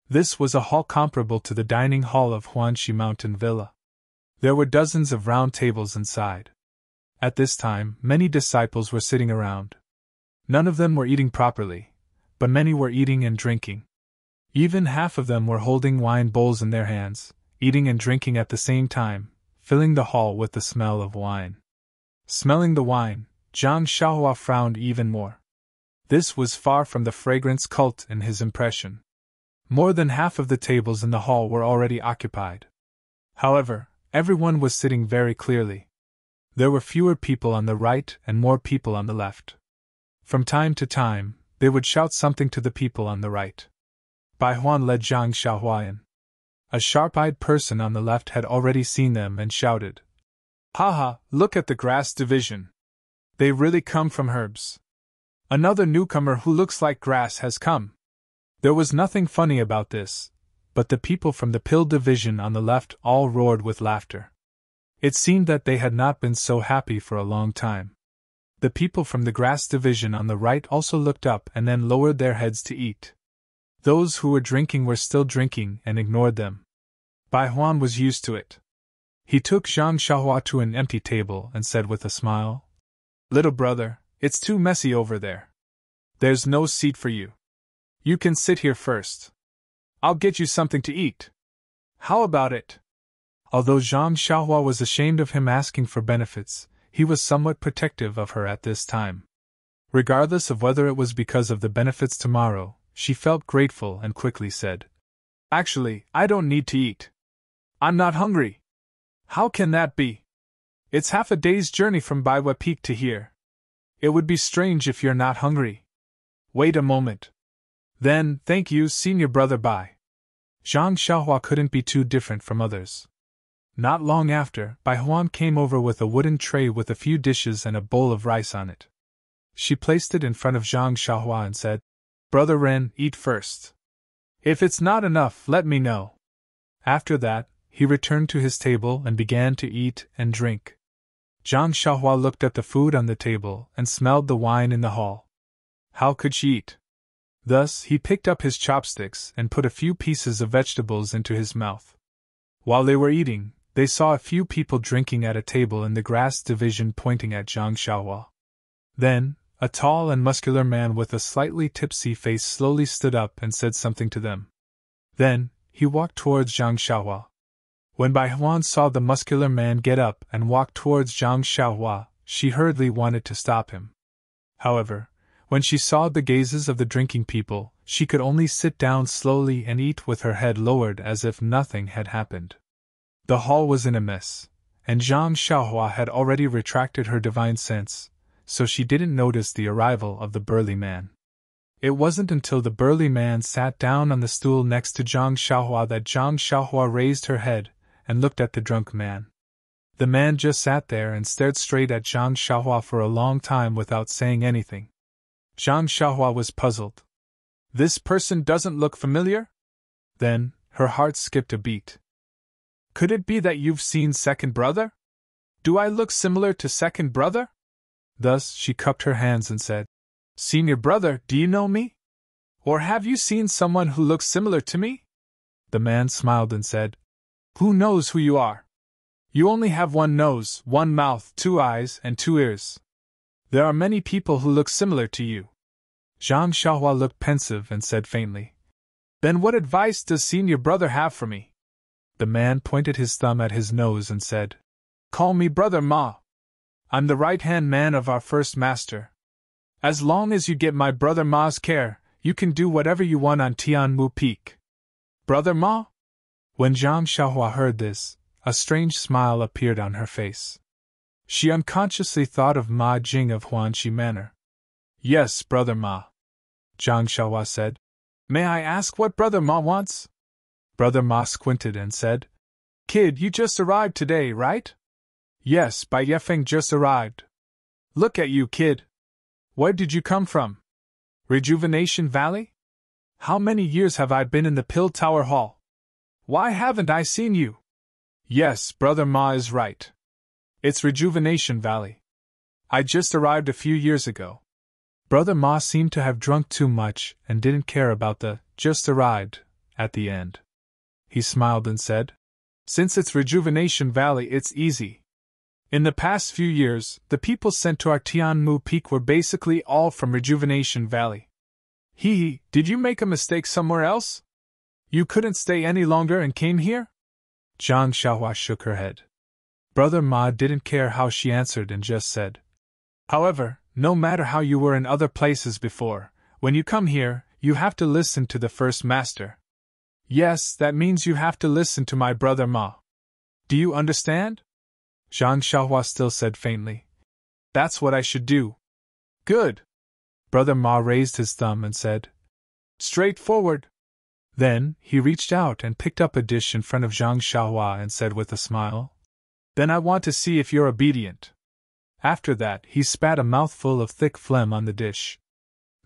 This was a hall comparable to the dining hall of Huanxi Mountain Villa. There were dozens of round tables inside. At this time, many disciples were sitting around. None of them were eating properly, but many were eating and drinking. Even half of them were holding wine bowls in their hands, eating and drinking at the same time, filling the hall with the smell of wine. Smelling the wine, Zhang Xiaohua frowned even more. This was far from the fragrance cult in his impression. More than half of the tables in the hall were already occupied. However, everyone was sitting very clearly. There were fewer people on the right and more people on the left. From time to time, they would shout something to the people on the right. Bai Huan led Zhang Xiaohua in. A sharp-eyed person on the left had already seen them and shouted, Haha, look at the grass division. They really come from herbs. Another newcomer who looks like grass has come. There was nothing funny about this, but the people from the pill division on the left all roared with laughter. It seemed that they had not been so happy for a long time. The people from the grass division on the right also looked up and then lowered their heads to eat. Those who were drinking were still drinking and ignored them. Bai Huan was used to it. He took Zhang Xiaohua to an empty table and said with a smile, Little brother, it's too messy over there. There's no seat for you. You can sit here first. I'll get you something to eat. How about it? Although Zhang Xiaohua was ashamed of him asking for benefits, he was somewhat protective of her at this time. Regardless of whether it was because of the benefits tomorrow, she felt grateful and quickly said, Actually, I don't need to eat. I'm not hungry. How can that be? It's half a day's journey from Baiwa Peak to here. It would be strange if you're not hungry. Wait a moment. Then, thank you, Senior Brother Bai. Zhang Xiaohua couldn't be too different from others. Not long after, Bai Huan came over with a wooden tray with a few dishes and a bowl of rice on it. She placed it in front of Zhang Xiaohua and said, Brother Ren, eat first. If it's not enough, let me know. After that, he returned to his table and began to eat and drink. Zhang Xiaohua looked at the food on the table and smelled the wine in the hall. How could she eat? Thus, he picked up his chopsticks and put a few pieces of vegetables into his mouth. While they were eating, they saw a few people drinking at a table in the grass division pointing at Zhang Xiaohua. Then, a tall and muscular man with a slightly tipsy face slowly stood up and said something to them. Then, he walked towards Zhang Xiaohua. When Bai Huan saw the muscular man get up and walk towards Zhang Xiaohua, she hurriedly wanted to stop him. However, when she saw the gazes of the drinking people, she could only sit down slowly and eat with her head lowered as if nothing had happened. The hall was in a mess, and Zhang Xiaohua had already retracted her divine sense, so she didn't notice the arrival of the burly man. It wasn't until the burly man sat down on the stool next to Zhang Xiaohua that Zhang Xiaohua raised her head and looked at the drunk man. The man just sat there and stared straight at Zhang Xiaohua for a long time without saying anything. Zhang Xiaohua was puzzled. This person doesn't look familiar? Then, her heart skipped a beat. Could it be that you've seen Second Brother? Do I look similar to Second Brother? Thus, she cupped her hands and said, Senior Brother, do you know me? Or have you seen someone who looks similar to me? The man smiled and said, Who knows who you are? You only have one nose, one mouth, 2 eyes, and 2 ears. There are many people who look similar to you. Zhang Xiaohua looked pensive and said faintly, Then what advice does Senior Brother have for me? The man pointed his thumb at his nose and said, Call me Brother Ma. I'm the right-hand man of our first master. As long as you get my Brother Ma's care, you can do whatever you want on Tianmu Peak. Brother Ma? When Zhang Xiaohua heard this, a strange smile appeared on her face. She unconsciously thought of Ma Jing of Huanxi Manor. Yes, Brother Ma. Zhang Xiaohua said. May I ask what Brother Ma wants? Brother Ma squinted and said, Kid, you just arrived today, right? Yes, Bai Yefeng just arrived. Look at you, kid. Where did you come from? Rejuvenation Valley? How many years have I been in the Pill Tower Hall? Why haven't I seen you? Yes, Brother Ma is right. It's Rejuvenation Valley. I just arrived a few years ago. Brother Ma seemed to have drunk too much and didn't care about the just arrived at the end. He smiled and said, Since it's Rejuvenation Valley, it's easy. In the past few years, the people sent to our Tianmu Peak were basically all from Rejuvenation Valley. Did you make a mistake somewhere else? You couldn't stay any longer and came here? Zhang Xiaohua shook her head. Brother Ma didn't care how she answered and just said, However, no matter how you were in other places before, when you come here, you have to listen to the first master. Yes, that means you have to listen to my brother Ma. Do you understand? Zhang Xiaohua still said faintly, That's what I should do. Good. Brother Ma raised his thumb and said, Straightforward. Then, he reached out and picked up a dish in front of Zhang Xiaohua and said with a smile, Then I want to see if you're obedient. After that, he spat a mouthful of thick phlegm on the dish.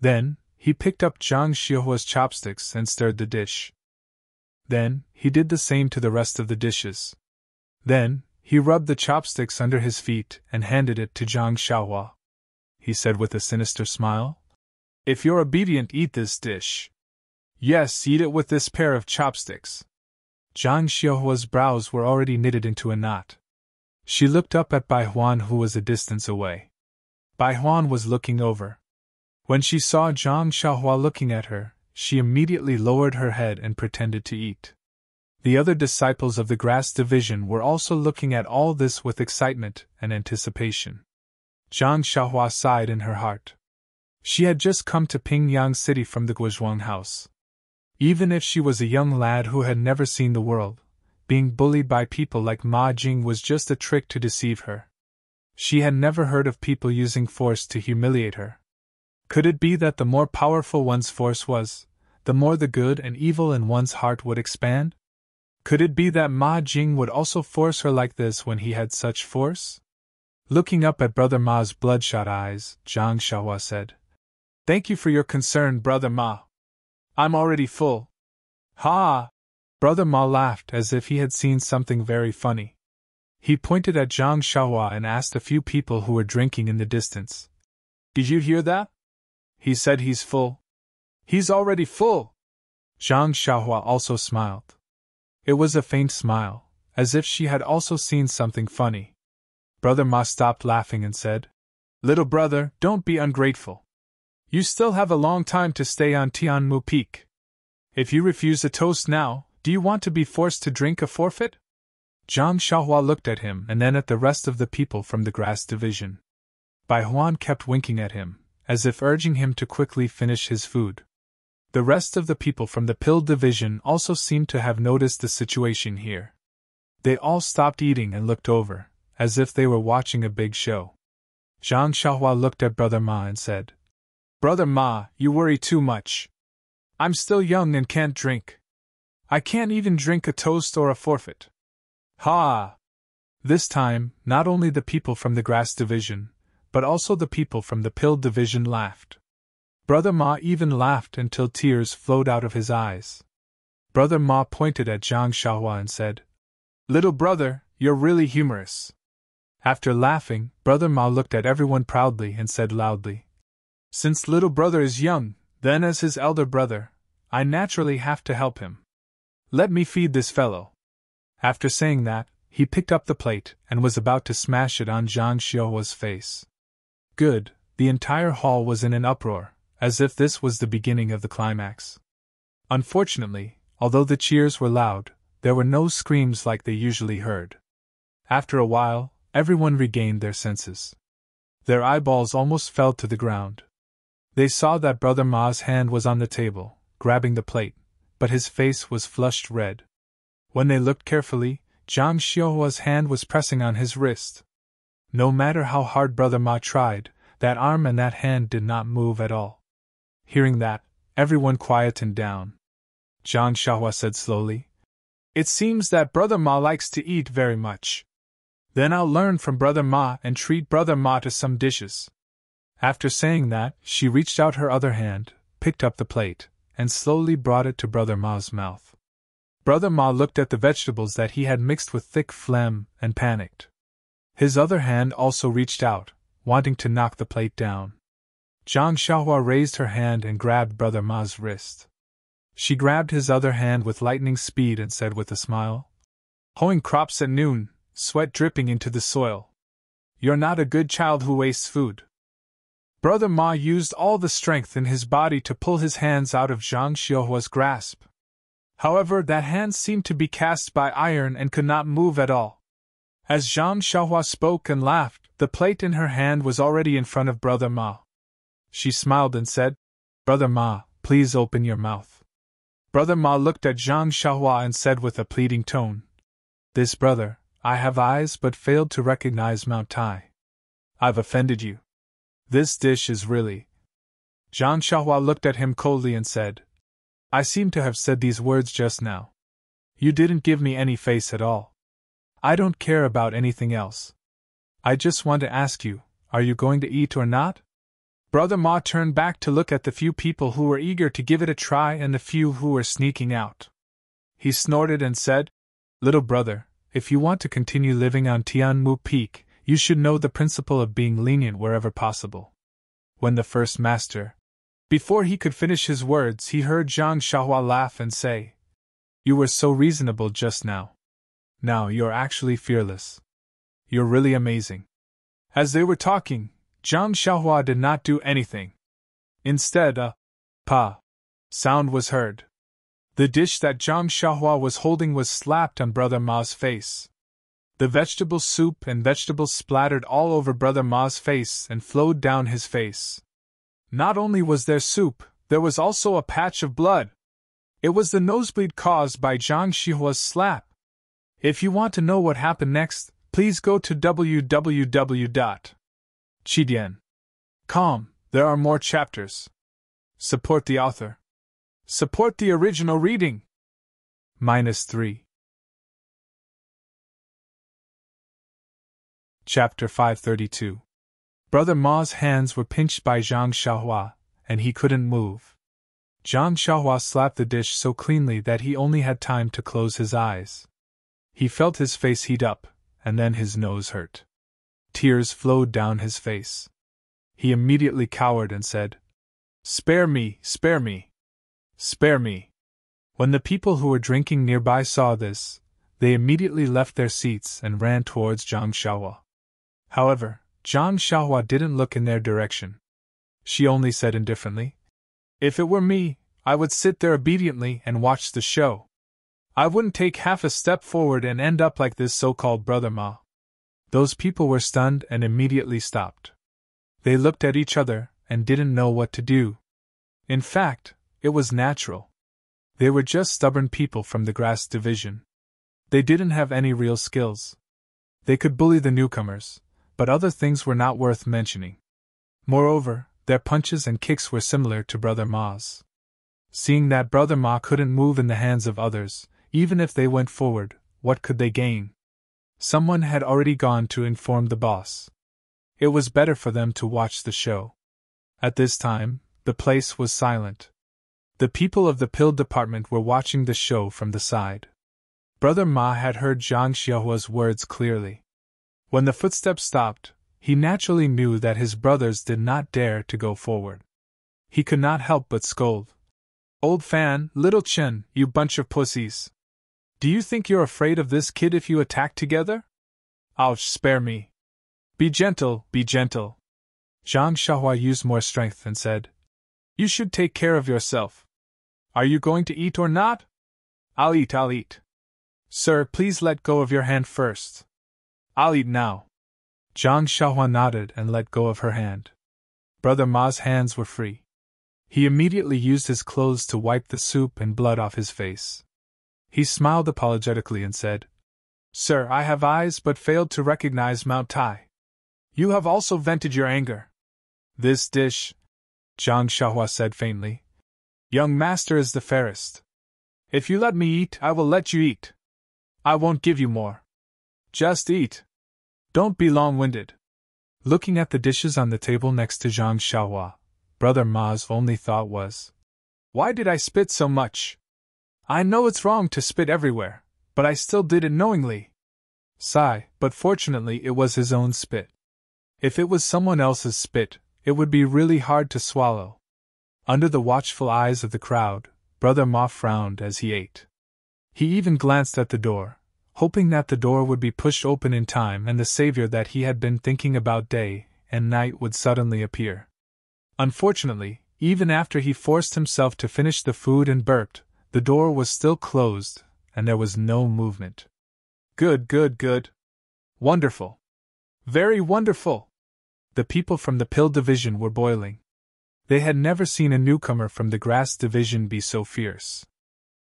Then, he picked up Zhang Xiaohua's chopsticks and stirred the dish. Then, he did the same to the rest of the dishes. Then, he rubbed the chopsticks under his feet and handed it to Zhang Xiaohua. He said with a sinister smile, If you're obedient, eat this dish. Yes, eat it with this pair of chopsticks. Zhang Xiaohua's brows were already knitted into a knot. She looked up at Bai Huan, who was a distance away. Bai Huan was looking over. When she saw Zhang Xiaohua looking at her, she immediately lowered her head and pretended to eat. The other disciples of the Grass Division were also looking at all this with excitement and anticipation. Zhang Xiaohua sighed in her heart. She had just come to Pingyang City from the Guozhuang house. Even if she was a young lad who had never seen the world, being bullied by people like Ma Jing was just a trick to deceive her. She had never heard of people using force to humiliate her. Could it be that the more powerful one's force was, the more the good and evil in one's heart would expand? Could it be that Ma Jing would also force her like this when he had such force? Looking up at Brother Ma's bloodshot eyes, Zhang Xiaohua said, Thank you for your concern, Brother Ma. I'm already full. Ha! Brother Ma laughed as if he had seen something very funny. He pointed at Zhang Xiaohua and asked a few people who were drinking in the distance, Did you hear that? He said he's full. He's already full. Zhang Xiaohua also smiled. It was a faint smile, as if she had also seen something funny. Brother Ma stopped laughing and said, Little brother, don't be ungrateful. You still have a long time to stay on Tianmu Peak. If you refuse a toast now, do you want to be forced to drink a forfeit? Zhang Xiaohua looked at him and then at the rest of the people from the Grass Division. Bai Huan kept winking at him, as if urging him to quickly finish his food. The rest of the people from the Pill Division also seemed to have noticed the situation here. They all stopped eating and looked over, as if they were watching a big show. Zhang Xiaohua looked at Brother Ma and said, Brother Ma, you worry too much. I'm still young and can't drink. I can't even drink a toast or a forfeit. Ha! This time, not only the people from the Grass Division, but also the people from the Pill Division laughed. Brother Ma even laughed until tears flowed out of his eyes. Brother Ma pointed at Zhang Xiaohua and said, Little brother, you're really humorous. After laughing, Brother Ma looked at everyone proudly and said loudly, Since little brother is young, then as his elder brother, I naturally have to help him. Let me feed this fellow. After saying that, he picked up the plate and was about to smash it on Zhang Xiaohua's face. Good, the entire hall was in an uproar, as if this was the beginning of the climax. Unfortunately, although the cheers were loud, there were no screams like they usually heard. After a while, everyone regained their senses. Their eyeballs almost fell to the ground. They saw that Brother Ma's hand was on the table, grabbing the plate, but his face was flushed red. When they looked carefully, Zhang Xiaohua's hand was pressing on his wrist. No matter how hard Brother Ma tried, that arm and that hand did not move at all. Hearing that, everyone quietened down. Zhang Xiaohua said slowly, It seems that Brother Ma likes to eat very much. Then I'll learn from Brother Ma and treat Brother Ma to some dishes. After saying that, she reached out her other hand, picked up the plate, and slowly brought it to Brother Ma's mouth. Brother Ma looked at the vegetables that he had mixed with thick phlegm and panicked. His other hand also reached out, wanting to knock the plate down. Zhang Xiaohua raised her hand and grabbed Brother Ma's wrist. She grabbed his other hand with lightning speed and said with a smile, "Hoeing crops at noon, sweat dripping into the soil. You're not a good child who wastes food." Brother Ma used all the strength in his body to pull his hands out of Zhang Xiaohua's grasp. However, that hand seemed to be cast by iron and could not move at all. As Zhang Xiaohua spoke and laughed, the plate in her hand was already in front of Brother Ma. She smiled and said, "Brother Ma, please open your mouth." Brother Ma looked at Zhang Xiaohua and said with a pleading tone, "This brother, I have eyes but failed to recognize Mount Tai. I've offended you. This dish is really—" Zhang Xiaohua looked at him coldly and said, "I seem to have said these words just now. You didn't give me any face at all. I don't care about anything else. I just want to ask you, are you going to eat or not?" Brother Ma turned back to look at the few people who were eager to give it a try and the few who were sneaking out. He snorted and said, "Little brother, if you want to continue living on Tianmu Peak, you should know the principle of being lenient wherever possible." When the first master— Before he could finish his words, he heard Zhang Xiaohua laugh and say, "You were so reasonable just now. Now you're actually fearless. You're really amazing." As they were talking, Zhang Xiaohua did not do anything. Instead, a pa sound was heard. The dish that Zhang Xiaohua was holding was slapped on Brother Ma's face. The vegetable soup and vegetables splattered all over Brother Ma's face and flowed down his face. Not only was there soup, there was also a patch of blood. It was the nosebleed caused by Zhang Xiaohua's slap. If you want to know what happened next, please go to www.chidian.com. There are more chapters. Support the author. Support the original reading. -3. Chapter 532. Brother Ma's hands were pinched by Zhang Xiaohua, and he couldn't move. Zhang Xiaohua slapped the dish so cleanly that he only had time to close his eyes. He felt his face heat up, and then his nose hurt. Tears flowed down his face. He immediately cowered and said, "Spare me, spare me, spare me." When the people who were drinking nearby saw this, they immediately left their seats and ran towards Zhang Xiaohua. However, Zhang Xiaohua didn't look in their direction. She only said indifferently, "If it were me, I would sit there obediently and watch the show. I wouldn't take half a step forward and end up like this so-called Brother Ma." Those people were stunned and immediately stopped. They looked at each other and didn't know what to do. In fact, it was natural. They were just stubborn people from the grass division. They didn't have any real skills. They could bully the newcomers, but other things were not worth mentioning. Moreover, their punches and kicks were similar to Brother Ma's. Seeing that Brother Ma couldn't move in the hands of others, even if they went forward, what could they gain? Someone had already gone to inform the boss. It was better for them to watch the show. At this time, the place was silent. The people of the pill department were watching the show from the side. Brother Ma had heard Zhang Xiaohua's words clearly. When the footsteps stopped, he naturally knew that his brothers did not dare to go forward. He could not help but scold. "Old Fan, Little Chen, you bunch of pussies. Do you think you're afraid of this kid if you attack together? Ouch, spare me. Be gentle, be gentle." Zhang Xiaohua used more strength and said, "You should take care of yourself. Are you going to eat or not?" I'll eat, I'll eat." "Sir, please let go of your hand first." "I'll eat now." Zhang Xiaohua nodded and let go of her hand. Brother Ma's hands were free. He immediately used his clothes to wipe the soup and blood off his face. He smiled apologetically and said, "Sir, I have eyes but failed to recognize Mount Tai. You have also vented your anger. This dish," Zhang Xiaohua said faintly, "young master is the fairest. If you let me eat, I will let you eat. I won't give you more. Just eat." Don't be long-winded. Looking at the dishes on the table next to Zhang Xiaohua, Brother Ma's only thought was, why did I spit so much? I know it's wrong to spit everywhere, but I still did it knowingly. Sigh, but fortunately it was his own spit. If it was someone else's spit, it would be really hard to swallow. Under the watchful eyes of the crowd, Brother Ma frowned as he ate. He even glanced at the door, hoping that the door would be pushed open in time and the savior that he had been thinking about day and night would suddenly appear. Unfortunately, even after he forced himself to finish the food and burped, the door was still closed, and there was no movement. Good, good, good. Wonderful. Very wonderful. The people from the pill division were boiling. They had never seen a newcomer from the grass division be so fierce.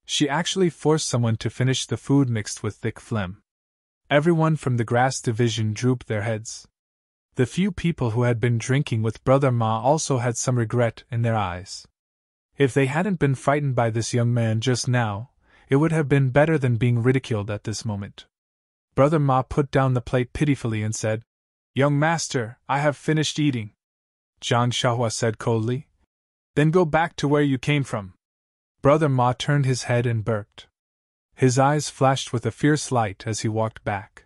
She actually forced someone to finish the food mixed with thick phlegm. Everyone from the grass division drooped their heads. The few people who had been drinking with Brother Ma also had some regret in their eyes. If they hadn't been frightened by this young man just now, it would have been better than being ridiculed at this moment. Brother Ma put down the plate pitifully and said, Young master, I have finished eating. Zhang Xiaohua said coldly. Then go back to where you came from. Brother Ma turned his head and burped. His eyes flashed with a fierce light as he walked back.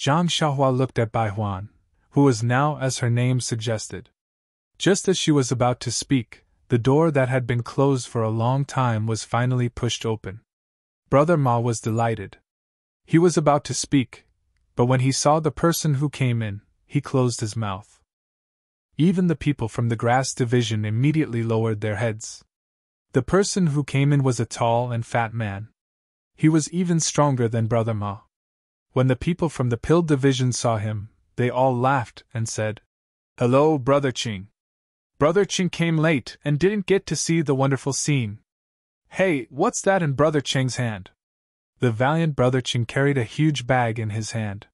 Zhang Xiaohua looked at Bai Huan, who was now as her name suggested. Just as she was about to speak, the door that had been closed for a long time was finally pushed open. Brother Ma was delighted. He was about to speak, but when he saw the person who came in, he closed his mouth. Even the people from the grass division immediately lowered their heads. The person who came in was a tall and fat man. He was even stronger than Brother Ma. When the people from the pill division saw him, they all laughed and said, Hello, Brother Qing. Brother Qing came late and didn't get to see the wonderful scene. Hey, what's that in Brother Qing's hand? The valiant Brother Qing carried a huge bag in his hand.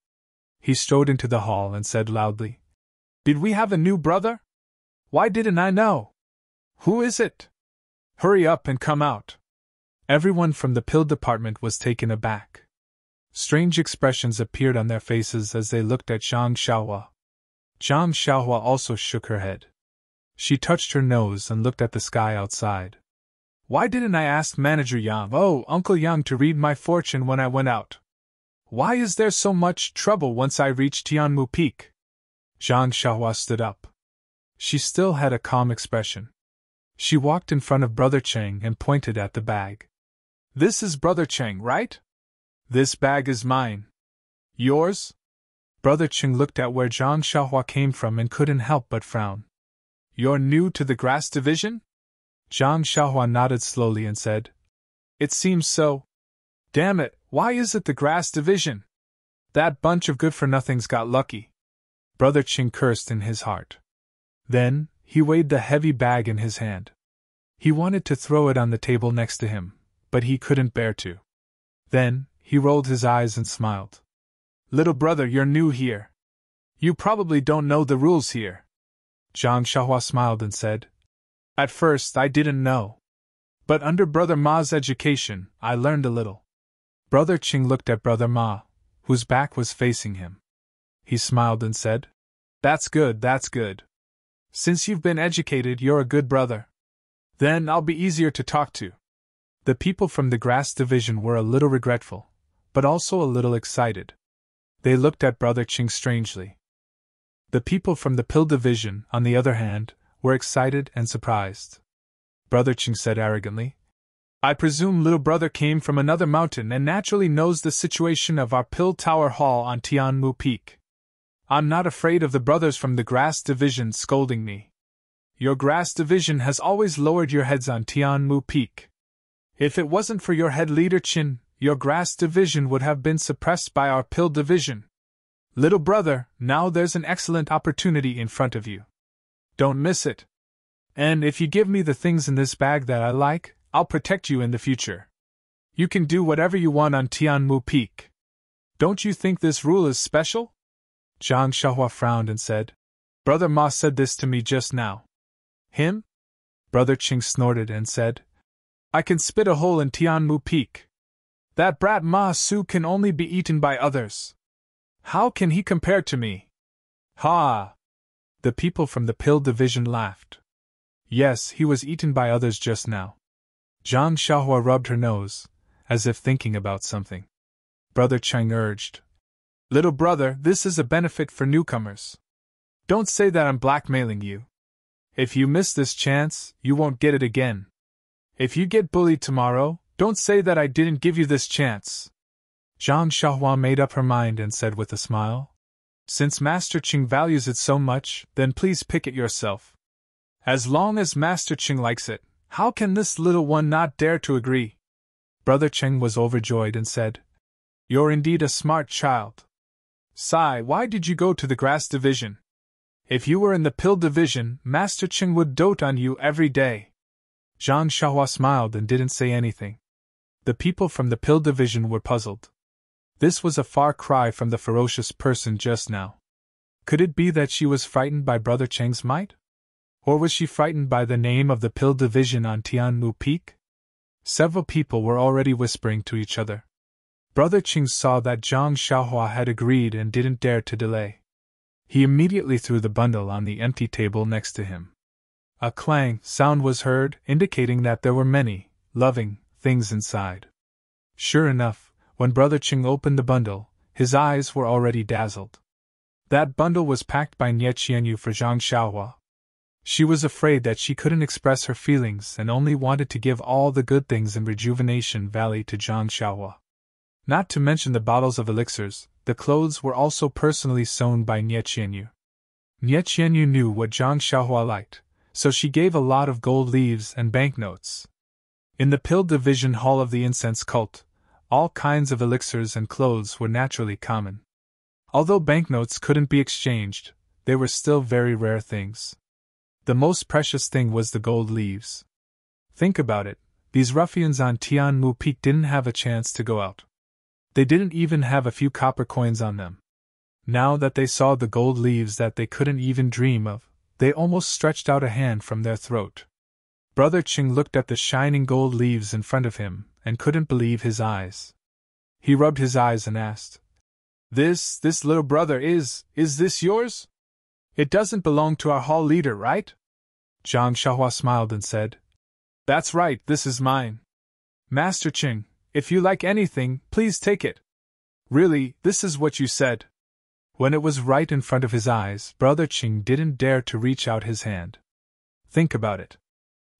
He strode into the hall and said loudly, Did we have a new brother? Why didn't I know? Who is it? Hurry up and come out. Everyone from the pill department was taken aback. Strange expressions appeared on their faces as they looked at Zhang Xiaohua. Zhang Xiaohua also shook her head. She touched her nose and looked at the sky outside. Why didn't I ask Manager Yang, Uncle Yang, to read my fortune when I went out? Why is there so much trouble once I reach Tianmu Peak? Zhang Xiaohua stood up. She still had a calm expression. She walked in front of Brother Cheng and pointed at the bag. This is Brother Cheng, right? This bag is mine. Yours? Brother Cheng looked at where Zhang Xiaohua came from and couldn't help but frown. You're new to the grass division? Zhang Xiaohua nodded slowly and said, It seems so. Damn it, why is it the grass division? That bunch of good-for-nothings got lucky. Brother Cheng cursed in his heart. Then, he weighed the heavy bag in his hand. He wanted to throw it on the table next to him, but he couldn't bear to. Then, he rolled his eyes and smiled. Little brother, you're new here. You probably don't know the rules here. Zhang Xiaohua smiled and said, At first I didn't know. But under Brother Ma's education, I learned a little. Brother Qing looked at Brother Ma, whose back was facing him. He smiled and said, That's good, that's good. Since you've been educated, you're a good brother. Then I'll be easier to talk to. The people from the grass division were a little regretful, but also a little excited. They looked at Brother Qing strangely. The people from the pill division, on the other hand, were excited and surprised. Brother Qing said arrogantly, I presume little brother came from another mountain and naturally knows the situation of our pill tower hall on Tianmu Peak. I'm not afraid of the brothers from the grass division scolding me. Your grass division has always lowered your heads on Tianmu Peak. If it wasn't for your head leader Qin, your grass division would have been suppressed by our pill division. Little brother, now there's an excellent opportunity in front of you. Don't miss it. And if you give me the things in this bag that I like, I'll protect you in the future. You can do whatever you want on Tianmu Peak. Don't you think this rule is special? Zhang Xiaohua frowned and said, Brother Ma said this to me just now. Him? Brother Qing snorted and said, I can spit a hole in Tianmu Peak. That brat Ma Su can only be eaten by others. How can he compare to me? Ha! The people from the pill division laughed. Yes, he was eaten by others just now. Zhang Xiaohua rubbed her nose, as if thinking about something. Brother Cheng urged. Little brother, this is a benefit for newcomers. Don't say that I'm blackmailing you. If you miss this chance, you won't get it again. If you get bullied tomorrow, don't say that I didn't give you this chance. Zhang Xiaohua made up her mind and said with a smile. Since Master Qing values it so much, then please pick it yourself. As long as Master Qing likes it, how can this little one not dare to agree? Brother Cheng was overjoyed and said, You're indeed a smart child. Sai, why did you go to the grass division? If you were in the pill division, Master Qing would dote on you every day. Zhang Xiaohua smiled and didn't say anything. The people from the pill division were puzzled. This was a far cry from the ferocious person just now. Could it be that she was frightened by Brother Cheng's might? Or was she frightened by the name of the pill division on Tianmu Peak? Several people were already whispering to each other. Brother Qing saw that Zhang Xiaohua had agreed and didn't dare to delay. He immediately threw the bundle on the empty table next to him. A clang sound was heard, indicating that there were many, loving, things inside. Sure enough, when Brother Qing opened the bundle, his eyes were already dazzled. That bundle was packed by Nie Qianyu for Zhang Xiaohua. She was afraid that she couldn't express her feelings and only wanted to give all the good things in Rejuvenation Valley to Zhang Xiaohua. Not to mention the bottles of elixirs, the clothes were also personally sewn by Nie Qianyu. Nie Qianyu knew what Zhang Xiaohua liked, so she gave a lot of gold leaves and banknotes. In the pill division hall of the incense cult, all kinds of elixirs and clothes were naturally common. Although banknotes couldn't be exchanged, they were still very rare things. The most precious thing was the gold leaves. Think about it, these ruffians on Tianmu Peak didn't have a chance to go out. They didn't even have a few copper coins on them. Now that they saw the gold leaves that they couldn't even dream of, they almost stretched out a hand from their throat. Brother Qing looked at the shining gold leaves in front of him and couldn't believe his eyes. He rubbed his eyes and asked, This little brother is this yours? It doesn't belong to our hall leader, right? Zhang Xiaohua smiled and said, That's right, this is mine. Master Qing, if you like anything, please take it. Really, this is what you said. When it was right in front of his eyes, Brother Qing didn't dare to reach out his hand. Think about it.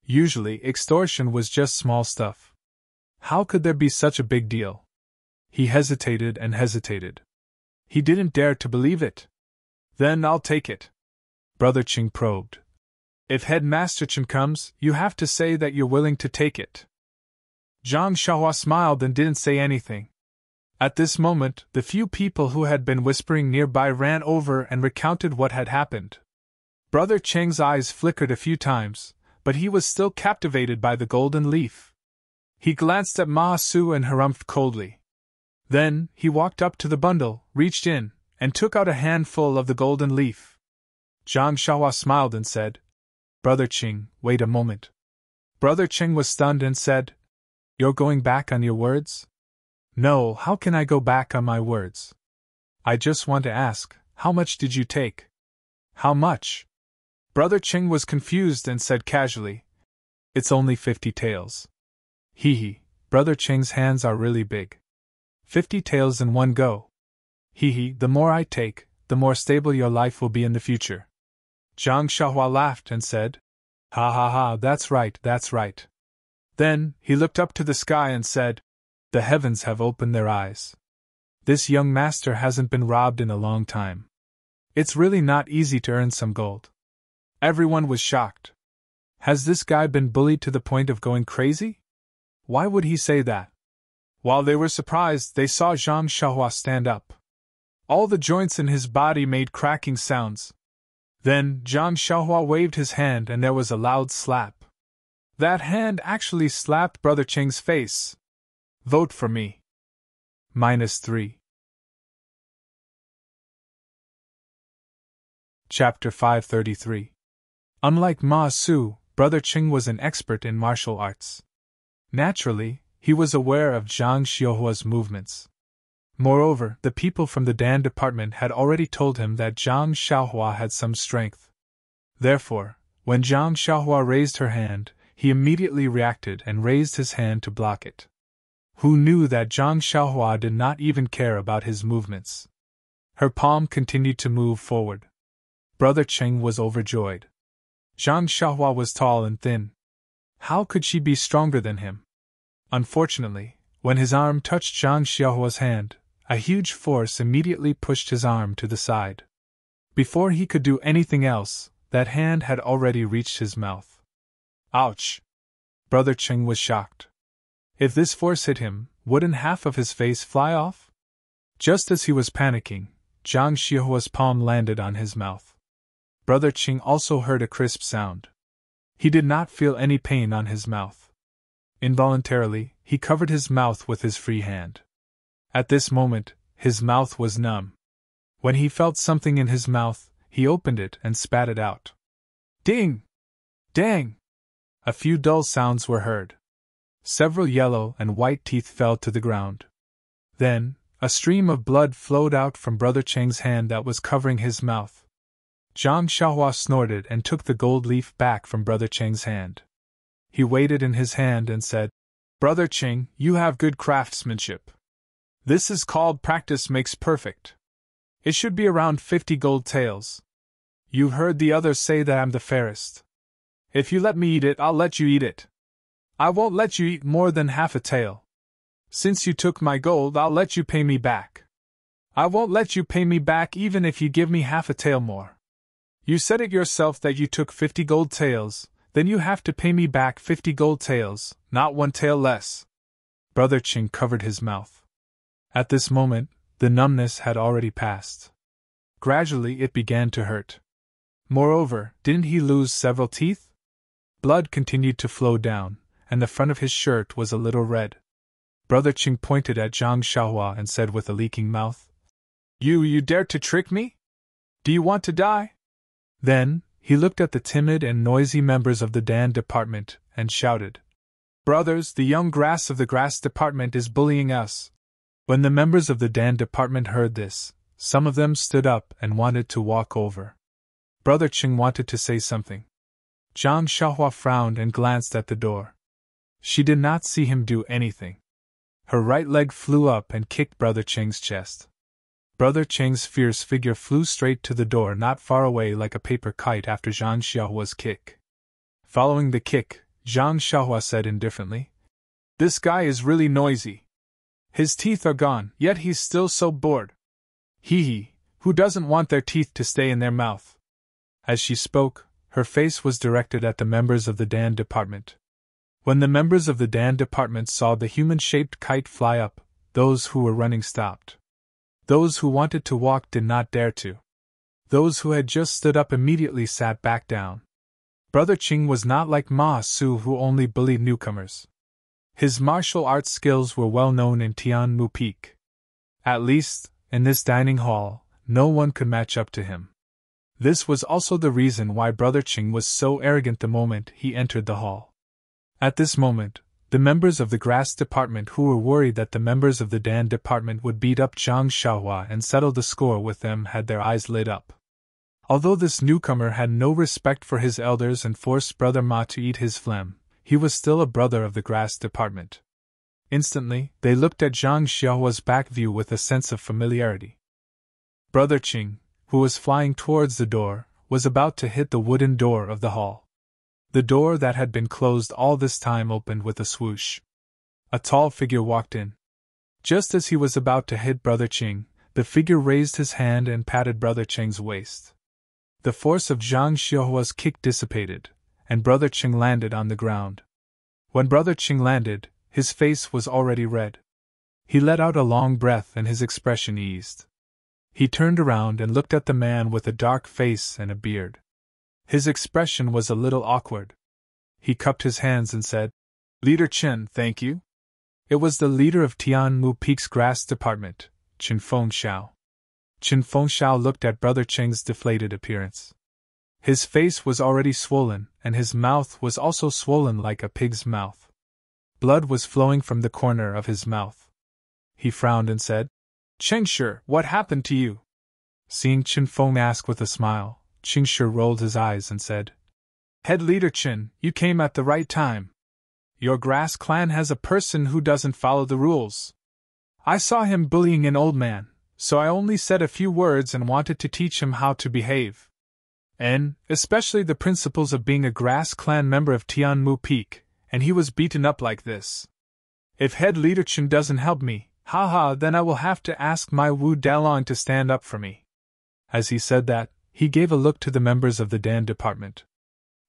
Usually, extortion was just small stuff. How could there be such a big deal? He hesitated and hesitated. He didn't dare to believe it. Then I'll take it. Brother Qing probed. If Headmaster Qing comes, you have to say that you're willing to take it. Zhang Xiaohua smiled and didn't say anything. At this moment, the few people who had been whispering nearby ran over and recounted what had happened. Brother Cheng's eyes flickered a few times, but he was still captivated by the golden leaf. He glanced at Ma Su and harumphed coldly. Then, he walked up to the bundle, reached in, and took out a handful of the golden leaf. Zhang Xiaohua smiled and said, Brother Qing, wait a moment. Brother Qing was stunned and said, You're going back on your words? No, how can I go back on my words? I just want to ask, how much did you take? How much? Brother Qing was confused and said casually, It's only 50 taels. Hee hee, Brother Qing's hands are really big. 50 taels in one go. Hee hee, the more I take, the more stable your life will be in the future. Zhang Xiaohua laughed and said, Ha ha ha, that's right, that's right. Then, he looked up to the sky and said, The heavens have opened their eyes. This young master hasn't been robbed in a long time. It's really not easy to earn some gold. Everyone was shocked. Has this guy been bullied to the point of going crazy? Why would he say that? While they were surprised, they saw Zhang Xiaohua stand up. All the joints in his body made cracking sounds. Then, Zhang Xiaohua waved his hand and there was a loud slap. That hand actually slapped Brother Qing's face. Vote for me. -3. Chapter 533. Unlike Ma Su, Brother Qing was an expert in martial arts. Naturally, he was aware of Zhang Xiaohua's movements. Moreover, the people from the Dan department had already told him that Zhang Xiaohua had some strength. Therefore, when Zhang Xiaohua raised her hand, he immediately reacted and raised his hand to block it. Who knew that Zhang Xiaohua did not even care about his movements? Her palm continued to move forward. Brother Cheng was overjoyed. Zhang Xiaohua was tall and thin. How could she be stronger than him? Unfortunately, when his arm touched Zhang Xiaohua's hand, a huge force immediately pushed his arm to the side. Before he could do anything else, that hand had already reached his mouth. Ouch! Brother Cheng was shocked. If this force hit him, wouldn't half of his face fly off? Just as he was panicking, Zhang Xiaohua's palm landed on his mouth. Brother Cheng also heard a crisp sound. He did not feel any pain on his mouth. Involuntarily, he covered his mouth with his free hand. At this moment, his mouth was numb. When he felt something in his mouth, he opened it and spat it out. Ding! Dang! A few dull sounds were heard. Several yellow and white teeth fell to the ground. Then, a stream of blood flowed out from Brother Cheng's hand that was covering his mouth. Zhang Xiaohua snorted and took the gold leaf back from Brother Cheng's hand. He weighed it in his hand and said, "Brother Cheng, you have good craftsmanship. This is called practice makes perfect. It should be around 50 gold taels. You've heard the others say that I'm the fairest. If you let me eat it, I'll let you eat it. I won't let you eat more than half a tael. Since you took my gold, I'll let you pay me back. I won't let you pay me back even if you give me half a tael more. You said it yourself that you took 50 gold taels, then you have to pay me back 50 gold taels, not 1 tael less." Brother Cheng covered his mouth. At this moment, the numbness had already passed. Gradually it began to hurt. Moreover, didn't he lose several teeth? Blood continued to flow down, and the front of his shirt was a little red. Brother Cheng pointed at Zhang Xiaohua and said with a leaking mouth, You dare to trick me? Do you want to die?" Then, he looked at the timid and noisy members of the Dan department and shouted, "Brothers, the young grass of the grass department is bullying us." When the members of the Dan department heard this, some of them stood up and wanted to walk over. Brother Cheng wanted to say something. Zhang Xiaohua frowned and glanced at the door. She did not see him do anything. Her right leg flew up and kicked Brother Cheng's chest. Brother Cheng's fierce figure flew straight to the door not far away like a paper kite after Zhang Xiaohua's kick. Following the kick, Zhang Xiaohua said indifferently, "This guy is really noisy. His teeth are gone, yet he's still so bored. Hee, who doesn't want their teeth to stay in their mouth?" As she spoke, her face was directed at the members of the Dan department. When the members of the Dan department saw the human-shaped kite fly up, those who were running stopped. Those who wanted to walk did not dare to. Those who had just stood up immediately sat back down. Brother Cheng was not like Ma Su, who only bullied newcomers. His martial arts skills were well known in Tianmu Peak. At least, in this dining hall, no one could match up to him. This was also the reason why Brother Cheng was so arrogant the moment he entered the hall. At this moment, the members of the Grass Department who were worried that the members of the Dan Department would beat up Zhang Xiaohua and settle the score with them had their eyes lit up. Although this newcomer had no respect for his elders and forced Brother Ma to eat his phlegm, he was still a brother of the Grass Department. Instantly, they looked at Zhang Xiaohua's back view with a sense of familiarity. Brother Cheng, who was flying towards the door, was about to hit the wooden door of the hall. The door that had been closed all this time opened with a swoosh. A tall figure walked in. Just as he was about to hit Brother Cheng, the figure raised his hand and patted Brother Cheng's waist. The force of Zhang Xiaohua's kick dissipated, and Brother Cheng landed on the ground. When Brother Cheng landed, his face was already red. He let out a long breath and his expression eased. He turned around and looked at the man with a dark face and a beard. His expression was a little awkward. He cupped his hands and said, "Leader Chen, thank you." It was the leader of Tianmu Peak's Grass Department, Chen Fengxiao. Chen Fengxiao looked at Brother Cheng's deflated appearance. His face was already swollen, and his mouth was also swollen like a pig's mouth. Blood was flowing from the corner of his mouth. He frowned and said, Chengshi, what happened to you? Seeing Qin Feng ask with a smile, Chengshi rolled his eyes and said, Head leader Qin, you came at the right time. Your grass clan has a person who doesn't follow the rules. I saw him bullying an old man, so I only said a few words and wanted to teach him how to behave. And, especially the principles of being a grass clan member of Tianmu Peak, and he was beaten up like this. If head leader Qin doesn't help me, haha, then I will have to ask my Wu Dalong to stand up for me. As he said that, he gave a look to the members of the Dan department.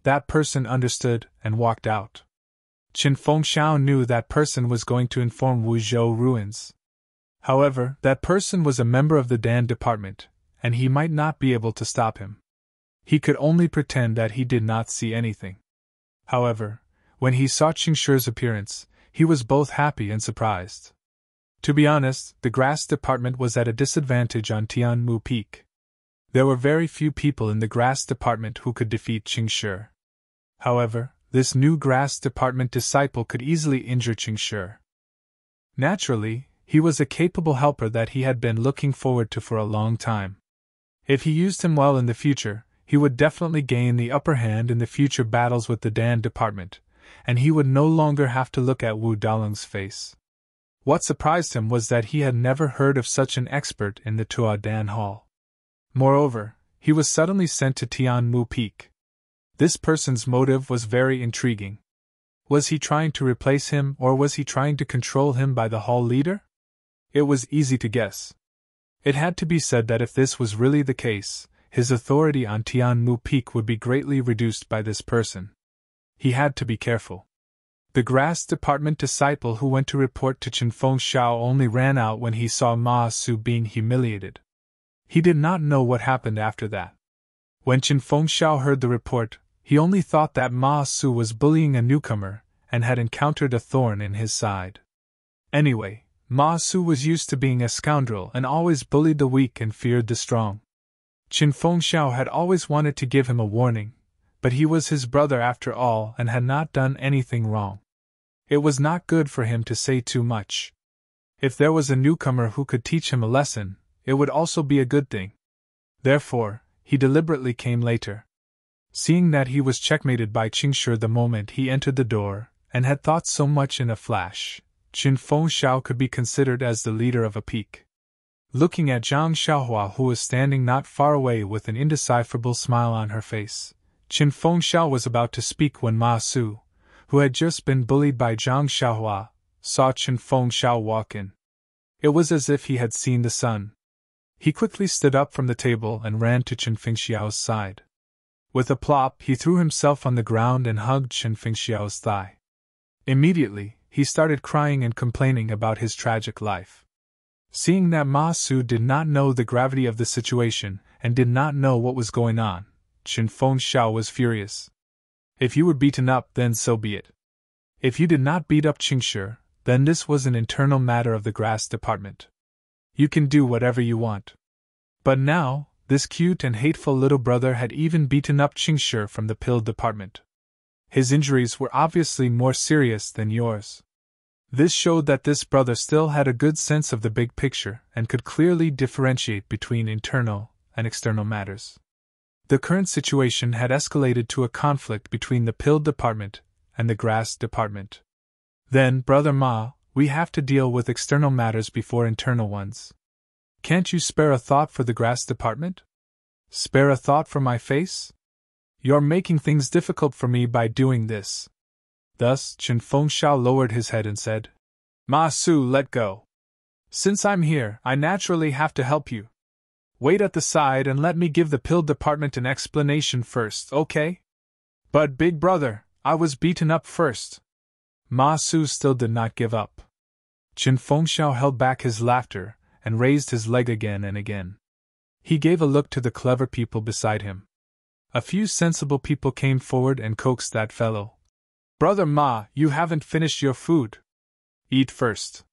That person understood and walked out. Qin Fengxiao knew that person was going to inform Wuzhou ruins. However, that person was a member of the Dan department, and he might not be able to stop him. He could only pretend that he did not see anything. However, when he saw Chengshi's appearance, he was both happy and surprised. To be honest, the grass department was at a disadvantage on Tianmu Peak. There were very few people in the grass department who could defeat Chengshi. However, this new grass department disciple could easily injure Chengshi. Naturally, he was a capable helper that he had been looking forward to for a long time. If he used him well in the future, he would definitely gain the upper hand in the future battles with the Dan department, and he would no longer have to look at Wu Dalong's face. What surprised him was that he had never heard of such an expert in the Tua Dan Hall. Moreover, he was suddenly sent to Tianmu Peak. This person's motive was very intriguing. Was he trying to replace him, or was he trying to control him by the hall leader? It was easy to guess. It had to be said that if this was really the case, his authority on Tianmu Peak would be greatly reduced by this person. He had to be careful. The grass department disciple who went to report to Qin Fengxiao only ran out when he saw Ma Su being humiliated. He did not know what happened after that. When Qin Fengxiao heard the report, he only thought that Ma Su was bullying a newcomer and had encountered a thorn in his side. Anyway, Ma Su was used to being a scoundrel and always bullied the weak and feared the strong. Qin Fengxiao had always wanted to give him a warning, but he was his brother after all and had not done anything wrong. It was not good for him to say too much. If there was a newcomer who could teach him a lesson, it would also be a good thing. Therefore, he deliberately came later. Seeing that he was checkmated by Chengshi the moment he entered the door, and had thought so much in a flash, Qin Fengxiao could be considered as the leader of a peak. Looking at Zhang Xiaohua, who was standing not far away with an indecipherable smile on her face, Qin Fengxiao was about to speak when Ma Su, who had just been bullied by Zhang Xiaohua, saw Qin Fengxiao walk in. It was as if he had seen the sun. He quickly stood up from the table and ran to Qin Fengxiao's side. With a plop, he threw himself on the ground and hugged Qin Fengxiao's thigh. Immediately, he started crying and complaining about his tragic life. Seeing that Ma Su did not know the gravity of the situation and did not know what was going on, Qin Fengxiao was furious. If you were beaten up, then so be it. If you did not beat up Chengshi, then this was an internal matter of the grass department. You can do whatever you want. But now, this cute and hateful little brother had even beaten up Chengshi from the pill department. His injuries were obviously more serious than yours. This showed that this brother still had a good sense of the big picture and could clearly differentiate between internal and external matters. The current situation had escalated to a conflict between the pill department and the grass department. Then, Brother Ma, we have to deal with external matters before internal ones. Can't you spare a thought for the grass department? Spare a thought for my face? You're making things difficult for me by doing this. Thus, Qin Fengxiao lowered his head and said, Ma Su, let go. Since I'm here, I naturally have to help you. Wait at the side and let me give the pill department an explanation first, okay? But big brother, I was beaten up first. Ma Su still did not give up. Qin Fengxiao held back his laughter and raised his leg again and again. He gave a look to the clever people beside him. A few sensible people came forward and coaxed that fellow. Brother Ma, you haven't finished your food. Eat first.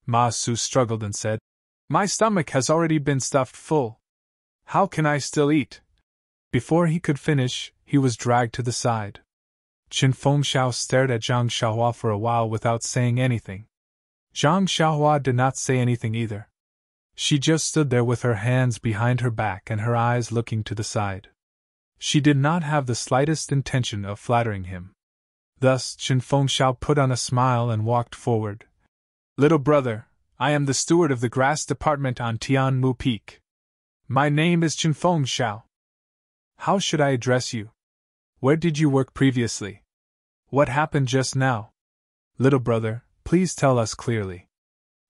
Ma Su struggled and said, My stomach has already been stuffed full. How can I still eat? Before he could finish, he was dragged to the side. Qin Fengxiao stared at Zhang Xiaohua for a while without saying anything. Zhang Xiaohua did not say anything either. She just stood there with her hands behind her back and her eyes looking to the side. She did not have the slightest intention of flattering him. Thus, Chen Fengxiao put on a smile and walked forward. Little brother, I am the steward of the grass department on Tianmu Peak. My name is Chen Fengxiao. How should I address you? Where did you work previously? What happened just now? Little brother, please tell us clearly.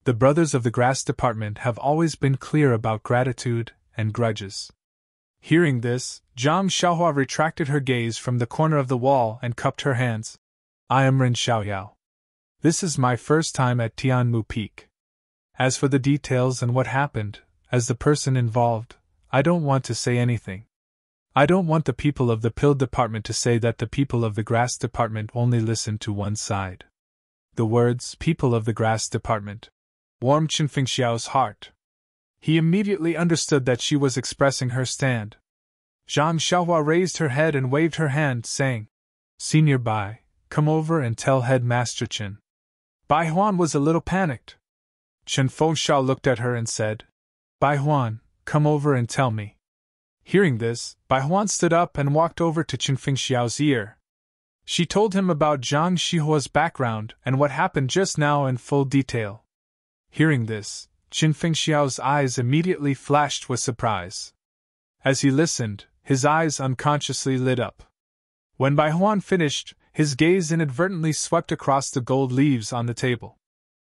The brothers of the grass department have always been clear about gratitude and grudges. Hearing this, Zhang Xiaohua retracted her gaze from the corner of the wall and cupped her hands. I am Ren Xiaoyao. This is my first time at Tianmu Peak. As for the details and what happened, as the person involved, I don't want to say anything. I don't want the people of the pill department to say that the people of the grass department only listen to one side. The words, people of the grass department, warmed Chen Fengxiao's heart. He immediately understood that she was expressing her stand. Zhang Xiaohua raised her head and waved her hand, saying, Senior Bai, come over and tell Headmaster Chen. Bai Huan was a little panicked. Chen Fengxiao looked at her and said, Bai Huan, come over and tell me. Hearing this, Bai Huan stood up and walked over to Chen Fengxiao's ear. She told him about Zhang Xiaohua's background and what happened just now in full detail. Hearing this, Chen Fengxiao's eyes immediately flashed with surprise. As he listened, his eyes unconsciously lit up. When Bai Huan finished, his gaze inadvertently swept across the gold leaves on the table.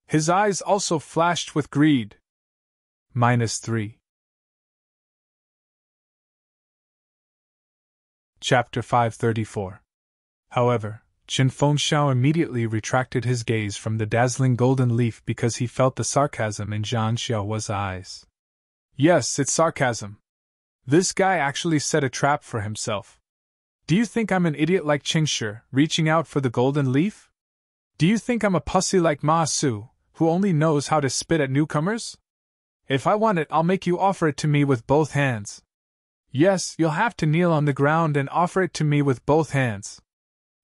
His eyes also flashed with greed. -3. Chapter 534. However, Chen Fengxiao immediately retracted his gaze from the dazzling golden leaf because he felt the sarcasm in Zhang Xiaohua's eyes. Yes, it's sarcasm. This guy actually set a trap for himself. Do you think I'm an idiot like Qingshi, reaching out for the golden leaf? Do you think I'm a pussy like Ma Su, who only knows how to spit at newcomers? If I want it, I'll make you offer it to me with both hands. Yes, you'll have to kneel on the ground and offer it to me with both hands.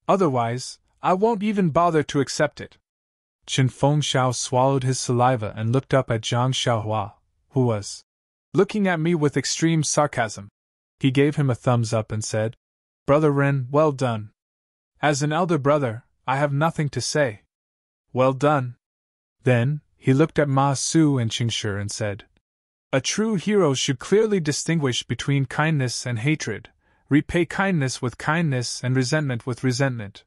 Otherwise, I won't even bother to accept it. Chen Fengxiao swallowed his saliva and looked up at Zhang Xiaohua, who was looking at me with extreme sarcasm. He gave him a thumbs up and said, Brother Ren, well done. As an elder brother, I have nothing to say. Well done. Then, he looked at Ma Su and Qingshi and said, A true hero should clearly distinguish between kindness and hatred, repay kindness with kindness and resentment with resentment.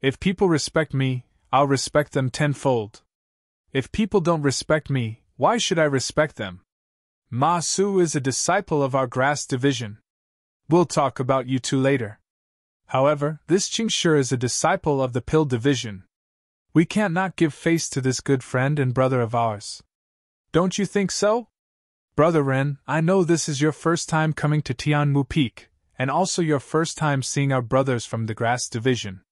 If people respect me, I'll respect them tenfold. If people don't respect me, why should I respect them? Ma Su is a disciple of our grass division. We'll talk about you two later. However, this Qingshi is a disciple of the pill division. We can't not give face to this good friend and brother of ours. Don't you think so? Brother Ren, I know this is your first time coming to Tianmu Peak, and also your first time seeing our brothers from the grass division.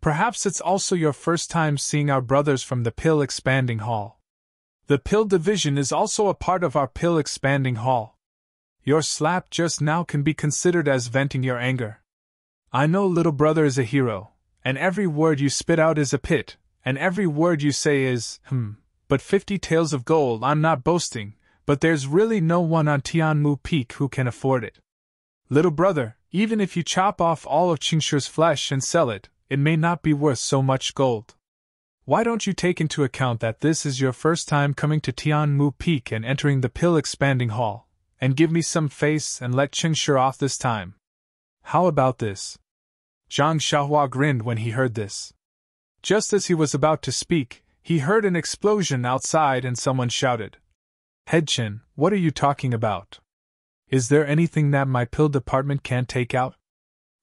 Perhaps it's also your first time seeing our brothers from the pill expanding hall. The pill division is also a part of our pill expanding hall. Your slap just now can be considered as venting your anger. I know little brother is a hero, and every word you spit out is a pit, and every word you say is, but 50 taels of gold. I'm not boasting, but there's really no one on Tianmu Peak who can afford it. Little brother, even if you chop off all of Qingshi's flesh and sell it, it may not be worth so much gold. Why don't you take into account that this is your first time coming to Tianmu Peak and entering the pill expanding hall, and give me some face and let Qingshi off this time? How about this? Zhang Xiaohua grinned when he heard this. Just as he was about to speak, he heard an explosion outside and someone shouted, Head Chen, what are you talking about? Is there anything that my pill department can't take out?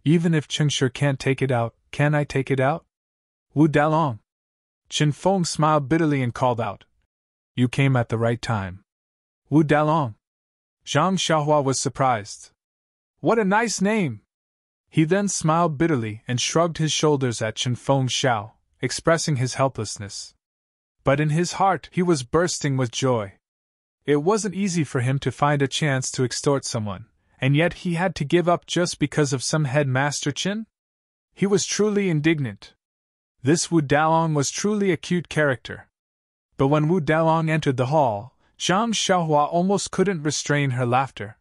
Even if Qingshi can't take it out, can I take it out? Wu Dalong. Chen Feng smiled bitterly and called out, You came at the right time. Wu Dalong. Zhang Xiaohua was surprised. What a nice name! He then smiled bitterly and shrugged his shoulders at Chen Fengxiao, expressing his helplessness. But in his heart he was bursting with joy. It wasn't easy for him to find a chance to extort someone, and yet he had to give up just because of some headmaster Chen? He was truly indignant. This Wu Dalong was truly a cute character. But when Wu Dalong entered the hall, Zhang Xiaohua almost couldn't restrain her laughter.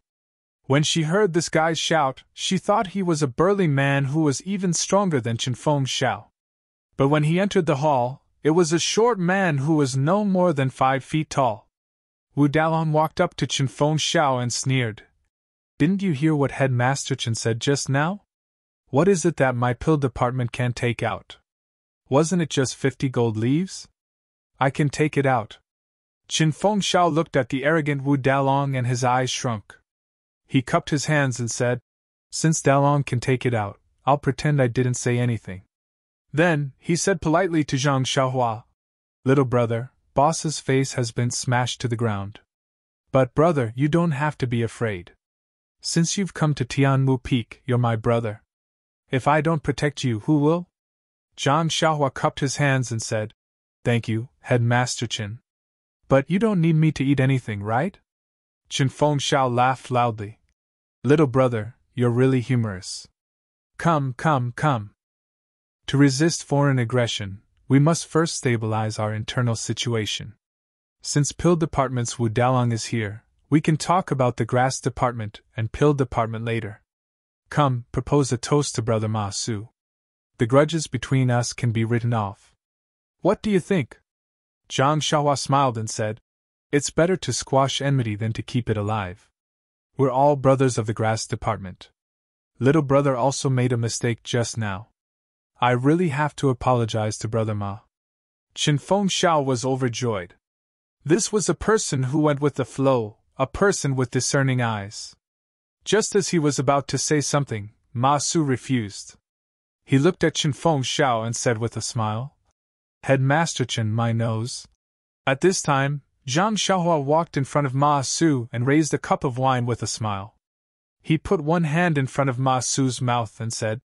When she heard this guy's shout, she thought he was a burly man who was even stronger than Qinfeng Xiao. But when he entered the hall, it was a short man who was no more than 5 feet tall. Wu Dalong walked up to Qinfeng Xiao and sneered. "Didn't you hear what Headmaster Chen said just now? What is it that my pill department can't take out? Wasn't it just 50 gold leaves? I can take it out." Qinfeng Xiao looked at the arrogant Wu Dalong and his eyes shrunk. He cupped his hands and said, "Since Dalong can take it out, I'll pretend I didn't say anything." Then, he said politely to Zhang Xiaohua, "Little brother, boss's face has been smashed to the ground. But brother, you don't have to be afraid. Since you've come to Tianmu Peak, you're my brother. If I don't protect you, who will?" Zhang Xiaohua cupped his hands and said, "Thank you, Headmaster Chen. But you don't need me to eat anything, right?" Qinfeng Xiao laughed loudly. "Little brother, you're really humorous. Come, come, come. To resist foreign aggression, we must first stabilize our internal situation. Since Pill Department's Wu Dalong is here, we can talk about the Grass Department and Pill Department later. Come, propose a toast to Brother Ma Su. The grudges between us can be written off. What do you think?" Zhang Xiaohua smiled and said, "It's better to squash enmity than to keep it alive. We're all brothers of the Grass Department. Little brother also made a mistake just now. I really have to apologize to Brother Ma." Qinfeng Xiao was overjoyed. This was a person who went with the flow, a person with discerning eyes. Just as he was about to say something, Ma Su refused. He looked at Qinfeng Xiao and said with a smile, "Headmaster Chen, my nose." At this time, Zhang Xiaohua walked in front of Ma Su and raised a cup of wine with a smile. He put one hand in front of Ma Su's mouth and said,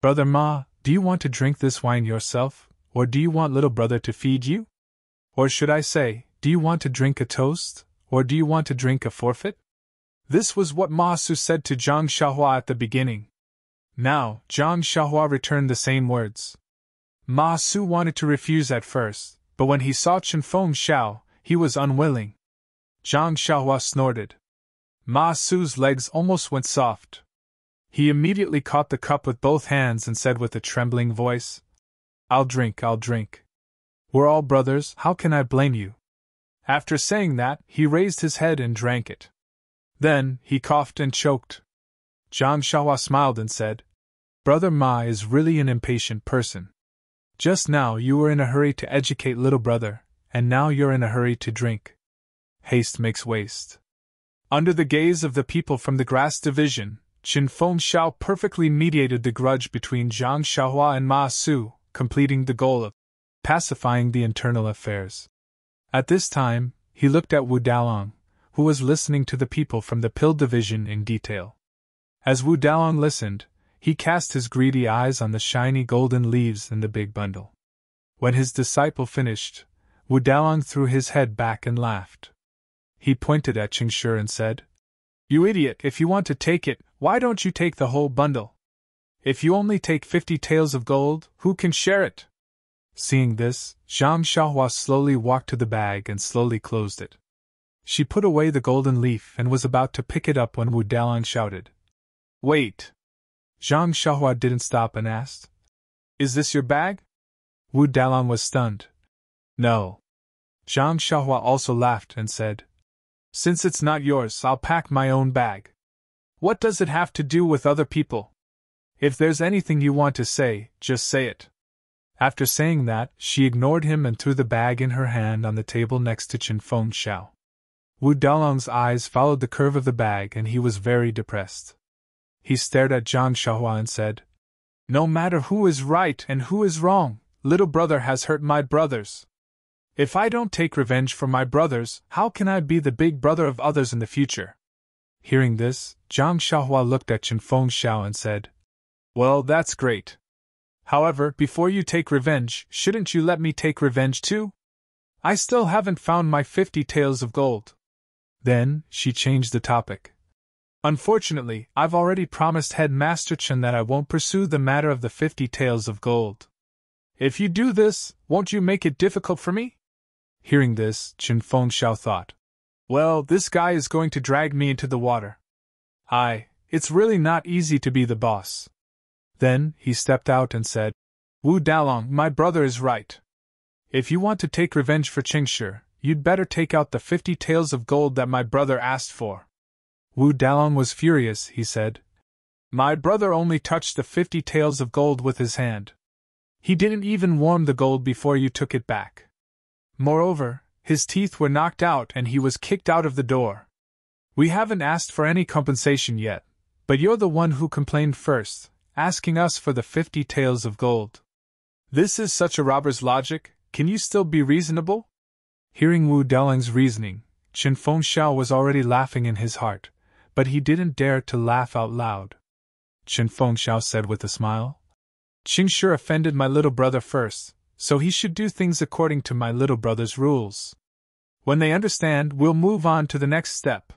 "Brother Ma, do you want to drink this wine yourself, or do you want little brother to feed you? Or should I say, do you want to drink a toast, or do you want to drink a forfeit?" This was what Ma Su said to Zhang Xiaohua at the beginning. Now, Zhang Xiaohua returned the same words. Ma Su wanted to refuse at first, but when he saw Qinfeng Xiao, he was unwilling. Zhang Xiaohua snorted. Ma Su's legs almost went soft. He immediately caught the cup with both hands and said with a trembling voice, I'll drink, I'll drink. We're all brothers, how can I blame you?" After saying that, he raised his head and drank it. Then, he coughed and choked. Zhang Xiaohua smiled and said, "Brother Ma is really an impatient person. Just now you were in a hurry to educate little brother, and now you're in a hurry to drink. Haste makes waste." Under the gaze of the people from the Grass Division, Qinfeng Xiao perfectly mediated the grudge between Zhang Xiaohua and Ma Su, completing the goal of pacifying the internal affairs. At this time, he looked at Wu Dalong, who was listening to the people from the Pill Division in detail. As Wu Dalong listened, he cast his greedy eyes on the shiny golden leaves in the big bundle. When his disciple finished, Wu Dalong threw his head back and laughed. He pointed at Qingshi and said, "You idiot, if you want to take it, why don't you take the whole bundle? If you only take 50 taels of gold, who can share it?" Seeing this, Zhang Xiaohua slowly walked to the bag and slowly closed it. She put away the golden leaf and was about to pick it up when Wu Dalong shouted, "Wait!" Zhang Xiaohua didn't stop and asked, "Is this your bag?" Wu Dalong was stunned. "No." Zhang Xiaohua also laughed and said, "Since it's not yours, I'll pack my own bag. What does it have to do with other people? If there's anything you want to say, just say it." After saying that, she ignored him and threw the bag in her hand on the table next to Qinfeng Xiao. Wu Dalong's eyes followed the curve of the bag and he was very depressed. He stared at Zhang Xiaohua and said, "No matter who is right and who is wrong, little brother has hurt my brothers. If I don't take revenge for my brothers, how can I be the big brother of others in the future?" Hearing this, Zhang Xiaohua looked at Qinfeng Xiao and said, "Well, that's great. However, before you take revenge, shouldn't you let me take revenge too? I still haven't found my 50 taels of gold." Then, she changed the topic. "Unfortunately, I've already promised Headmaster Chen that I won't pursue the matter of the 50 taels of gold. If you do this, won't you make it difficult for me?" Hearing this, Qinfeng Xiao thought, Well, this guy is going to drag me into the water. It's really not easy to be the boss. Then, he stepped out and said, Wu Dalong, my brother is right. If you want to take revenge for Qingshi, you'd better take out the 50 taels of gold that my brother asked for. Wu Dalong was furious, he said. My brother only touched the 50 taels of gold with his hand. He didn't even warm the gold before you took it back. Moreover, his teeth were knocked out and he was kicked out of the door. We haven't asked for any compensation yet, but you're the one who complained first, asking us for the 50 taels of gold. This is such a robber's logic, can you still be reasonable? Hearing Wu Dalong's reasoning, Qin Fengxiao was already laughing in his heart, but he didn't dare to laugh out loud. Qin Fengxiao said with a smile, Qingshi offended my little brother first, so he should do things according to my little brother's rules. When they understand, we'll move on to the next step.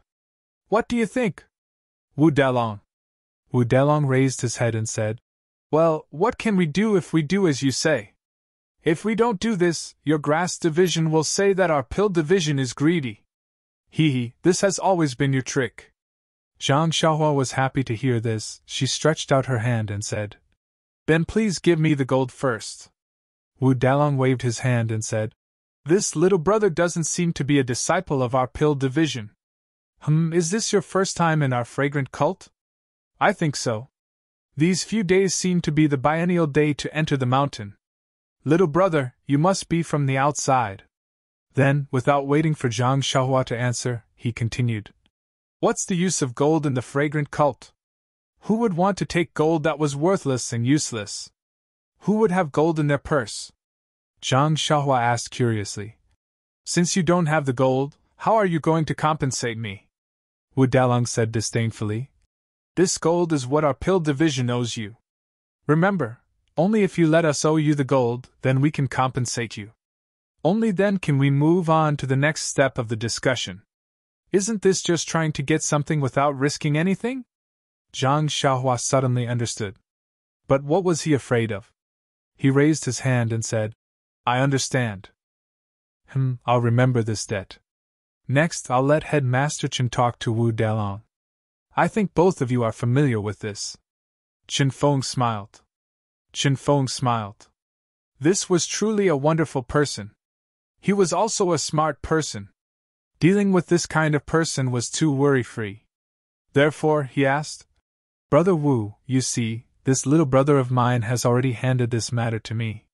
What do you think? Wu Dalong. Wu Dalong raised his head and said, Well, what can we do if we do as you say? If we don't do this, your grass division will say that our pill division is greedy. This has always been your trick. Zhang Xiaohua was happy to hear this. She stretched out her hand and said, Then please give me the gold first. Wu Dalong waved his hand and said, This little brother doesn't seem to be a disciple of our pill division. Is this your first time in our fragrant cult? I think so. These few days seem to be the biennial day to enter the mountain. Little brother, you must be from the outside. Then, without waiting for Zhang Xiaohua to answer, he continued, What's the use of gold in the fragrant cult? Who would want to take gold that was worthless and useless? Who would have gold in their purse? Zhang Xiaohua asked curiously. Since you don't have the gold, how are you going to compensate me? Wu Dalong said disdainfully. This gold is what our pill division owes you. Remember, only if you let us owe you the gold, then we can compensate you. Only then can we move on to the next step of the discussion. Isn't this just trying to get something without risking anything? Zhang Xiaohua suddenly understood. But what was he afraid of? He raised his hand and said, I understand. I'll remember this debt. Next, I'll let Headmaster Chen talk to Wu Dalong. I think both of you are familiar with this. Qin Feng smiled. This was truly a wonderful person. He was also a smart person. Dealing with this kind of person was too worry-free. Therefore, he asked, Brother Wu, you see, this little brother of mine has already handed this matter to me.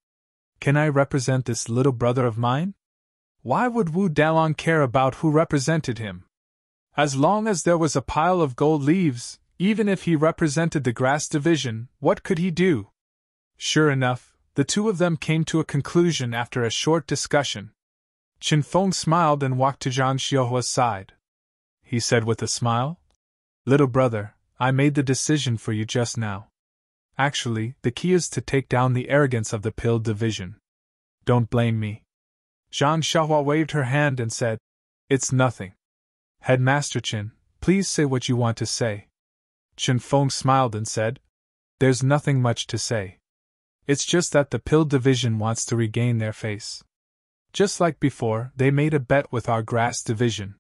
Can I represent this little brother of mine? Why would Wu Dalong care about who represented him? As long as there was a pile of gold leaves, even if he represented the grass division, what could he do? Sure enough, the two of them came to a conclusion after a short discussion. Qin Feng smiled and walked to Zhang Xiaohua's side. He said with a smile, Little brother, I made the decision for you just now. Actually, the key is to take down the arrogance of the pill division. Don't blame me. Zhang Xiaohua waved her hand and said, It's nothing. Headmaster Qin, please say what you want to say. Qin Feng smiled and said, There's nothing much to say. It's just that the pill division wants to regain their face. Just like before, they made a bet with our grass division.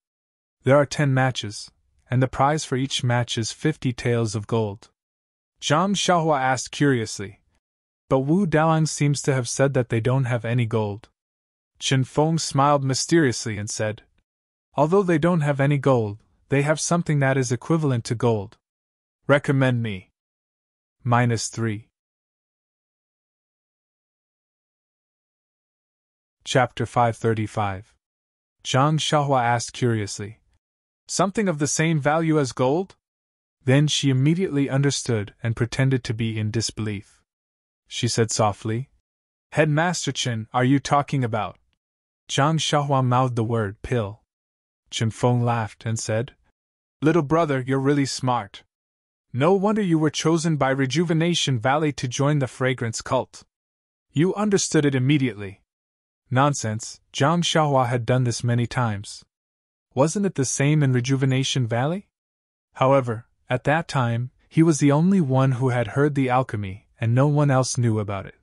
There are 10 matches, and the prize for each match is 50 taels of gold. Zhang Xiaohua asked curiously, But Wu Dalong seems to have said that they don't have any gold. Qin Feng smiled mysteriously and said, Although they don't have any gold, they have something that is equivalent to gold. Recommend me. -3. Chapter 535. Zhang Xiaohua asked curiously, Something of the same value as gold? Then she immediately understood and pretended to be in disbelief. She said softly, Headmaster Qin, are you talking about? Zhang Xiaohua mouthed the word pill. Qin Feng laughed and said, Little brother, you're really smart. No wonder you were chosen by Rejuvenation Valley to join the fragrance cult. You understood it immediately. Nonsense, Zhang Xiaohua had done this many times. Wasn't it the same in Rejuvenation Valley? However, at that time, he was the only one who had heard the alchemy, and no one else knew about it.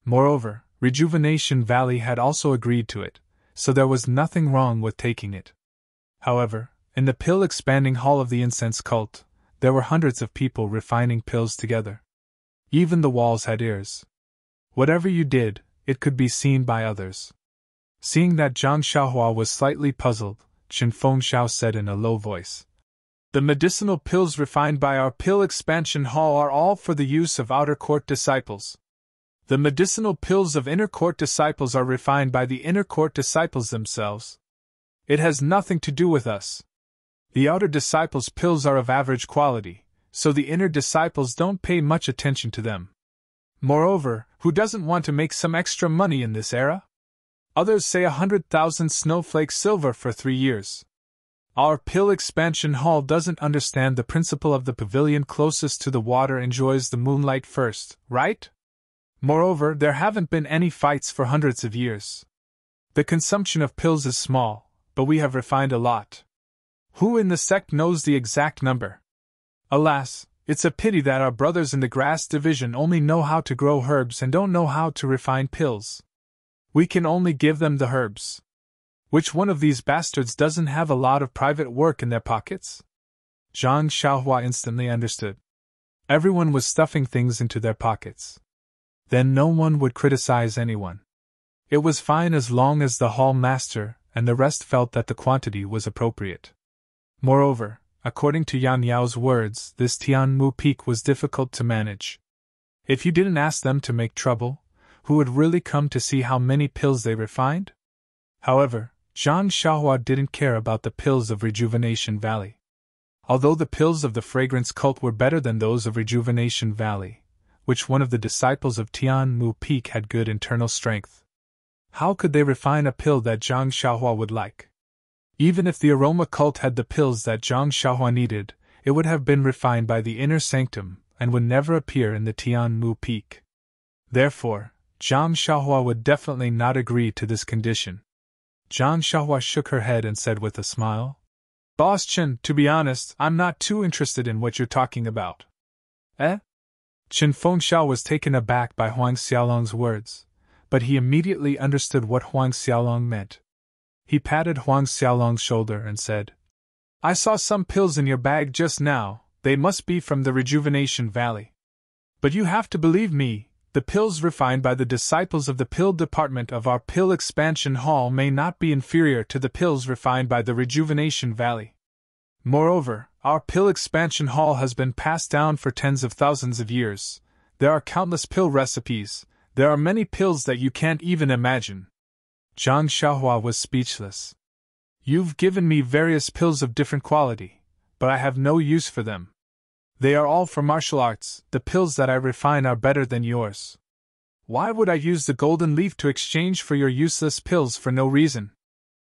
Moreover, Rejuvenation Valley had also agreed to it, so there was nothing wrong with taking it. However, in the pill-expanding hall of the incense cult, there were hundreds of people refining pills together. Even the walls had ears. Whatever you did, it could be seen by others. Seeing that Zhang Xiaohua was slightly puzzled, Qin Fengxiao said in a low voice, "The medicinal pills refined by our pill expansion hall are all for the use of outer court disciples. The medicinal pills of inner court disciples are refined by the inner court disciples themselves. It has nothing to do with us. The outer disciples' pills are of average quality, so the inner disciples don't pay much attention to them. Moreover, who doesn't want to make some extra money in this era? Others say 100,000 snowflake silver for 3 years. Our pill expansion hall doesn't understand the principle of the pavilion closest to the water enjoys the moonlight first, right? Moreover, there haven't been any fights for hundreds of years. The consumption of pills is small, but we have refined a lot. Who in the sect knows the exact number? Alas, it's a pity that our brothers in the grass division only know how to grow herbs and don't know how to refine pills. We can only give them the herbs. Which one of these bastards doesn't have a lot of private work in their pockets?" Zhang Xiaohua instantly understood. Everyone was stuffing things into their pockets. Then no one would criticize anyone. It was fine as long as the hall master and the rest felt that the quantity was appropriate. Moreover, according to Yan Yao's words, this Tianmu Peak was difficult to manage. If you didn't ask them to make trouble, who would really come to see how many pills they refined? However, Zhang Xiaohua didn't care about the pills of Rejuvenation Valley. Although the pills of the fragrance cult were better than those of Rejuvenation Valley, which one of the disciples of Tianmu Peak had good internal strength? How could they refine a pill that Zhang Xiaohua would like? Even if the aroma cult had the pills that Zhang Xiaohua needed, it would have been refined by the inner sanctum and would never appear in the Tianmu Peak. Therefore, Zhang Xiaohua would definitely not agree to this condition. Zhang Xiaohua shook her head and said with a smile, "Boss Chen, to be honest, I'm not too interested in what you're talking about." Eh? Qin Fengxiao was taken aback by Huang Xiaolong's words, but he immediately understood what Huang Xiaolong meant. He patted Huang Xiaolong's shoulder and said, "I saw some pills in your bag just now, they must be from the Rejuvenation Valley. But you have to believe me, the pills refined by the disciples of the pill department of our pill expansion hall may not be inferior to the pills refined by the Rejuvenation Valley. Moreover, our pill expansion hall has been passed down for tens of thousands of years. There are countless pill recipes, there are many pills that you can't even imagine." Zhang Xiaohua was speechless. "You've given me various pills of different quality, but I have no use for them. They are all for martial arts, the pills that I refine are better than yours. Why would I use the golden leaf to exchange for your useless pills for no reason?"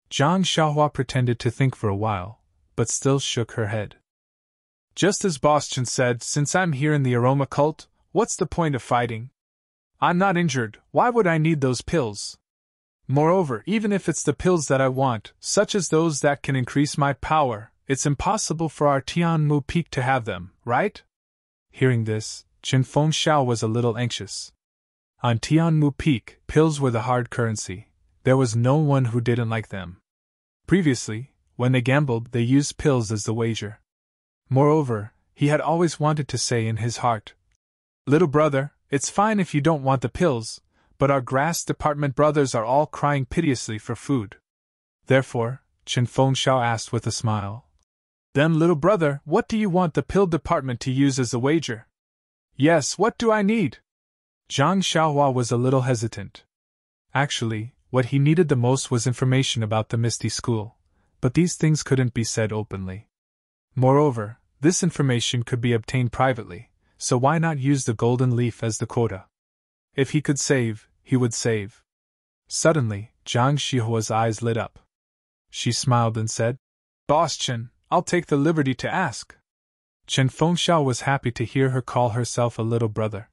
Zhang Xiaohua pretended to think for a while, but still shook her head. "Just as Boss Chen said, since I'm here in the aroma cult, what's the point of fighting? I'm not injured, why would I need those pills? Moreover, even if it's the pills that I want, such as those that can increase my power, it's impossible for our Tianmu Peak to have them, right?" Hearing this, Qin Fengxiao was a little anxious. On Tianmu Peak, pills were the hard currency. There was no one who didn't like them. Previously, when they gambled, they used pills as the wager. Moreover, he had always wanted to say in his heart, "Little brother, it's fine if you don't want the pills, but our grass department brothers are all crying piteously for food." Therefore, Qin Fengxiao asked with a smile, "Then, little brother, what do you want the pill department to use as a wager?" "Yes, what do I need?" Zhang Xiaohua was a little hesitant. Actually, what he needed the most was information about the Misty School, but these things couldn't be said openly. Moreover, this information could be obtained privately, so why not use the golden leaf as the quota? If he could save, he would save. Suddenly, Zhang Xiaohua's eyes lit up. She smiled and said, "Boss Chen, I'll take the liberty to ask." Qin Fengxiao was happy to hear her call herself a little brother.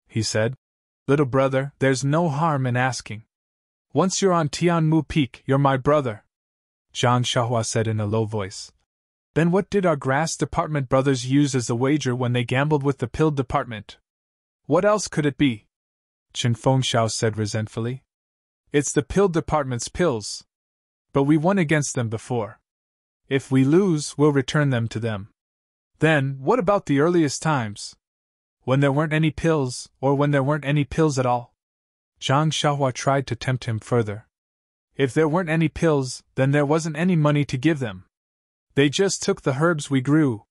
He said, "Little brother, there's no harm in asking. Once you're on Tianmu Peak, you're my brother." Zhang Xiaohua said in a low voice. "Then what did our grass department brothers use as a wager when they gambled with the pill department? What else could it be?" Qin Fengxiao said resentfully. "It's the pill department's pills. But we won against them before." If we lose, we'll return them to them. Then, what about the earliest times? When there weren't any pills, or when there weren't any pills at all? Zhang Xiaohua tried to tempt him further. If there weren't any pills, then there wasn't any money to give them. They just took the herbs we grew.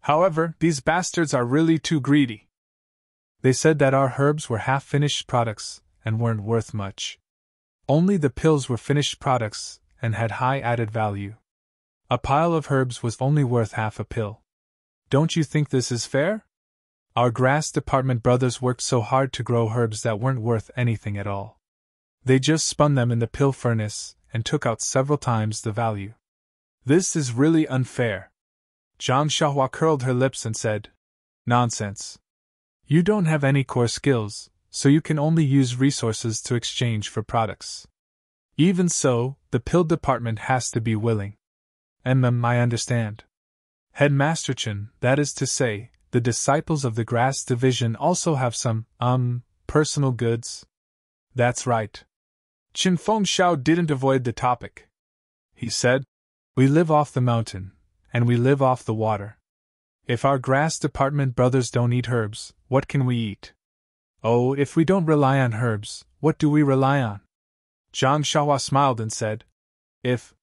However, these bastards are really too greedy. They said that our herbs were half-finished products and weren't worth much. Only the pills were finished products and had high added value. A pile of herbs was only worth half a pill. Don't you think this is fair? Our grass department brothers worked so hard to grow herbs that weren't worth anything at all. They just spun them in the pill furnace and took out several times the value. This is really unfair. Zhang Xiaohua curled her lips and said, Nonsense. You don't have any core skills, so you can only use resources to exchange for products. Even so, the pill department has to be willing. I understand. Headmaster Chen, that is to say, the disciples of the grass division also have some, personal goods? That's right. Qin Fengxiao didn't avoid the topic. He said, We live off the mountain, and we live off the water. If our grass department brothers don't eat herbs, what can we eat? Oh, if we don't rely on herbs, what do we rely on? Zhang Xiaohua smiled and said, If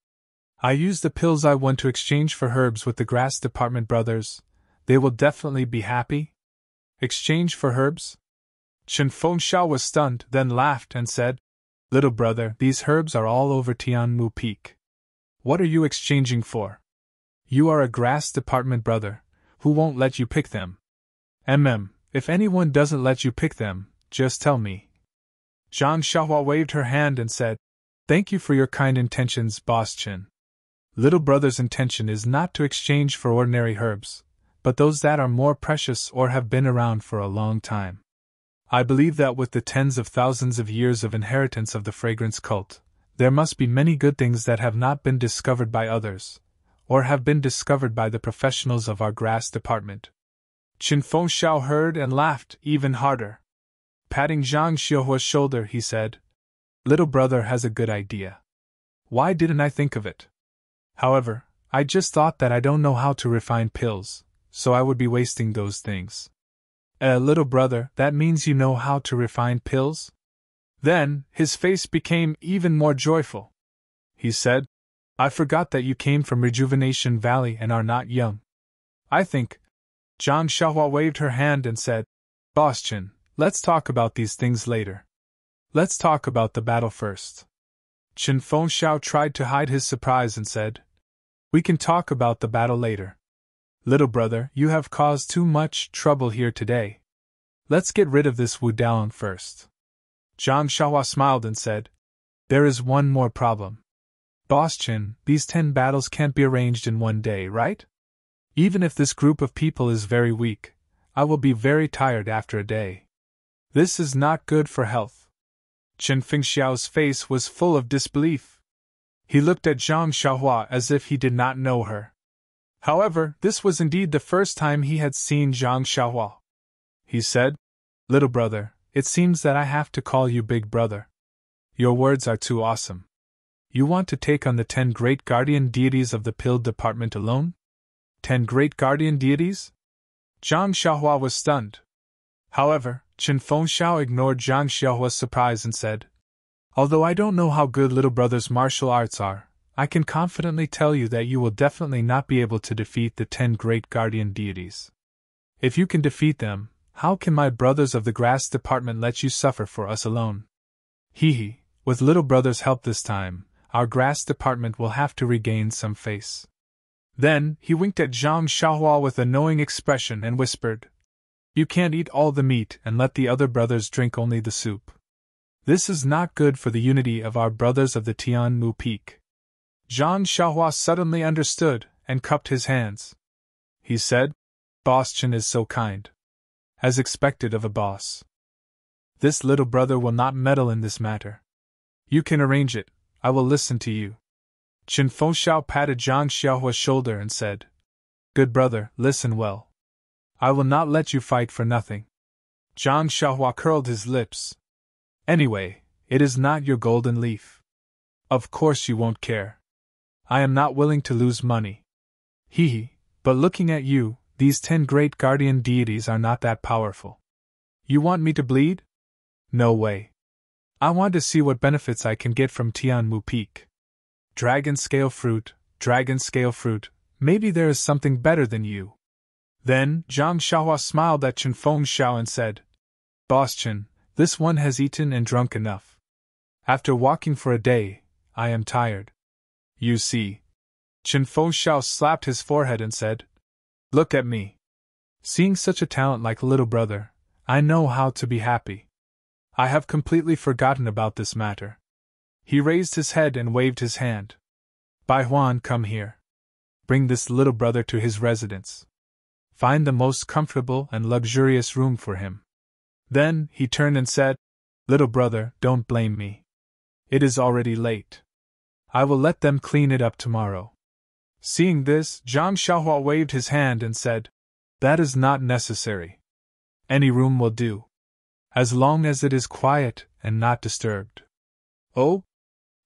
I use the pills I won to exchange for herbs with the grass department brothers, they will definitely be happy? Exchange for herbs? Qin Fengxiao was stunned, then laughed and said, Little brother, these herbs are all over Tianmu Peak. What are you exchanging for? You are a grass department brother, who won't let you pick them. If anyone doesn't let you pick them, just tell me. Zhang Xiaohua waved her hand and said, Thank you for your kind intentions, Boss Qin. Little brother's intention is not to exchange for ordinary herbs, but those that are more precious or have been around for a long time. I believe that with the tens of thousands of years of inheritance of the fragrance cult, there must be many good things that have not been discovered by others, or have been discovered by the professionals of our grass department. Qin Fengxiao heard and laughed even harder. Patting Zhang Xiaohua's shoulder, he said, Little brother has a good idea. Why didn't I think of it? However, I just thought that I don't know how to refine pills, so I would be wasting those things. Little brother, that means you know how to refine pills? Then, his face became even more joyful. He said, I forgot that you came from Rejuvenation Valley and are not young. I think. Zhang Xiaohua waved her hand and said, Boss Qin, let's talk about these things later. Let's talk about the battle first. Qin Fengxiao tried to hide his surprise and said, We can talk about the battle later. Little brother, you have caused too much trouble here today. Let's get rid of this Wu Daoan first. Zhang Xiaohua smiled and said, There is one more problem. Boss Qin, these 10 battles can't be arranged in one day, right? Even if this group of people is very weak, I will be very tired after a day. This is not good for health. Qin Fengxiao's face was full of disbelief. He looked at Zhang Xiaohua as if he did not know her. However, this was indeed the first time he had seen Zhang Xiaohua. He said, Little brother, it seems that I have to call you big brother. Your words are too awesome. You want to take on the 10 great guardian deities of the pill department alone? 10 great guardian deities? Zhang Xiaohua was stunned. However, Qin Fengxiao ignored Zhang Xiaohua's surprise and said, Although I don't know how good little brother's martial arts are, I can confidently tell you that you will definitely not be able to defeat the 10 great guardian deities. If you can defeat them, how can my brothers of the grass department let you suffer for us alone? Hee, with little brother's help this time, our grass department will have to regain some face. Then, he winked at Zhang Xiaohua with a knowing expression and whispered, You can't eat all the meat and let the other brothers drink only the soup. This is not good for the unity of our brothers of the Tianmu Peak. Zhang Xiaohua suddenly understood and cupped his hands. He said, Boss Qin is so kind. As expected of a boss. This little brother will not meddle in this matter. You can arrange it, I will listen to you. Qin Fengxiao patted Zhang Xiaohua's shoulder and said, Good brother, listen well. I will not let you fight for nothing. Zhang Xiaohua curled his lips. Anyway, it is not your golden leaf. Of course you won't care. I am not willing to lose money. But looking at you, these 10 great guardian deities are not that powerful. You want me to bleed? No way. I want to see what benefits I can get from Tianmu Peak. Dragon scale fruit, maybe there is something better than you. Then, Zhang Xiaohua smiled at Chen Fengxiao and said, Boss Chen, this one has eaten and drunk enough. After walking for a day, I am tired. You see. Chen Fengxiao slapped his forehead and said, Look at me. Seeing such a talent like little brother, I know how to be happy. I have completely forgotten about this matter. He raised his head and waved his hand. Bai Huan, come here. Bring this little brother to his residence. Find the most comfortable and luxurious room for him. Then, he turned and said, Little brother, don't blame me. It is already late. I will let them clean it up tomorrow. Seeing this, Zhang Xiaohua waved his hand and said, That is not necessary. Any room will do. As long as it is quiet and not disturbed. Oh?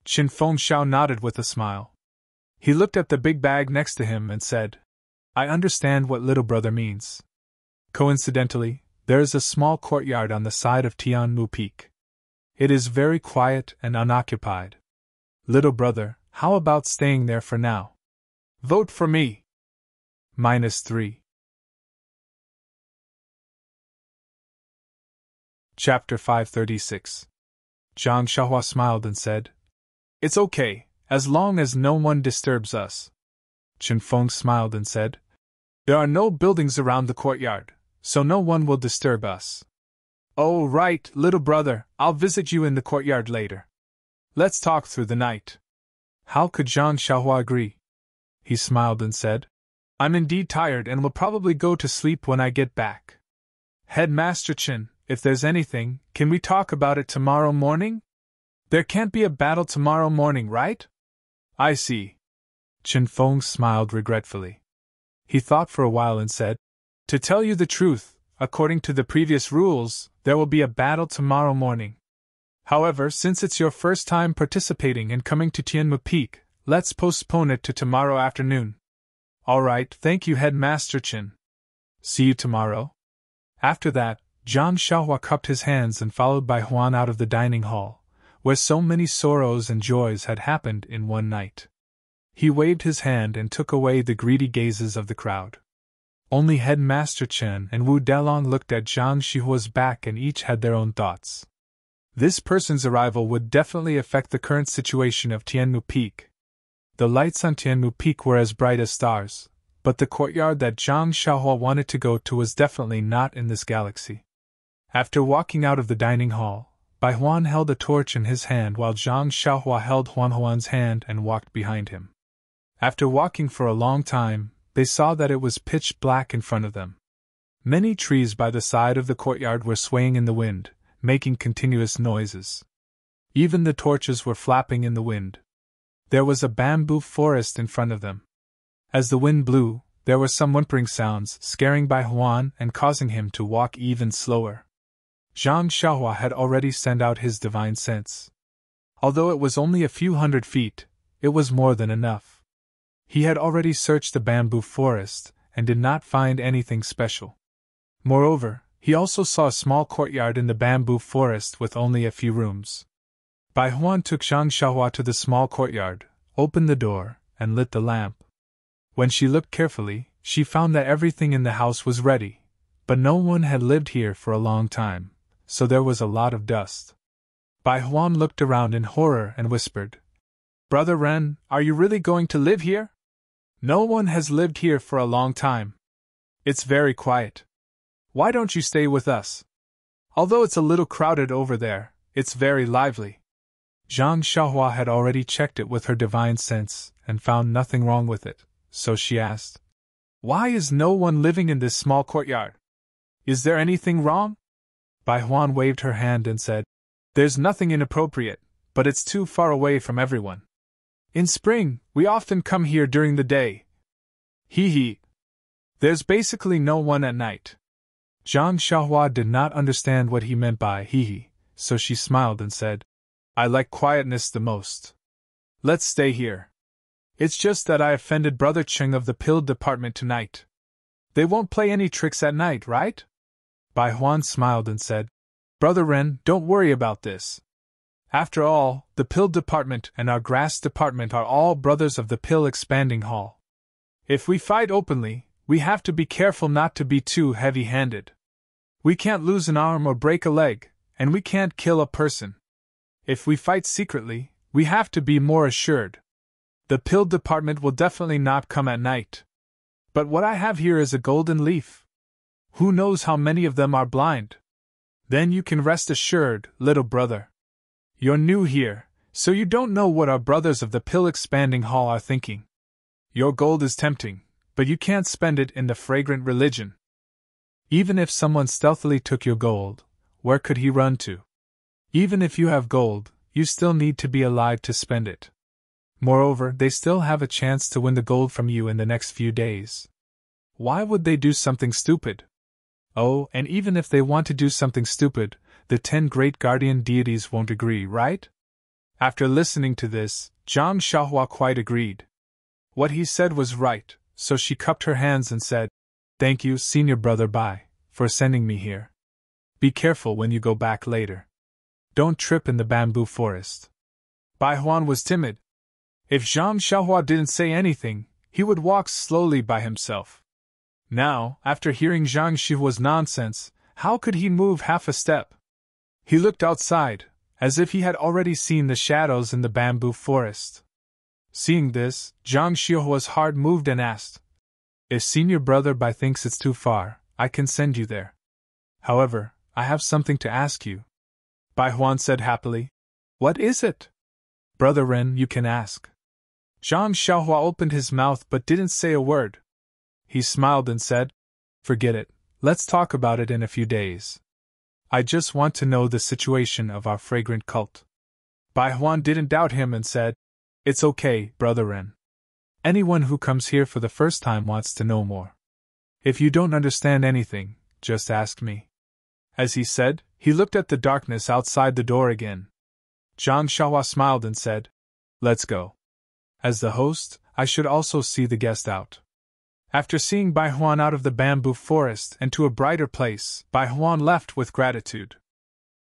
Chen Fengxiao nodded with a smile. He looked at the big bag next to him and said, I understand what little brother means. Coincidentally, there is a small courtyard on the side of Tianmu Peak. It is very quiet and unoccupied. Little brother, how about staying there for now? Vote for me. -3. Chapter 536. Zhang Xiaohua smiled and said, It's okay, as long as no one disturbs us. Chen Feng smiled and said, There are no buildings around the courtyard, so no one will disturb us. Oh, right, little brother, I'll visit you in the courtyard later. Let's talk through the night. How could Zhang Xiaohua agree? He smiled and said, I'm indeed tired and will probably go to sleep when I get back. Headmaster Chen, if there's anything, can we talk about it tomorrow morning? There can't be a battle tomorrow morning, right? I see. Chen Feng smiled regretfully. He thought for a while and said, To tell you the truth, according to the previous rules, there will be a battle tomorrow morning. However, since it's your first time participating in coming to Tianmu Peak, let's postpone it to tomorrow afternoon. All right, thank you, Headmaster Chen. See you tomorrow. After that, Zhang Xiaohua cupped his hands and followed Bai Huan out of the dining hall, where so many sorrows and joys had happened in one night. He waved his hand and took away the greedy gazes of the crowd. Only Headmaster Chen and Wu Dalong looked at Zhang Xiaohua's back and each had their own thoughts. This person's arrival would definitely affect the current situation of Tianmu Peak. The lights on Tianmu Peak were as bright as stars, but the courtyard that Zhang Xiaohua wanted to go to was definitely not in this galaxy. After walking out of the dining hall, Bai Huan held a torch in his hand while Zhang Xiaohua held Huan Huan's hand and walked behind him. After walking for a long time, they saw that it was pitch black in front of them. Many trees by the side of the courtyard were swaying in the wind, making continuous noises. Even the torches were flapping in the wind. There was a bamboo forest in front of them. As the wind blew, there were some whimpering sounds, scaring Bai Huan and causing him to walk even slower. Zhang Xiaohua had already sent out his divine sense. Although it was only a few hundred feet, it was more than enough. He had already searched the bamboo forest and did not find anything special. Moreover, he also saw a small courtyard in the bamboo forest with only a few rooms. Bai Huan took Zhang Xiaohua to the small courtyard, opened the door, and lit the lamp. When she looked carefully, she found that everything in the house was ready, but no one had lived here for a long time, so there was a lot of dust. Bai Huan looked around in horror and whispered, Brother Ren, are you really going to live here? No one has lived here for a long time. It's very quiet. Why don't you stay with us? Although it's a little crowded over there, it's very lively. Zhang Xiaohua had already checked it with her divine sense and found nothing wrong with it, so she asked, Why is no one living in this small courtyard? Is there anything wrong? Bai Huan waved her hand and said, There's nothing inappropriate, but it's too far away from everyone. In spring, we often come here during the day. There's basically no one at night. Zhang Xiaohua did not understand what he meant by so she smiled and said, I like quietness the most. Let's stay here. It's just that I offended Brother Cheng of the pill department tonight. They won't play any tricks at night, right? Bai Huan smiled and said, Brother Ren, don't worry about this. After all, the pill department and our grass department are all brothers of the pill expanding hall. If we fight openly, we have to be careful not to be too heavy-handed. We can't lose an arm or break a leg, and we can't kill a person. If we fight secretly, we have to be more assured. The pill department will definitely not come at night. But what I have here is a golden leaf. Who knows how many of them are blind? Then you can rest assured, little brother. You're new here, so you don't know what our brothers of the pill expanding hall are thinking. Your gold is tempting, but you can't spend it in the fragrant religion. Even if someone stealthily took your gold, where could he run to? Even if you have gold, you still need to be alive to spend it. Moreover, they still have a chance to win the gold from you in the next few days. Why would they do something stupid? Oh, and even if they want to do something stupid, the 10 great guardian deities won't agree, right? After listening to this, Zhang Xiaohua quite agreed. What he said was right, so she cupped her hands and said, Thank you, Senior Brother Bai, for sending me here. Be careful when you go back later. Don't trip in the bamboo forest. Bai Huan was timid. If Zhang Xiaohua didn't say anything, he would walk slowly by himself. Now, after hearing Zhang Xiaohua's nonsense, how could he move half a step? He looked outside, as if he had already seen the shadows in the bamboo forest. Seeing this, Zhang Xiaohua's heart moved and asked, If Senior Brother Bai thinks it's too far, I can send you there. However, I have something to ask you. Bai Huan said happily, What is it? Brother Ren, you can ask. Zhang Xiaohua opened his mouth but didn't say a word. He smiled and said, Forget it, let's talk about it in a few days. I just want to know the situation of our fragrant cult. Bai Huan didn't doubt him and said, It's okay, Brother Ren. Anyone who comes here for the first time wants to know more. If you don't understand anything, just ask me. As he said, he looked at the darkness outside the door again. Zhang Xiaohua smiled and said, Let's go. As the host, I should also see the guest out. After seeing Bai Huan out of the bamboo forest and to a brighter place, Bai Huan left with gratitude.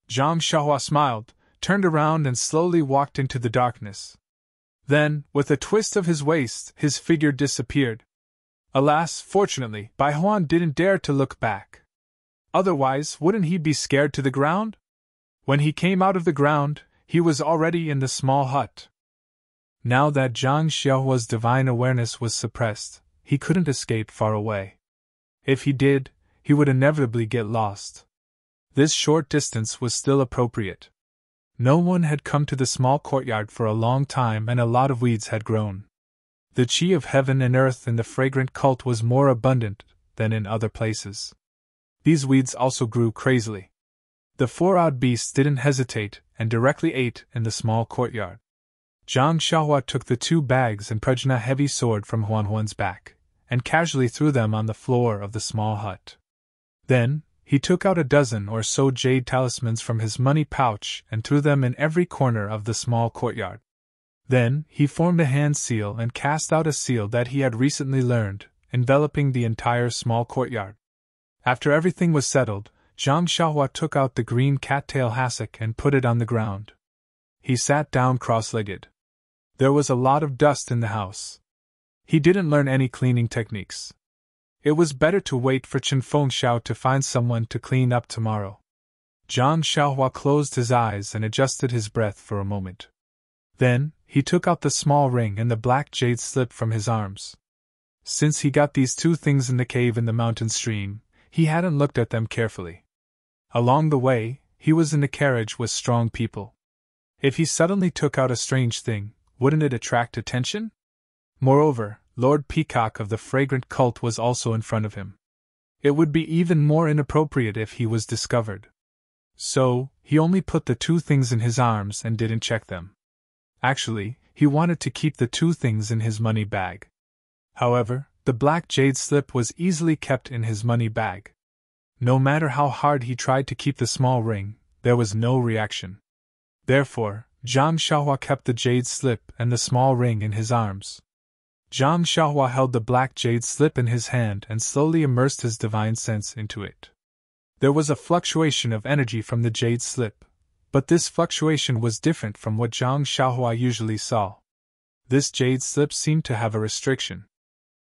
Zhang Xiaohua smiled, turned around and slowly walked into the darkness. Then, with a twist of his waist, his figure disappeared. Alas, fortunately, Bai Huan didn't dare to look back. Otherwise, wouldn't he be scared to the ground? When he came out of the ground, he was already in the small hut. Now that Zhang Xiaohua's divine awareness was suppressed, he couldn't escape far away. If he did, he would inevitably get lost. This short distance was still appropriate. No one had come to the small courtyard for a long time and a lot of weeds had grown. The qi of heaven and earth in the fragrant cult was more abundant than in other places. These weeds also grew crazily. The 4 odd beasts didn't hesitate and directly ate in the small courtyard. Zhang Xiaohua took the 2 bags and Prajna heavy sword from Huan Huan's back, and casually threw them on the floor of the small hut. Then, he took out a dozen or so jade talismans from his money pouch and threw them in every corner of the small courtyard. Then, he formed a hand seal and cast out a seal that he had recently learned, enveloping the entire small courtyard. After everything was settled, Zhang Xiaohua took out the green cattail hassock and put it on the ground. He sat down cross-legged. There was a lot of dust in the house. He didn't learn any cleaning techniques. It was better to wait for Chen Fengxiao to find someone to clean up tomorrow. Zhang Xiaohua closed his eyes and adjusted his breath for a moment. Then, he took out the small ring and the black jade slip from his arms. Since he got these 2 things in the cave in the mountain stream, he hadn't looked at them carefully. Along the way, he was in a carriage with strong people. If he suddenly took out a strange thing, wouldn't it attract attention? Moreover, Lord Peacock of the fragrant cult was also in front of him. It would be even more inappropriate if he was discovered. So, he only put the 2 things in his arms and didn't check them. Actually, he wanted to keep the 2 things in his money bag. However, the black jade slip was easily kept in his money bag. No matter how hard he tried to keep the small ring, there was no reaction. Therefore, Zhang Xiaohua kept the jade slip and the small ring in his arms. Zhang Xiaohua held the black jade slip in his hand and slowly immersed his divine sense into it. There was a fluctuation of energy from the jade slip, but this fluctuation was different from what Zhang Xiaohua usually saw. This jade slip seemed to have a restriction.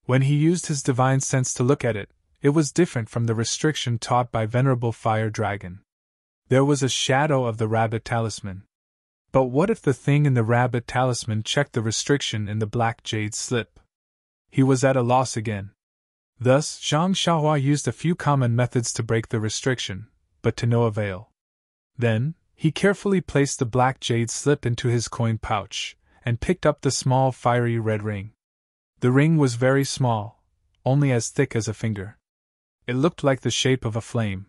When he used his divine sense to look at it, it was different from the restriction taught by Venerable Fire Dragon. There was a shadow of the rabbit talisman. But what if the thing in the rabbit talisman checked the restriction in the black jade slip? He was at a loss again. Thus, Zhang Xiaohua used a few common methods to break the restriction, but to no avail. Then, he carefully placed the black jade slip into his coin pouch, and picked up the small fiery red ring. The ring was very small, only as thick as a finger. It looked like the shape of a flame.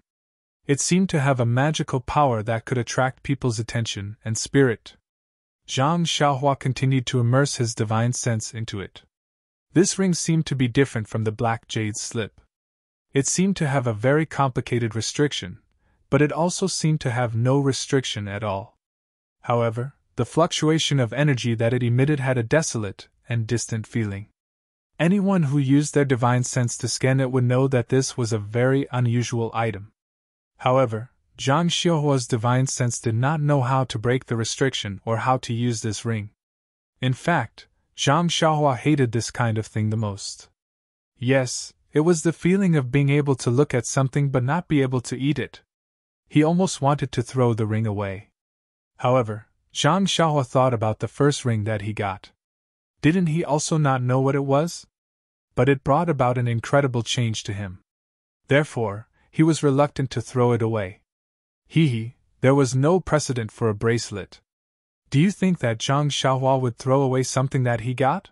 It seemed to have a magical power that could attract people's attention and spirit. Zhang Xiaohua continued to immerse his divine sense into it. This ring seemed to be different from the black jade slip. It seemed to have a very complicated restriction, but it also seemed to have no restriction at all. However, the fluctuation of energy that it emitted had a desolate and distant feeling. Anyone who used their divine sense to scan it would know that this was a very unusual item. However, Zhang Xiaohua's divine sense did not know how to break the restriction or how to use this ring. In fact, Zhang Xiaohua hated this kind of thing the most. Yes, it was the feeling of being able to look at something but not be able to eat it. He almost wanted to throw the ring away. However, Zhang Xiaohua thought about the first ring that he got. Didn't he also not know what it was? But it brought about an incredible change to him. Therefore, he was reluctant to throw it away. There was no precedent for a bracelet. Do you think that Zhang Xiaohua would throw away something that he got?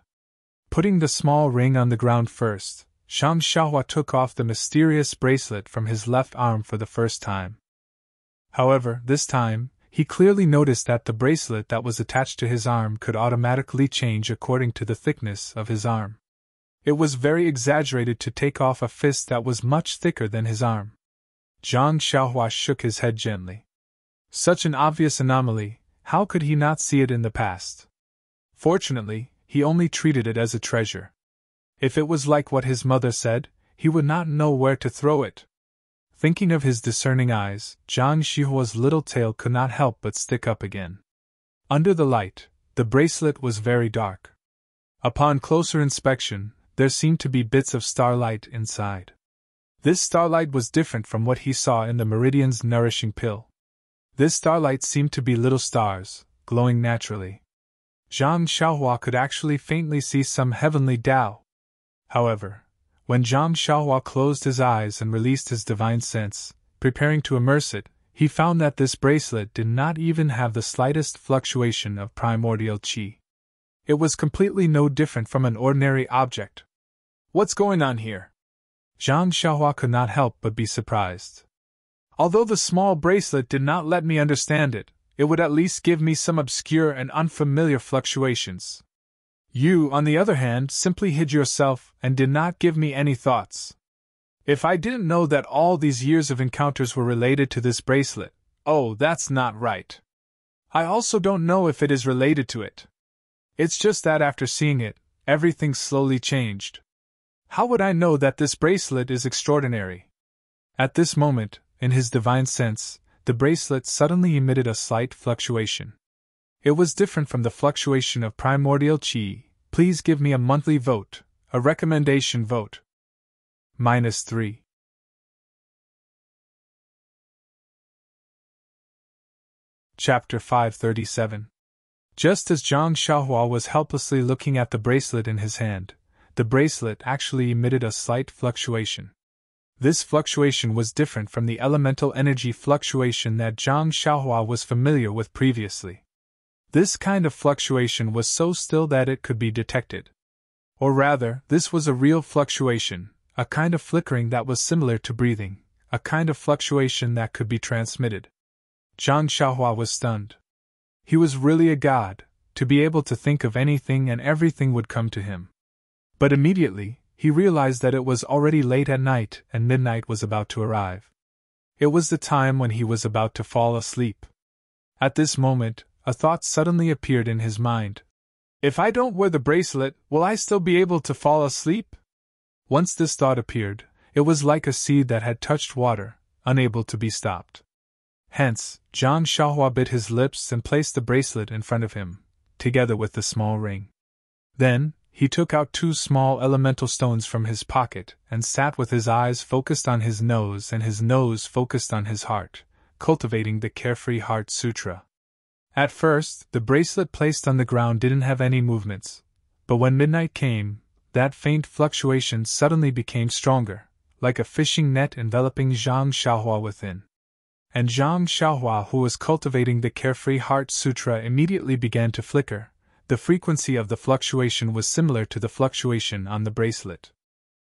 Putting the small ring on the ground first, Zhang Xiaohua took off the mysterious bracelet from his left arm for the first time. However, this time, he clearly noticed that the bracelet that was attached to his arm could automatically change according to the thickness of his arm. It was very exaggerated to take off a fist that was much thicker than his arm. Zhang Xiaohua shook his head gently. Such an obvious anomaly, how could he not see it in the past? Fortunately, he only treated it as a treasure. If it was like what his mother said, he would not know where to throw it. Thinking of his discerning eyes, Zhang Xiaohua's little tail could not help but stick up again. Under the light, the bracelet was very dark. Upon closer inspection, there seemed to be bits of starlight inside. This starlight was different from what he saw in the Meridian's nourishing pill. This starlight seemed to be little stars, glowing naturally. Zhang Xiaohua could actually faintly see some heavenly Tao. However, when Zhang Xiaohua closed his eyes and released his divine sense, preparing to immerse it, he found that this bracelet did not even have the slightest fluctuation of primordial qi. It was completely no different from an ordinary object. What's going on here? Zhang Xiaohua could not help but be surprised. Although the small bracelet did not let me understand it, it would at least give me some obscure and unfamiliar fluctuations. You, on the other hand, simply hid yourself and did not give me any thoughts. If I didn't know that all these years of encounters were related to this bracelet, oh, that's not right. I also don't know if it is related to it. It's just that after seeing it, everything slowly changed. How would I know that this bracelet is extraordinary? At this moment, in his divine sense, the bracelet suddenly emitted a slight fluctuation. It was different from the fluctuation of primordial qi. Please give me a monthly vote, a recommendation vote. -3. Chapter 537. Just as Zhang Xiaohua was helplessly looking at the bracelet in his hand, the bracelet actually emitted a slight fluctuation. This fluctuation was different from the elemental energy fluctuation that Zhang Xiaohua was familiar with previously. This kind of fluctuation was so still that it could be detected. Or rather, this was a real fluctuation, a kind of flickering that was similar to breathing, a kind of fluctuation that could be transmitted. Zhang Xiaohua was stunned. He was really a god, to be able to think of anything and everything would come to him. But immediately, he realized that it was already late at night and midnight was about to arrive. It was the time when he was about to fall asleep. At this moment, a thought suddenly appeared in his mind. If I don't wear the bracelet, will I still be able to fall asleep? Once this thought appeared, it was like a seed that had touched water, unable to be stopped. Hence, Zhang Xiaohua bit his lips and placed the bracelet in front of him, together with the small ring. Then, he took out 2 small elemental stones from his pocket and sat with his eyes focused on his nose and his nose focused on his heart, cultivating the Carefree Heart Sutra. At first, the bracelet placed on the ground didn't have any movements, but when midnight came, that faint fluctuation suddenly became stronger, like a fishing net enveloping Zhang Xiaohua within. And Zhang Xiaohua, who was cultivating the Carefree Heart Sutra, immediately began to flicker. The frequency of the fluctuation was similar to the fluctuation on the bracelet.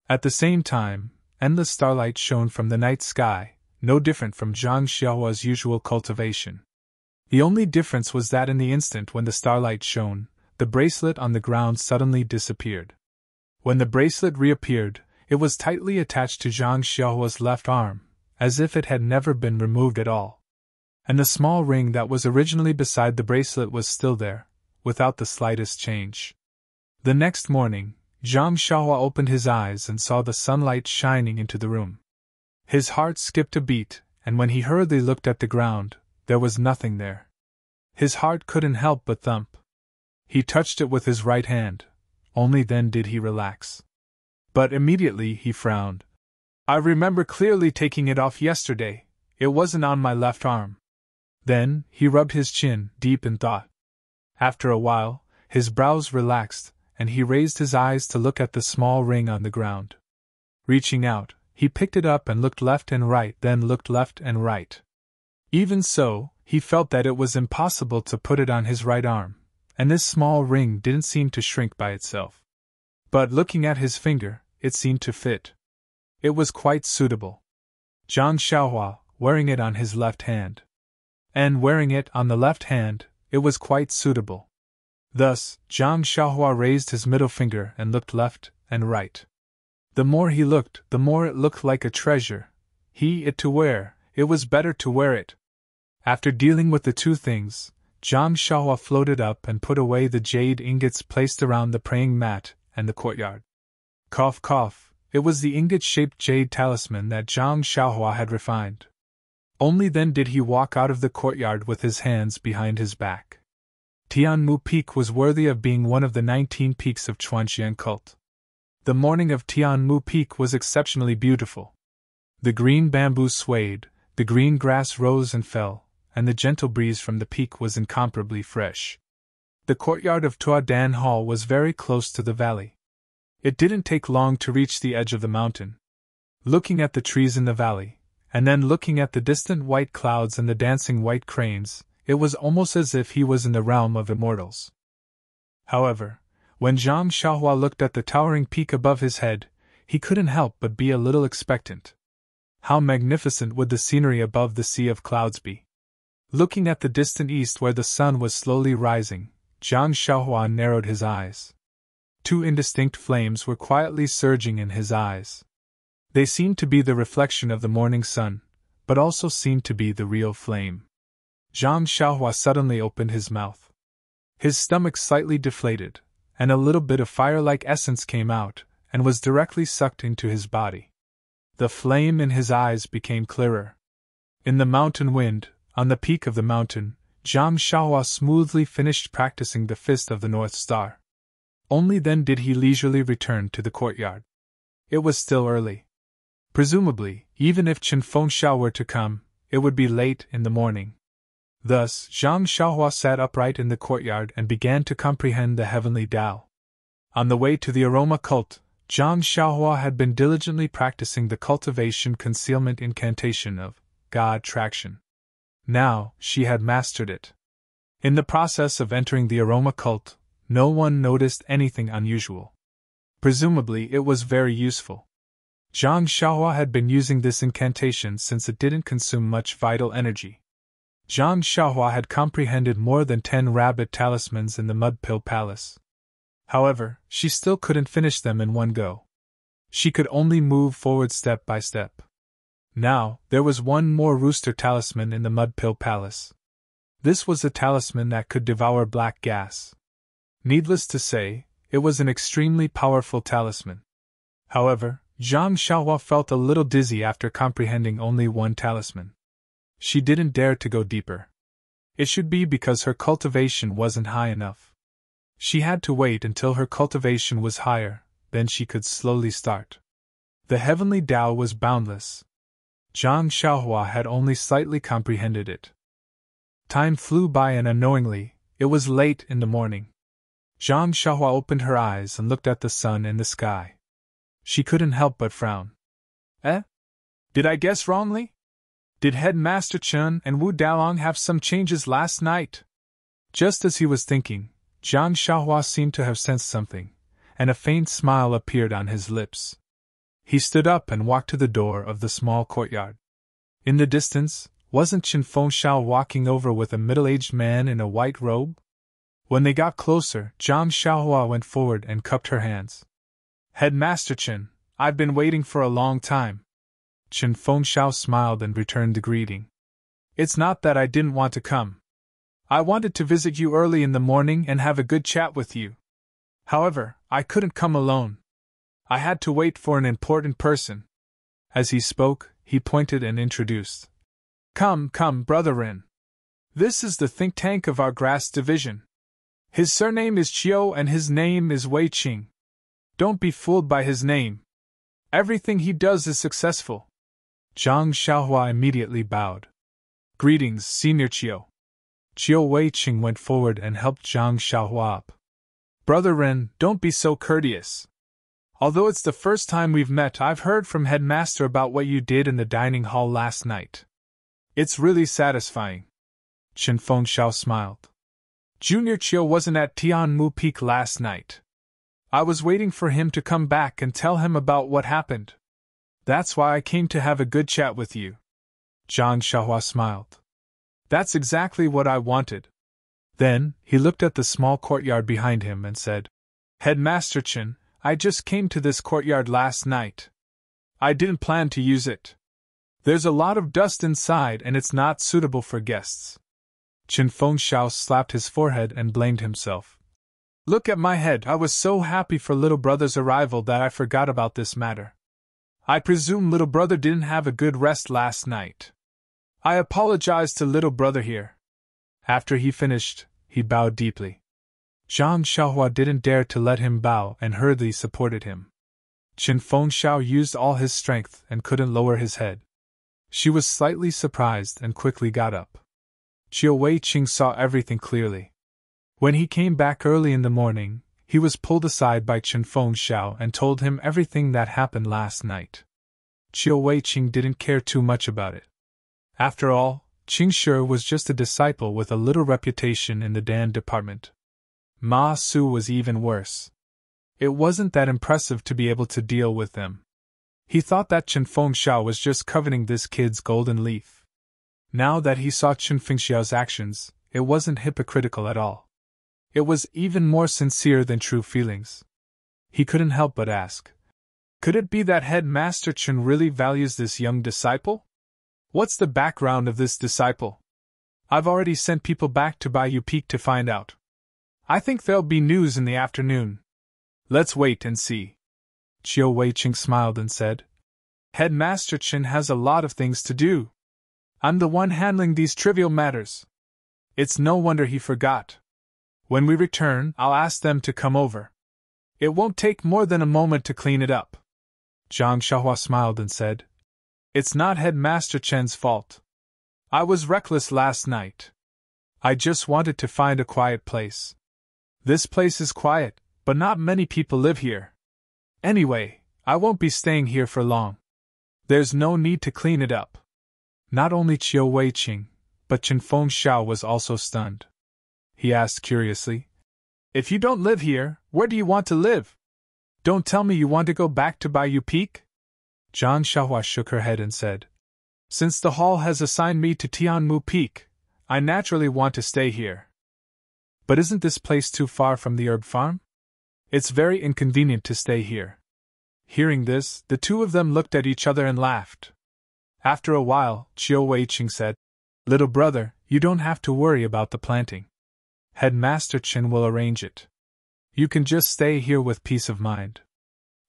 At the same time, endless starlight shone from the night sky, no different from Zhang Xiaohua's usual cultivation. The only difference was that in the instant when the starlight shone, the bracelet on the ground suddenly disappeared. When the bracelet reappeared, it was tightly attached to Zhang Xiaohua's left arm, as if it had never been removed at all. And the small ring that was originally beside the bracelet was still there, without the slightest change. The next morning, Zhang Xiaohua opened his eyes and saw the sunlight shining into the room. His heart skipped a beat, and when he hurriedly looked at the ground, there was nothing there. His heart couldn't help but thump. He touched it with his right hand. Only then did he relax. But immediately he frowned. I remember clearly taking it off yesterday. It wasn't on my left arm. Then, he rubbed his chin, deep in thought. After a while, his brows relaxed, and he raised his eyes to look at the small ring on the ground. Reaching out, he picked it up and looked left and right, then looked left and right. Even so, he felt that it was impossible to put it on his right arm, and this small ring didn't seem to shrink by itself. But looking at his finger, it seemed to fit. It was quite suitable. Zhang Xiaohua, wearing it on his left hand. And wearing it on the left hand, it was quite suitable. Thus, Zhang Xiaohua raised his middle finger and looked left and right. The more he looked, the more it looked like a treasure. It to wear, it was better to wear it. After dealing with the 2 things, Zhang Xiaohua floated up and put away the jade ingots placed around the praying mat and the courtyard. Cough cough, it was the ingot-shaped jade talisman that Zhang Xiaohua had refined. Only then did he walk out of the courtyard with his hands behind his back. Tianmu Peak was worthy of being one of the 19 peaks of Chuanxian cult. The morning of Tianmu Peak was exceptionally beautiful. The green bamboo swayed, the green grass rose and fell, and the gentle breeze from the peak was incomparably fresh. The courtyard of Tuadan Hall was very close to the valley. It didn't take long to reach the edge of the mountain. Looking at the trees in the valley, and then looking at the distant white clouds and the dancing white cranes, it was almost as if he was in the realm of immortals. However, when Zhang Xiaohua looked at the towering peak above his head, he couldn't help but be a little expectant. How magnificent would the scenery above the sea of clouds be? Looking at the distant east where the sun was slowly rising, Zhang Xiaohua narrowed his eyes. 2 indistinct flames were quietly surging in his eyes. They seemed to be the reflection of the morning sun, but also seemed to be the real flame. Zhang Xiaohua suddenly opened his mouth. His stomach slightly deflated, and a little bit of fire-like essence came out, and was directly sucked into his body. The flame in his eyes became clearer. In the mountain wind, on the peak of the mountain, Zhang Xiaohua smoothly finished practicing the Fist of the North Star. Only then did he leisurely return to the courtyard. It was still early. Presumably, even if Chen Fengxiao were to come, it would be late in the morning. Thus, Zhang Xiaohua sat upright in the courtyard and began to comprehend the heavenly Tao. On the way to the aroma cult, Zhang Xiaohua had been diligently practicing the cultivation concealment incantation of God Traction. Now, she had mastered it. In the process of entering the aroma cult, no one noticed anything unusual. Presumably, it was very useful. Zhang Xiaohua had been using this incantation since it didn't consume much vital energy. Zhang Xiaohua had comprehended more than 10 rabbit talismans in the Mud Pill Palace. However, she still couldn't finish them in one go. She could only move forward step by step. Now, there was one more rooster talisman in the Mud Pill Palace. This was a talisman that could devour black gas. Needless to say, it was an extremely powerful talisman. However, Zhang Xiaohua felt a little dizzy after comprehending only one talisman. She didn't dare to go deeper. It should be because her cultivation wasn't high enough. She had to wait until her cultivation was higher, then she could slowly start. The heavenly Tao was boundless. Zhang Xiaohua had only slightly comprehended it. Time flew by and unknowingly, it was late in the morning. Zhang Xiaohua opened her eyes and looked at the sun and the sky. She couldn't help but frown. Did I guess wrongly? Did Headmaster Chen and Wu Daolong have some changes last night? Just as he was thinking, Zhang Xiaohua seemed to have sensed something, and a faint smile appeared on his lips. He stood up and walked to the door of the small courtyard. In the distance, wasn't Qin Fengxiao walking over with a middle-aged man in a white robe? When they got closer, Zhang Xiaohua went forward and cupped her hands. Headmaster Chen, I've been waiting for a long time. Qin Fengxiao smiled and returned the greeting. It's not that I didn't want to come. I wanted to visit you early in the morning and have a good chat with you. However, I couldn't come alone. I had to wait for an important person. As he spoke, he pointed and introduced. Come, Brother Ren. This is the think tank of our grass division. His surname is Chiu and his name is Wei Qing. Don't be fooled by his name. Everything he does is successful. Zhang Xiaohua immediately bowed. Greetings, Senior Chiu. Chiu Wei Qing went forward and helped Zhang Xiaohua up. Brother Ren, don't be so courteous. Although it's the first time we've met, I've heard from Headmaster about what you did in the dining hall last night. It's really satisfying. Qin Fengxiao smiled. Junior Chiu wasn't at Tianmu Peak last night. I was waiting for him to come back and tell him about what happened. That's why I came to have a good chat with you. Zhang Xiaohua smiled. That's exactly what I wanted. Then, he looked at the small courtyard behind him and said, Headmaster Chen, I just came to this courtyard last night. I didn't plan to use it. There's a lot of dust inside and it's not suitable for guests. Qin Fengxiao slapped his forehead and blamed himself. Look at my head, I was so happy for little brother's arrival that I forgot about this matter. I presume little brother didn't have a good rest last night. I apologize to little brother here. After he finished, he bowed deeply. Zhang Xiaohua didn't dare to let him bow and hurriedly supported him. Qin Fengxiao used all his strength and couldn't lower his head. She was slightly surprised and quickly got up. Chiu Wei Qing saw everything clearly. When he came back early in the morning, he was pulled aside by Qin Fengxiao and told him everything that happened last night. Chiu Wei Qing didn't care too much about it. After all, Qing Shi was just a disciple with a little reputation in the Dan department. Ma Su was even worse. It wasn't that impressive to be able to deal with them. He thought that Qin Fengxiao was just coveting this kid's golden leaf. Now that he saw Qin Fengxiao's actions, it wasn't hypocritical at all. It was even more sincere than true feelings. He couldn't help but ask, could it be that Headmaster Chen really values this young disciple? What's the background of this disciple? I've already sent people back to Bayou Peak to find out. I think there'll be news in the afternoon. Let's wait and see. Chiu Wei Qing smiled and said, Headmaster Chen has a lot of things to do. I'm the one handling these trivial matters. It's no wonder he forgot. When we return, I'll ask them to come over. It won't take more than a moment to clean it up. Zhang Xiaohua smiled and said, It's not Headmaster Chen's fault. I was reckless last night. I just wanted to find a quiet place. This place is quiet, but not many people live here. Anyway, I won't be staying here for long. There's no need to clean it up. Not only Chiu Wei Qing, but Qin Fengxiao was also stunned. He asked curiously, If you don't live here, where do you want to live? Don't tell me you want to go back to Bayou Peak? Zhang Xiaohua shook her head and said, Since the hall has assigned me to Tianmu Peak, I naturally want to stay here. But isn't this place too far from the herb farm? It's very inconvenient to stay here. Hearing this, the two of them looked at each other and laughed. After a while, Chiu Wei Qing said, Little brother, you don't have to worry about the planting. Headmaster Chen will arrange it. You can just stay here with peace of mind.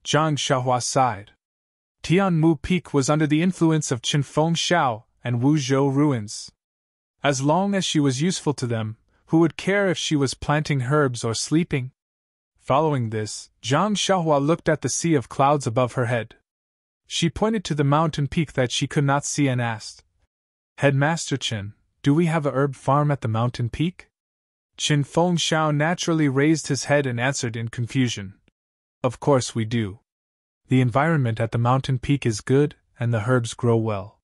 Zhang Xiaohua sighed. Tianmu Peak was under the influence of Qinfeng Shao and Wuzhou ruins. As long as she was useful to them, who would care if she was planting herbs or sleeping? Following this, Zhang Xiaohua looked at the sea of clouds above her head. She pointed to the mountain peak that she could not see and asked, Headmaster Qin, do we have a herb farm at the mountain peak? Qin Feng Shao naturally raised his head and answered in confusion. Of course we do. The environment at the mountain peak is good, and the herbs grow well.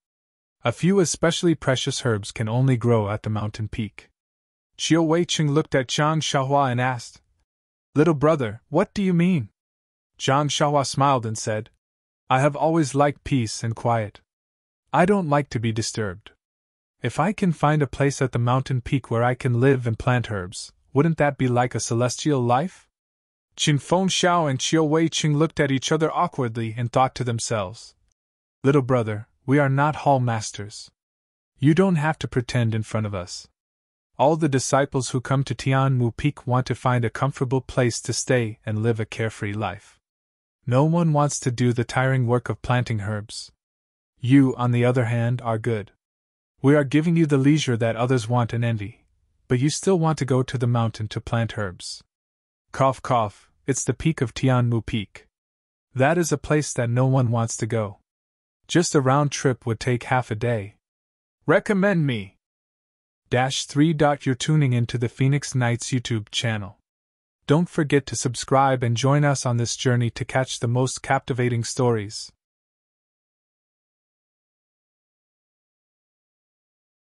A few especially precious herbs can only grow at the mountain peak. Qiu Weiqing looked at Zhang Xiaohua and asked, Little brother, what do you mean? Zhang Xiaohua smiled and said, I have always liked peace and quiet. I don't like to be disturbed. If I can find a place at the mountain peak where I can live and plant herbs, wouldn't that be like a celestial life? Qin Feng Shao and Qiu Weiqing looked at each other awkwardly and thought to themselves, Little brother, we are not hall masters. You don't have to pretend in front of us. All the disciples who come to Tianmu Peak want to find a comfortable place to stay and live a carefree life. No one wants to do the tiring work of planting herbs. You, on the other hand, are good. We are giving you the leisure that others want and envy, but you still want to go to the mountain to plant herbs. Cough cough, it's the peak of Tianmu Peak. That is a place that no one wants to go. Just a round trip would take half a day. Recommend me. -3. You're tuning into the Phoenix Nights YouTube channel. Don't forget to subscribe and join us on this journey to catch the most captivating stories.